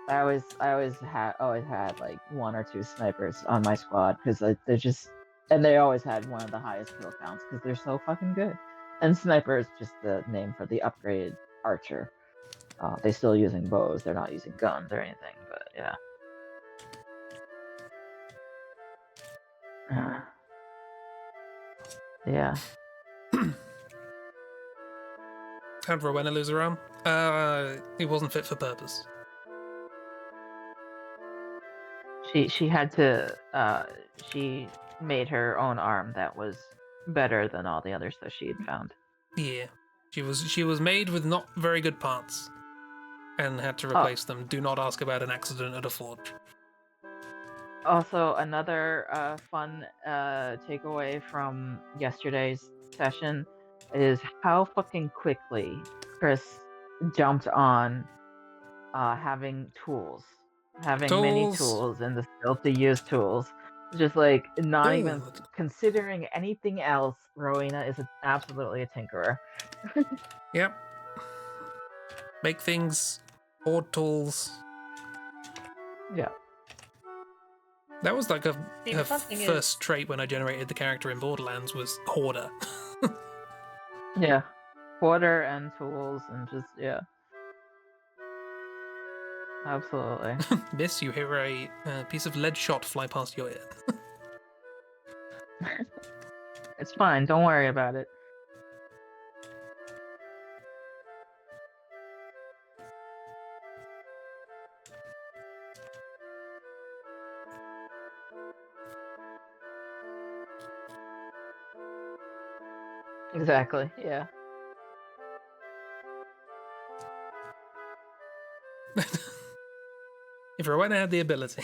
I always had like one or two snipers on my squad because they're just, and they always had one of the highest kill counts because they're so fucking good. And sniper is just the name for the upgraded archer. They're still using bows. They're not using guns or anything. But yeah. Yeah. How'd Rowena lose her arm? It wasn't fit for purpose. She had to she made her own arm that was better than all the others that she had found. Yeah, she was made with not very good parts, and had to Oh. replace them. Do not ask about an accident at a forge. Also, another fun takeaway from yesterday's session is how fucking quickly Chris jumped on having tools, having many Tools. tools, and the skill to use tools. Just like not even Good. considering anything else, Rowena is absolutely a tinkerer. Yep. Make things, hoard tools. Yeah. That was like See, her the fun thing first trait when I generated the character in Borderlands was hoarder. Yeah. Water and tools and just, yeah. Absolutely. Miss, you hear a piece of lead shot fly past your ear. It's fine. Don't worry about it. Exactly. Yeah. If Rowena had the ability.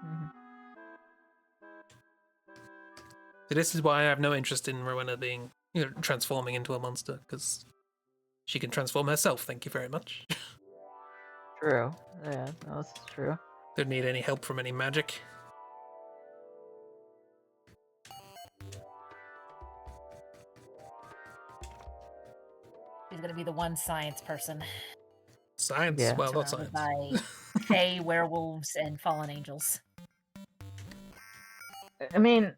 Mhm. So this is why I have no interest in Rowena being, transforming into a monster, because she can transform herself, thank you very much. True. Yeah, no, this is true. Don't need any help from any magic. She's gonna be the one science person, Science? Yeah. Well, not surrounded science. by fae, werewolves, and fallen angels. I mean,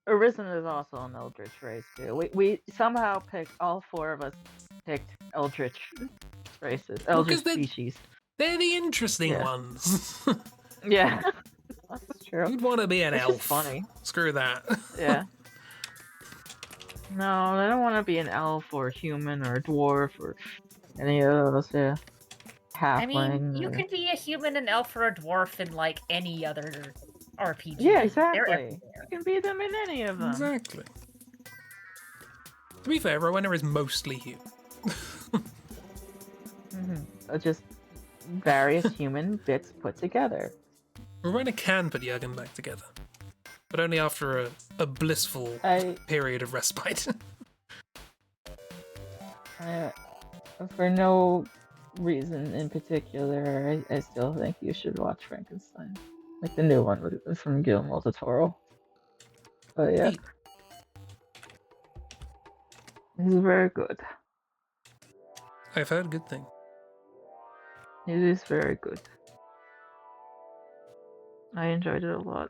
Arisen is also an Eldritch race too. We somehow picked, all four of us picked Eldritch races, Eldritch they're- species. They're the interesting Yeah. ones. Yeah. That's true. You'd want to be an It's elf. just funny. Screw that. Yeah. No, I don't want to be an elf or human or a dwarf or any of those. Yeah. I Halfling. mean, you or- could be a human, an elf, or a dwarf in like any other RPG. Yeah, They're exactly. everywhere. You can be them in any of them. Exactly. To be fair, Rowena is mostly human. Just various human bits put together. Rowena can put Jurgen back together, but only after a blissful period of respite. For no reason in particular, I still think you should watch Frankenstein. Like the new one from Guillermo del Toro. But yeah. Hey. It's very good. I've heard good things. It is very good. I enjoyed it a lot.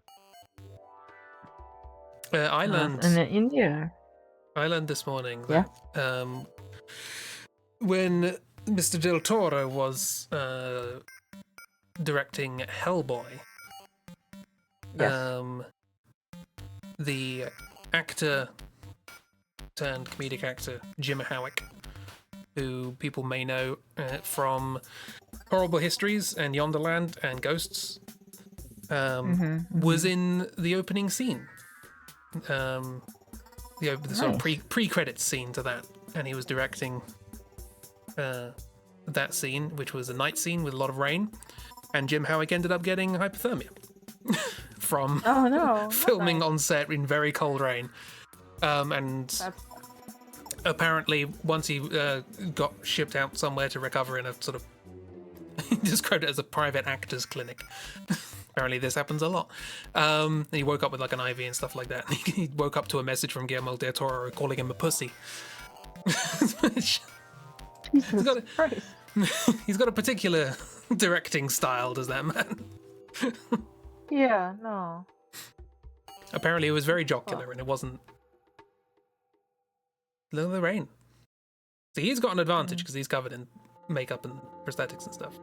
I learned in India. I learned this morning Yeah. that when Mr. Del Toro was directing Hellboy, Yes. the actor turned comedic actor Jim Howick, who people may know from Horrible Histories and Yonderland and Ghosts, was in the opening scene. The sort of pre-credits scene to that, and he was directing that scene, which was a night scene with a lot of rain, and Jim Howick ended up getting hypothermia from filming on set in very cold rain. And apparently, once he got shipped out somewhere to recover in a sort of he described it as a private actor's clinic. Apparently this happens a lot. He woke up with like an IV and stuff like that. He woke up to a message from Guillermo del Toro calling him a pussy. He's got a particular directing style, does that man? Yeah, no. Apparently it was very jocular and it wasn't... Look at the rain. See, he's got an advantage because he's covered in makeup and prosthetics and stuff.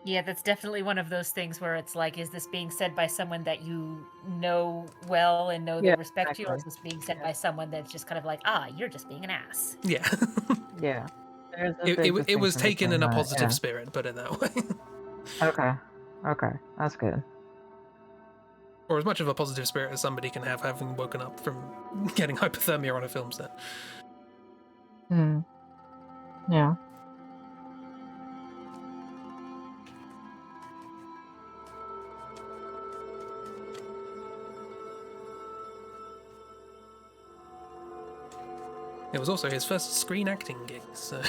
Yeah, that's definitely one of those things where it's like, is this being said by someone that you know well and know they respect you, or is this being said by someone that's just kind of like, you're just being an ass? Yeah. Yeah. It was taken in a positive spirit, put it that way. Okay, that's good. Or as much of a positive spirit as somebody can have having woken up from getting hypothermia on a film set. Yeah. It was also his first screen acting gig, so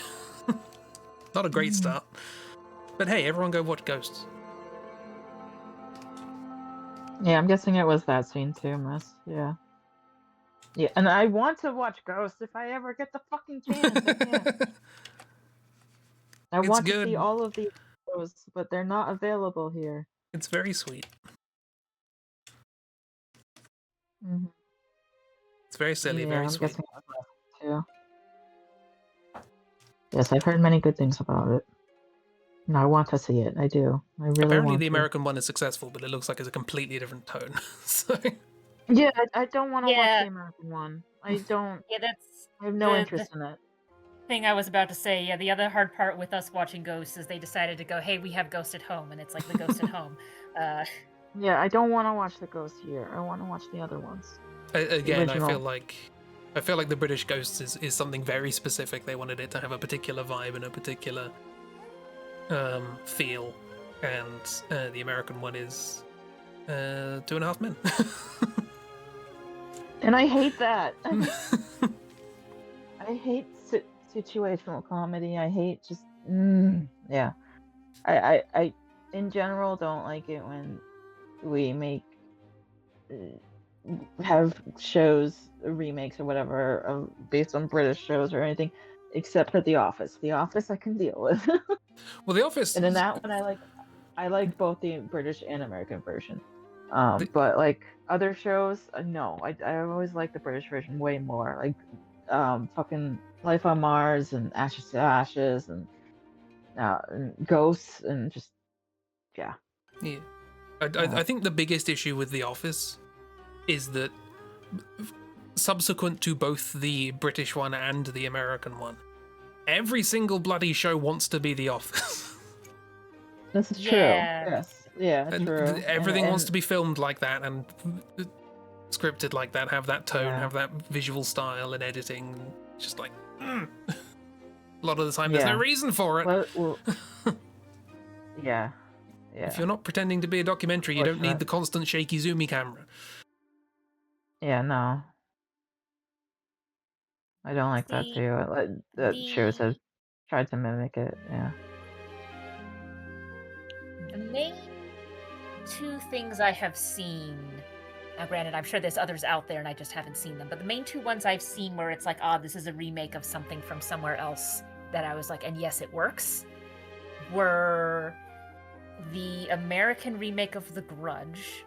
not a great start. But hey, everyone go watch Ghosts. Yeah, I'm guessing it was that scene too, miss. Yeah. Yeah, and I want to watch Ghosts if I ever get the fucking chance. I can't. I want to see all of these shows, but they're not available here. It's very sweet. It's very silly, very sweet. Guessing it was that too. Yes, I've heard many good things about it. And I want to see it. I do. I really Apparently want the to. American one is successful, but it looks like it's a completely different tone. So yeah, I don't want to watch the American one. I don't. Yeah, that's. I have no interest in it. Thing I was about to say. Yeah, the other hard part with us watching Ghosts is they decided to go, "Hey, we have Ghost at home," and it's like the Ghost at home. Yeah, I don't want to watch the Ghost here. I want to watch the other ones. Again, I feel like the British Ghosts is something very specific. They wanted it to have a particular vibe and a particular feel, and the American one is 2.5 Men. And I hate that. I hate situational comedy. I hate just yeah. I in general don't like it when we have shows, remakes or whatever based on British shows or anything, except for The Office. The Office I can deal with. Well, The Office, and in that one I like both the British and American version. But like other shows, no, I always like the British version way more. Like fucking Life on Mars and Ashes to Ashes and Ghosts and just yeah. I think the biggest issue with The Office is that subsequent to both the British one and the American one, every single bloody show wants to be The Office. This is true. Yes. Yeah, and true. Everything wants to be filmed like that and scripted like that, have that tone, have that visual style and editing. Just like a lot of the time there's no reason for it. Well, yeah. If you're not pretending to be a documentary, you don't need the constant shaky zoomy camera. Yeah, no. I don't like that too. That shows have tried to mimic it, yeah. The main two things I have seen, now granted, I'm sure there's others out there and I just haven't seen them, but the main two ones I've seen where it's like, this is a remake of something from somewhere else that I was like, and yes, it works, were the American remake of The Grudge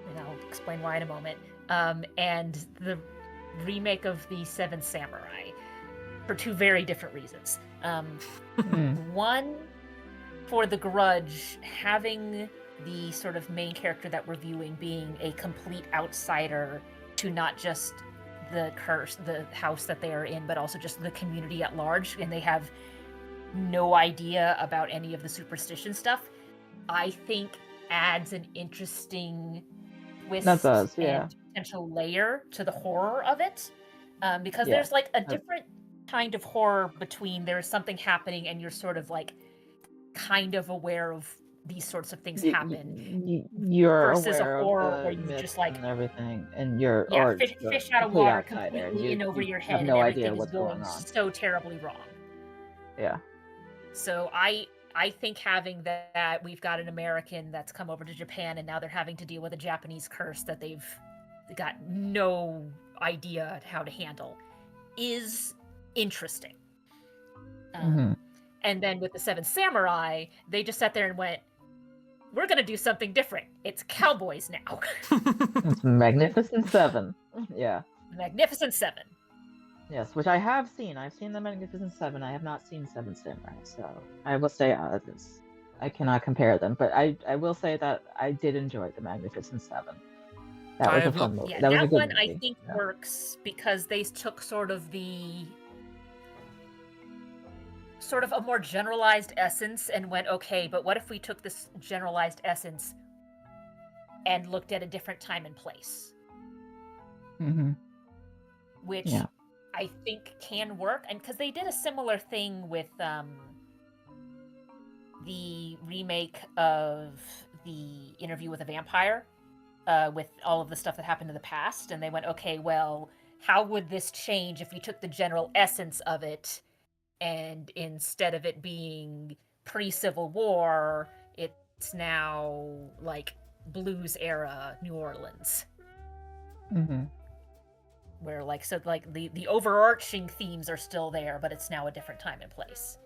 and I'll explain why in a moment, and the remake of the Seven Samurai for two very different reasons. One, for The Grudge, having the sort of main character that we're viewing being a complete outsider to not just the curse, the house that they are in, but also just the community at large, and they have no idea about any of the superstition stuff, I think adds an interesting twist and potential layer to the horror of it. Because there's like a different kind of horror between there's something happening and you're sort of like kind of aware of these sorts of things happen you're versus aware a horror of the where you just like and everything, and you're fish out of complete water outsider, completely in over you your have head no and idea everything is what's going going on. so terribly wrong. Yeah. So I think having that we've got an American that's come over to Japan and now they're having to deal with a Japanese curse that they've got no idea how to handle is interesting. And then with the Seven Samurai, they just sat there and went, we're going to do something different. It's cowboys now. It's Magnificent Seven. Yeah. Magnificent Seven. Yes, which I have seen. I've seen the Magnificent Seven. I have not seen Seven Samurai, so I will say I cannot compare them. But I will say that I did enjoy the Magnificent Seven. That was a fun movie. Yeah, that was a that good one movie. I think works because they took sort of a more generalized essence and went, okay, but what if we took this generalized essence and looked at a different time and place? Which I think can work. And because they did a similar thing with the remake of The Interview with a Vampire, with all of the stuff that happened in the past. And they went, okay, well, how would this change if we took the general essence of it and instead of it being pre-Civil War, it's now like blues era New Orleans. Where like, so like the overarching themes are still there, but it's now a different time and place.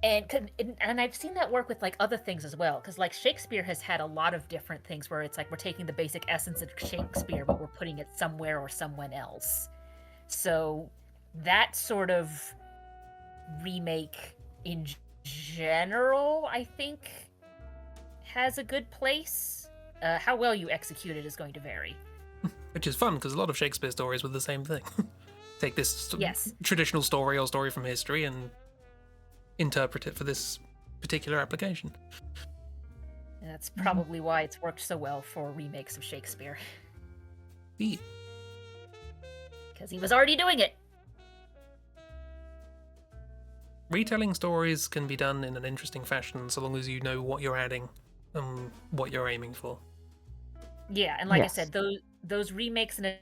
And I've seen that work with like other things as well, because like Shakespeare has had a lot of different things where it's like we're taking the basic essence of Shakespeare, but we're putting it somewhere or someone else. So that sort of remake in general, I think, has a good place. How well you execute it is going to vary. Which is fun, because a lot of Shakespeare stories were the same thing. Take this traditional story or story from history and interpret it for this particular application. And that's probably why it's worked so well for remakes of Shakespeare. Yeah. Because he was already doing it. Retelling stories can be done in an interesting fashion so long as you know what you're adding and what you're aiming for. Yeah, and like I said, those remakes in a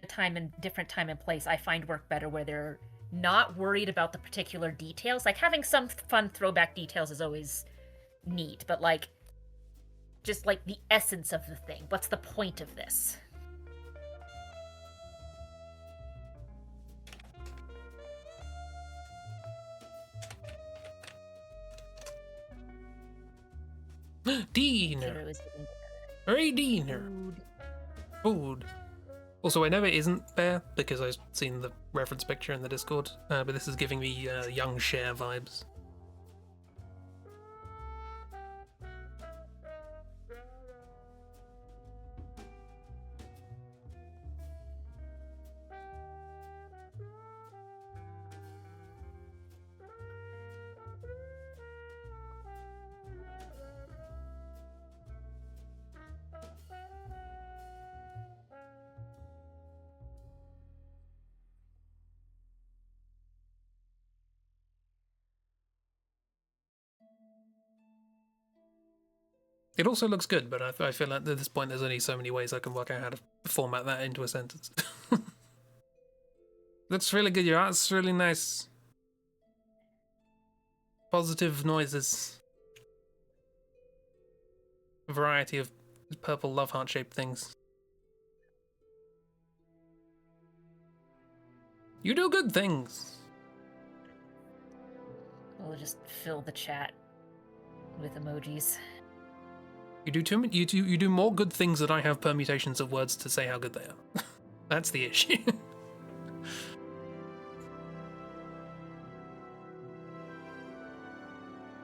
different time and place, I find work better where they're not worried about the particular details. Like having some fun throwback details is always neat, but like just like the essence of the thing. What's the point of this? Diener. Hooray, Diener. Food. Also, I know it isn't bear because I've seen the reference picture in the Discord, but this is giving me young Cher vibes. It also looks good, but I feel like at this point there's only so many ways I can work out how to format that into a sentence. Looks really good, your art's really nice. Positive noises. A variety of purple love heart shaped things. You do good things. We'll just fill the chat with emojis. You do too many. You do more good things than I have permutations of words to say how good they are. That's the issue.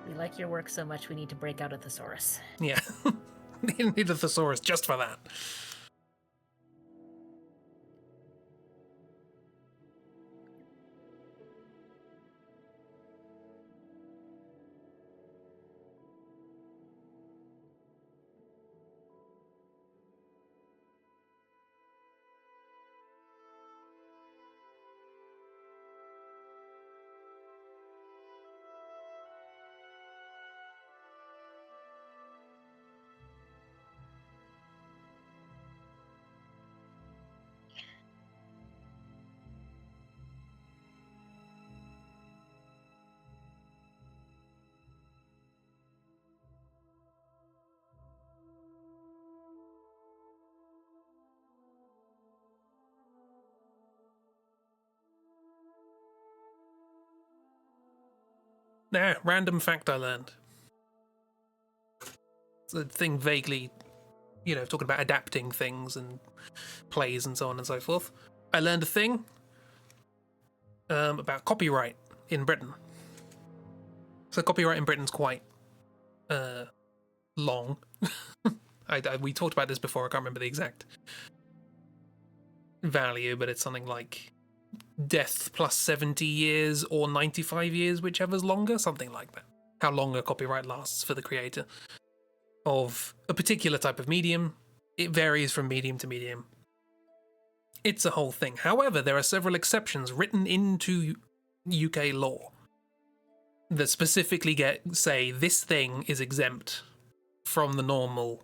We like your work so much we need to break out a thesaurus. Yeah. Need a thesaurus just for that. Random fact I learned. It's a thing vaguely, talking about adapting things and plays and so on and so forth. I learned a thing about copyright in Britain. So copyright in Britain's quite long. We talked about this before. I can't remember the exact value, but it's something like death plus 70 years or 95 years, whichever's longer, something like that. How long a copyright lasts for the creator of a particular type of medium. It varies from medium to medium. It's a whole thing. However, there are several exceptions written into UK law that specifically say this thing is exempt from the normal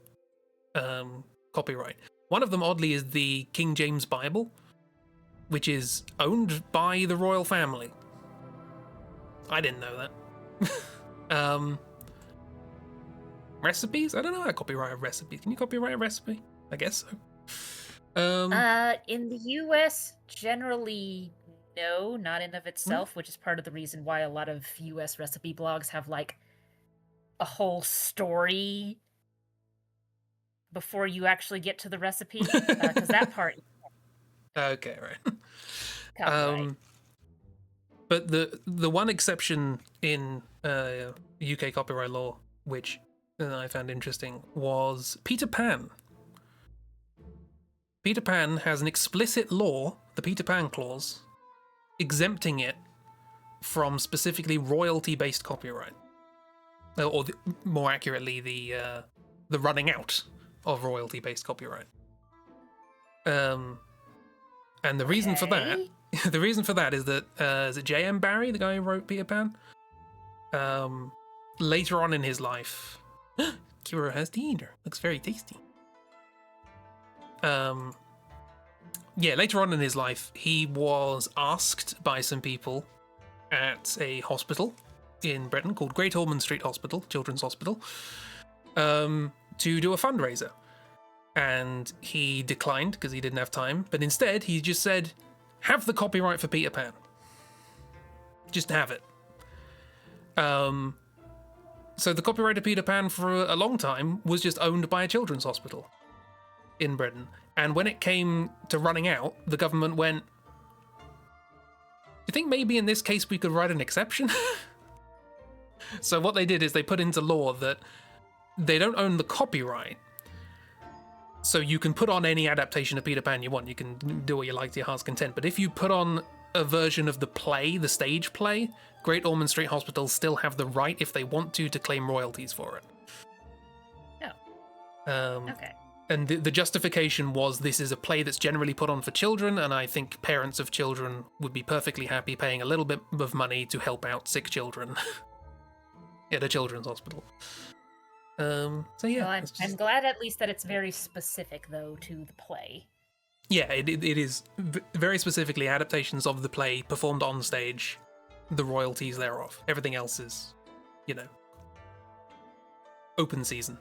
copyright. One of them, oddly, is the King James Bible, which is owned by the royal family. I didn't know that. Recipes? I don't know how to copyright a recipe. Can you copyright a recipe? I guess so. In the US, generally, no, not in of itself, which is part of the reason why a lot of US recipe blogs have like a whole story before you actually get to the recipe, because that part. Okay, right. Copyright. But the one exception in UK copyright law, which I found interesting, was Peter Pan. Peter Pan has an explicit law, the Peter Pan clause, exempting it from specifically royalty-based copyright, or more accurately, the running out of royalty-based copyright. And the reason for that, is that is it J.M. Barrie, the guy who wrote Peter Pan? Later on in his life, Kiro has the eater. Looks very tasty. Later on in his life, he was asked by some people at a hospital in Britain called Great Ormond Street Hospital, Children's Hospital, to do a fundraiser. And he declined because he didn't have time, but instead he just said, have the copyright for Peter Pan. Just have it. So the copyright to Peter Pan for a long time was just owned by a children's hospital in Britain. And when it came to running out, the government went, do you think maybe in this case we could write an exception? So what they did is they put into law that they don't own the copyright. So you can put on any adaptation of Peter Pan you want. You can do what you like to your heart's content. But if you put on a version of the play, the stage play, Great Ormond Street Hospital still have the right, if they want to claim royalties for it. Oh. Okay. And the justification was this is a play that's generally put on for children, and I think parents of children would be perfectly happy paying a little bit of money to help out sick children at a children's hospital. So yeah. Well, I'm glad at least that it's very specific, though, to the play. Yeah, it is very specifically adaptations of the play performed on stage, the royalties thereof. Everything else is, open season.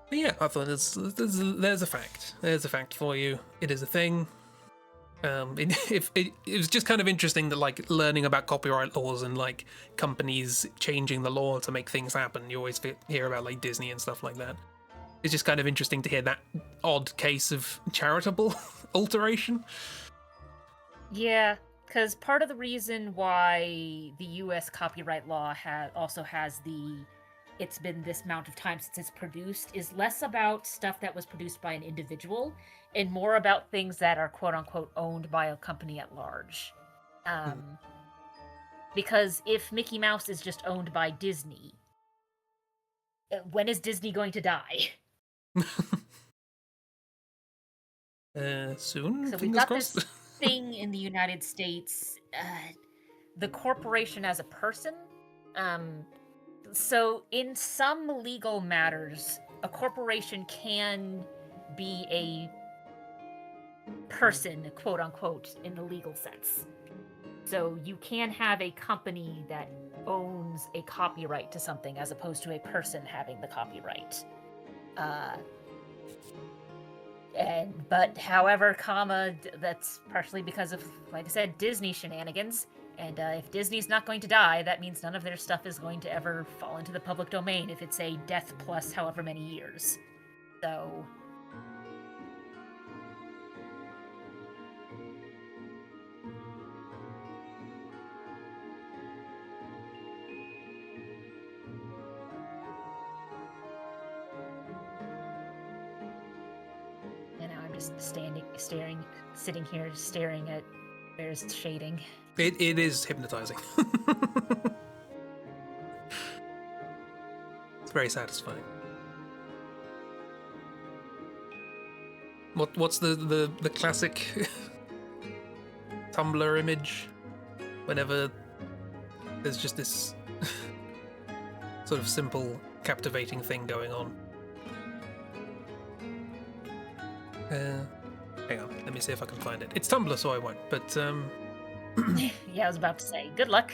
But yeah, I thought there's a fact. There's a fact for you. It is a thing. It was just kind of interesting that, like, learning about copyright laws and like companies changing the law to make things happen. You always hear about like Disney and stuff like that. It's just kind of interesting to hear that odd case of charitable alteration. Yeah, because part of the reason why the U.S. copyright law also has it's been this amount of time since it's produced is less about stuff that was produced by an individual and more about things that are quote unquote owned by a company at large. Because if Mickey Mouse is just owned by Disney, when is Disney going to die? Soon. So we've Fingers got crossed. this thing in the United States, the corporation as a person. So in some legal matters, a corporation can be a person, quote unquote, in the legal sense. So you can have a company that owns a copyright to something as opposed to a person having the copyright. But however, that's partially because of, like I said, Disney shenanigans. And if Disney's not going to die, that means none of their stuff is going to ever fall into the public domain if it's a death plus however many years. So... And now I'm just sitting here staring at Bear's shading. It is hypnotizing. It's very satisfying. What's the classic Tumblr image? Whenever there's just this sort of simple, captivating thing going on. Hang on, let me see if I can find it. It's Tumblr, so I won't, but Yeah, I was about to say, good luck.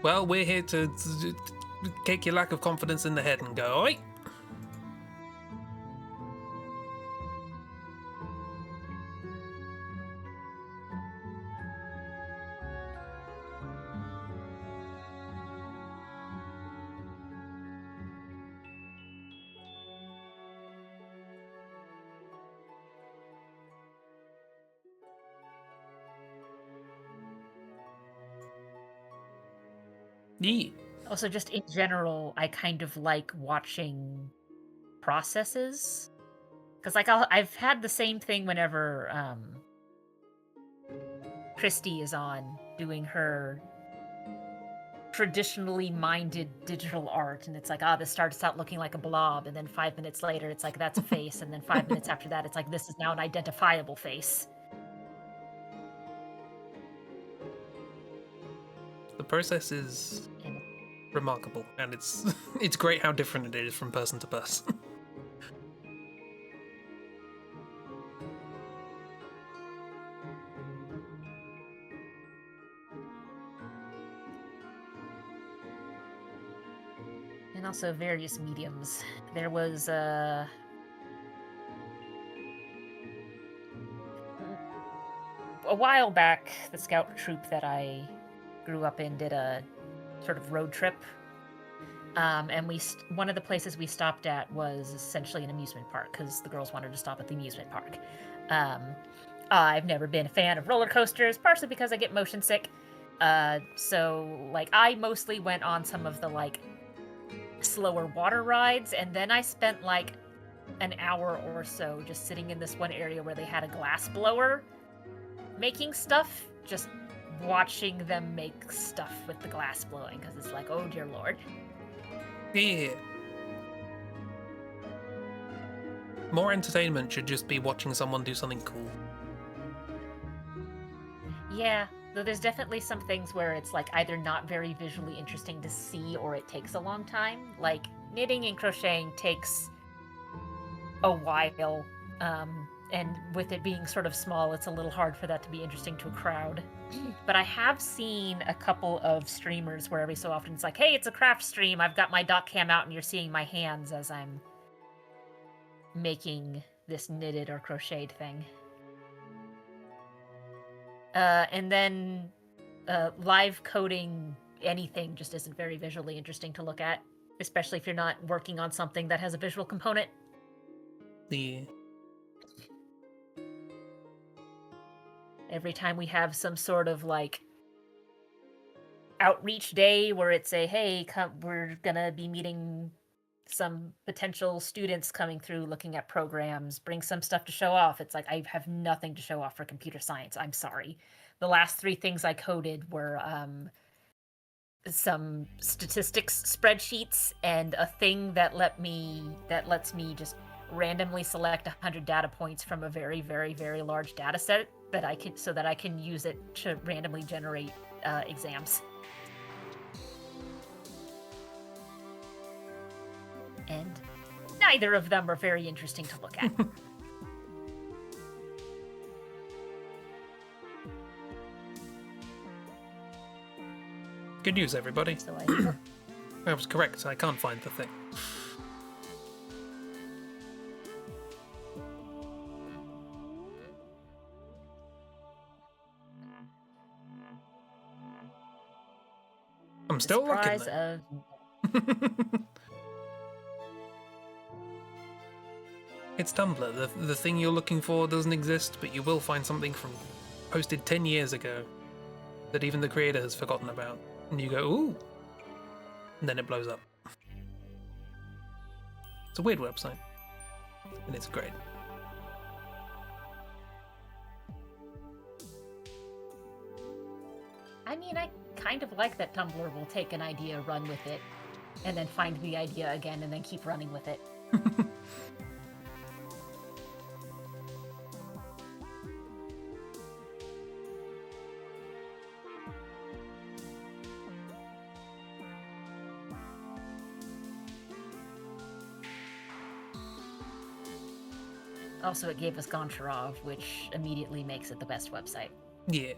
well, we're here to kick your lack of confidence in the head and go, oi! Neat. Also, just in general, I kind of like watching processes. Because, like, I've had the same thing whenever Christy is on doing her traditionally minded digital art, and it's like, this starts out looking like a blob, and then 5 minutes later, it's like, that's a face, and then 5 minutes after that, it's like, this is now an identifiable face. The process is remarkable, and it's great how different it is from person to person. And also various mediums. There was a while back, the scout troop that I grew up in did a sort of road trip. And one of the places we stopped at was essentially an amusement park because the girls wanted to stop at the amusement park. I've never been a fan of roller coasters, partially because I get motion sick. So, like, I mostly went on some of the, like, slower water rides, and then I spent, like, an hour or so just sitting in this one area where they had a glass blower making stuff, just watching them make stuff with the glass blowing, because it's like, oh dear lord. Yeah. More entertainment should just be watching someone do something cool. Yeah, though there's definitely some things where it's like either not very visually interesting to see or it takes a long time. Like knitting and crocheting takes a while, and with it being sort of small, it's a little hard for that to be interesting to a crowd. But I have seen a couple of streamers where every so often it's like, hey, it's a craft stream, I've got my doc cam out and you're seeing my hands as I'm making this knitted or crocheted thing. And then live coding anything just isn't very visually interesting to look at, especially if you're not working on something that has a visual component. The Every time we have some sort of like outreach day where it's a, hey, we're gonna be meeting some potential students coming through looking at programs, bring some stuff to show off. It's like, I have nothing to show off for computer science. I'm sorry. The last 3 things I coded were some statistics spreadsheets and a thing that lets me just randomly select 100 data points from a very, very, very large data set that I can use it to randomly generate exams. And neither of them are very interesting to look at. good news, everybody. So I I was correct. I can't find the thing. I'm still looking. surprise There. of It's Tumblr. The thing you're looking for doesn't exist, but you will find something from posted 10 years ago that even the creator has forgotten about. And you go, ooh! And then it blows up. It's a weird website. And it's great. I mean, I kind of like that Tumblr will take an idea, run with it, and then find the idea again, and then keep running with it. Also, it gave us Goncharov, which immediately makes it the best website. Yeah.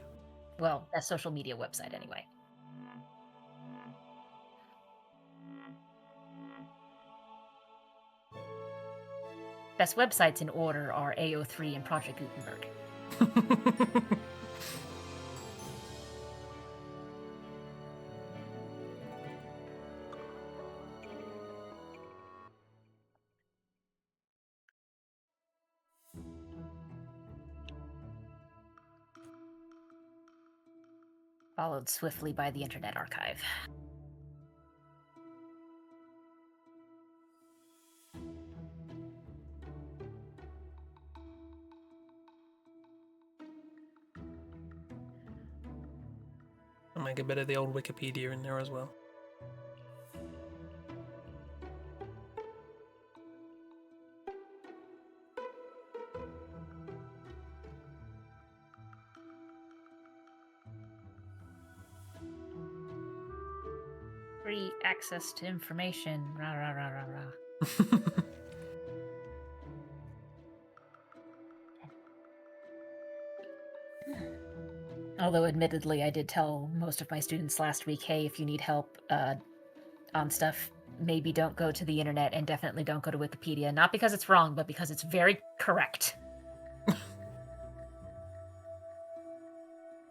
Well, best social media website, anyway. Best websites in order are AO3 and Project Gutenberg. Followed swiftly by the Internet Archive. I'll make a bit of the old Wikipedia in there as well. Free access to information. Rah, rah, rah, rah, rah. Although, admittedly, I did tell most of my students last week, hey, if you need help on stuff, maybe don't go to the internet and definitely don't go to Wikipedia. Not because it's wrong, but because it's very correct.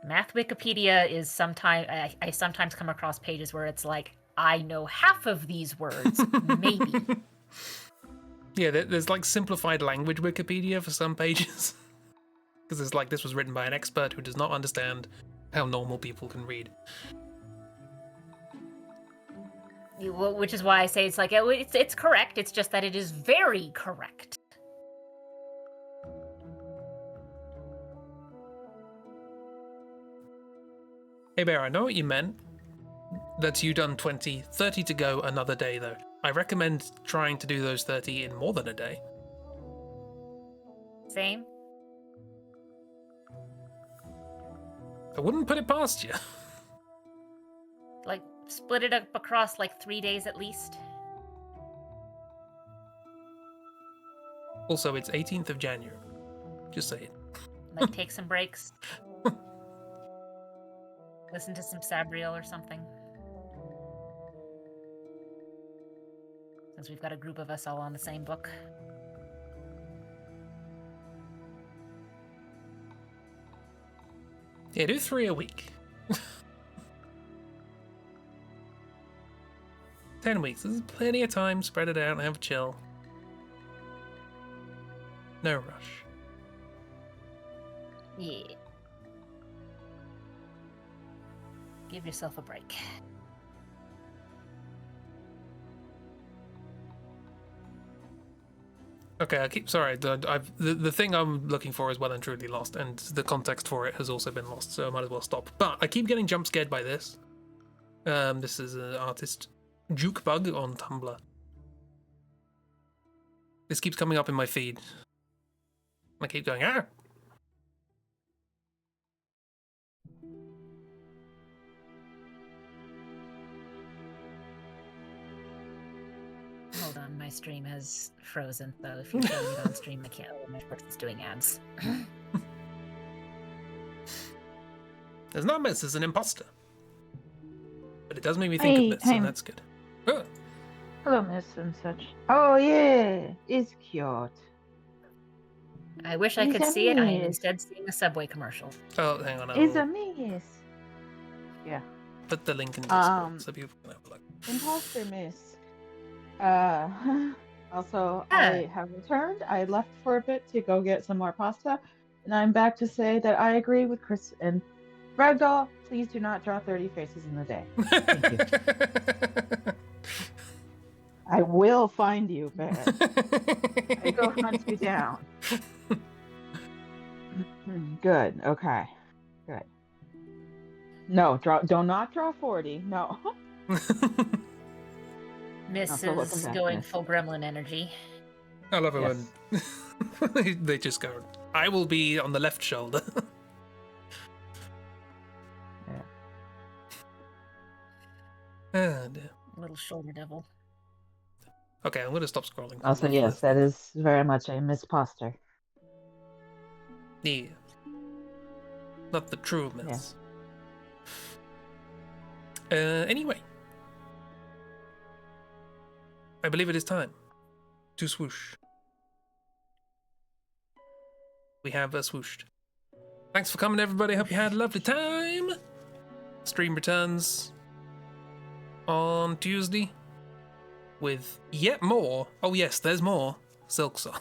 Math Wikipedia is sometimes... I sometimes come across pages where it's like, I know half of these words, maybe. Yeah, there's like simplified language Wikipedia for some pages. Because it's like this was written by an expert who does not understand how normal people can read. Which is why I say it's like, it's correct, it's just that it is very correct. Hey Bear, I know what you meant. That's you done 20, 30 to go another day though. I recommend trying to do those 30 in more than a day. Same. I wouldn't put it past you. Like, split it up across like 3 days at least. Also, it's 18th of January. Just saying. Like, take some breaks. Listen to some Sabriel or something. Since we've got a group of us all on the same book. Yeah, do 3 a week. 10 weeks. There's plenty of time. Spread it out and have a chill. No rush. Yeah. Give yourself a break. Okay, sorry. The thing I'm looking for is well and truly lost, and the context for it has also been lost, so I might as well stop. But I keep getting jump scared by this. This is an artist, Jukebug on Tumblr. This keeps coming up in my feed. I keep going, ah! Hold on, my stream has frozen, so if you're showing it on stream, I can't. Oh, my person's doing ads. There's no miss, it's an imposter. But it does make me think of this, and that's good. Oh. Hello, miss and such. Oh, yeah. It's cute. I wish I could see it. I am instead seeing a Subway commercial. Oh, hang on. It's a miss. Yeah. Put the link in Discord so people can have a look. Imposter miss. Also, I have returned. I left for a bit to go get some more pasta, and I'm back to say that I agree with Chris and Ragdoll. Please do not draw 30 faces in a day. Thank you. I will find you, Bear. I go hunt you down. Good. Okay. Good. No, do not draw 40. No. Miss is going full gremlin energy. I love it when they just go, I will be on the left shoulder. Oh, dear. Little shoulder devil. Okay, I'm going to stop scrolling. Also, yes, that is very much a misposter. Yeah. Not the true miss. Yeah. Anyway. I believe it is time to swoosh. We have swooshed. Thanks for coming, everybody. Hope you had a lovely time. Stream returns on Tuesday with yet more. Oh yes, there's more. Silksong.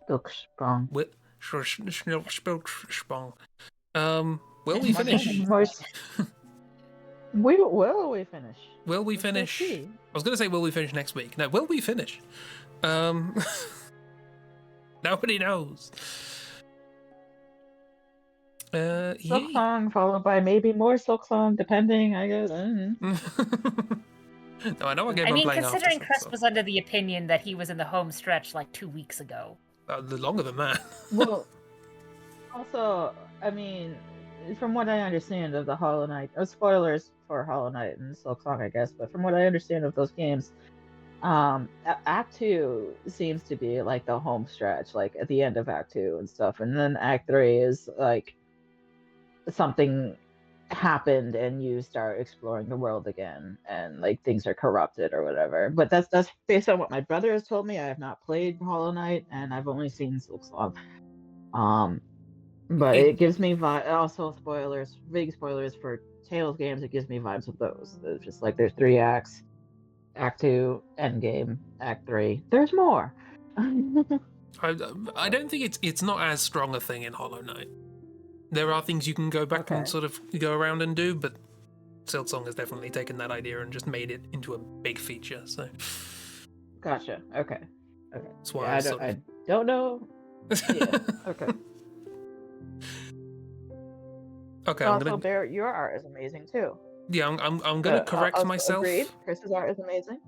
Silksong. Will we finish? Will we finish? Will we finish? I was going to say, will we finish next week? No, will we finish? Nobody knows. Silksong followed by maybe more Silksong, depending, I guess. No, I know I gave him playing considering Chris was under the opinion that he was in the home stretch like 2 weeks ago. Longer than that. Well, also, I mean, from what I understand of the Hollow Knight, spoilers for Hollow Knight and Silksong, I guess, but from what I understand of those games, Act 2 seems to be like the home stretch, like at the end of Act 2 and stuff, and then Act 3 is like something happened and you start exploring the world again, and like things are corrupted or whatever. But that's based on what my brother has told me. I have not played Hollow Knight, and I've only seen Silksong. But it gives me also spoilers, big spoilers for Tales games. It gives me vibes of those. It's just like there's 3 acts: Act 2, Endgame, Act 3. There's more. I don't think it's not as strong a thing in Hollow Knight. There are things you can go back and sort of go around and do, but Silksong has definitely taken that idea and just made it into a big feature. So, gotcha. Okay. That's why I don't know. Yeah. Okay. Okay. Also, Bear, your art is amazing too. Yeah, I'm gonna correct myself. Agreed. Chris's art is amazing.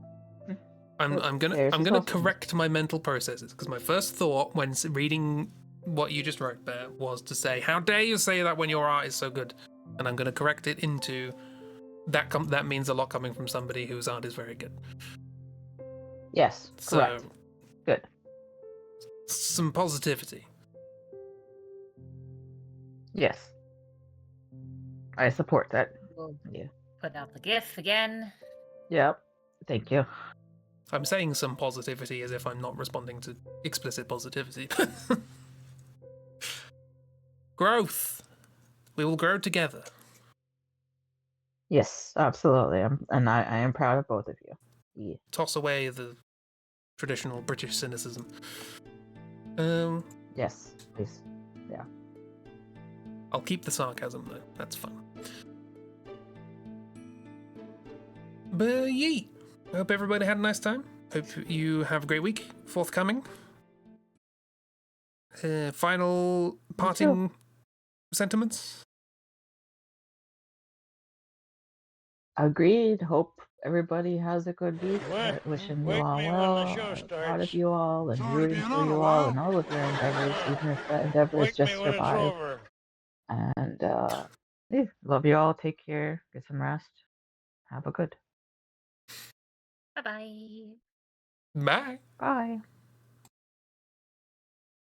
I'm gonna correct my mental processes, because my first thought when reading what you just wrote there was to say, "How dare you say that when your art is so good?" And I'm gonna correct it into that. That means a lot coming from somebody whose art is very good. Yes. Correct. So good. Some positivity. Yes. I support that. Yeah. Put out the GIF again. Yep. Thank you. I'm saying some positivity as if I'm not responding to explicit positivity. Growth. We will grow together. Yes, absolutely. I am proud of both of you. Yeah. Toss away the traditional British cynicism. Yes, please. Yeah. I'll keep the sarcasm though. That's fun. But yee. I hope everybody had a nice time. Hope you have a great week. Forthcoming. Final parting sentiments. Agreed. Hope everybody has a good week. Wishing you Wake all me when well. the show I'm proud of starts. you all and Sorry, rooting being for on you a all while. in all of your endeavors, even if the endeavor is Wake me just when it's survive. over. And yeah, love you all. Take care. Get some rest. Have a good. Bye bye. Bye. Bye.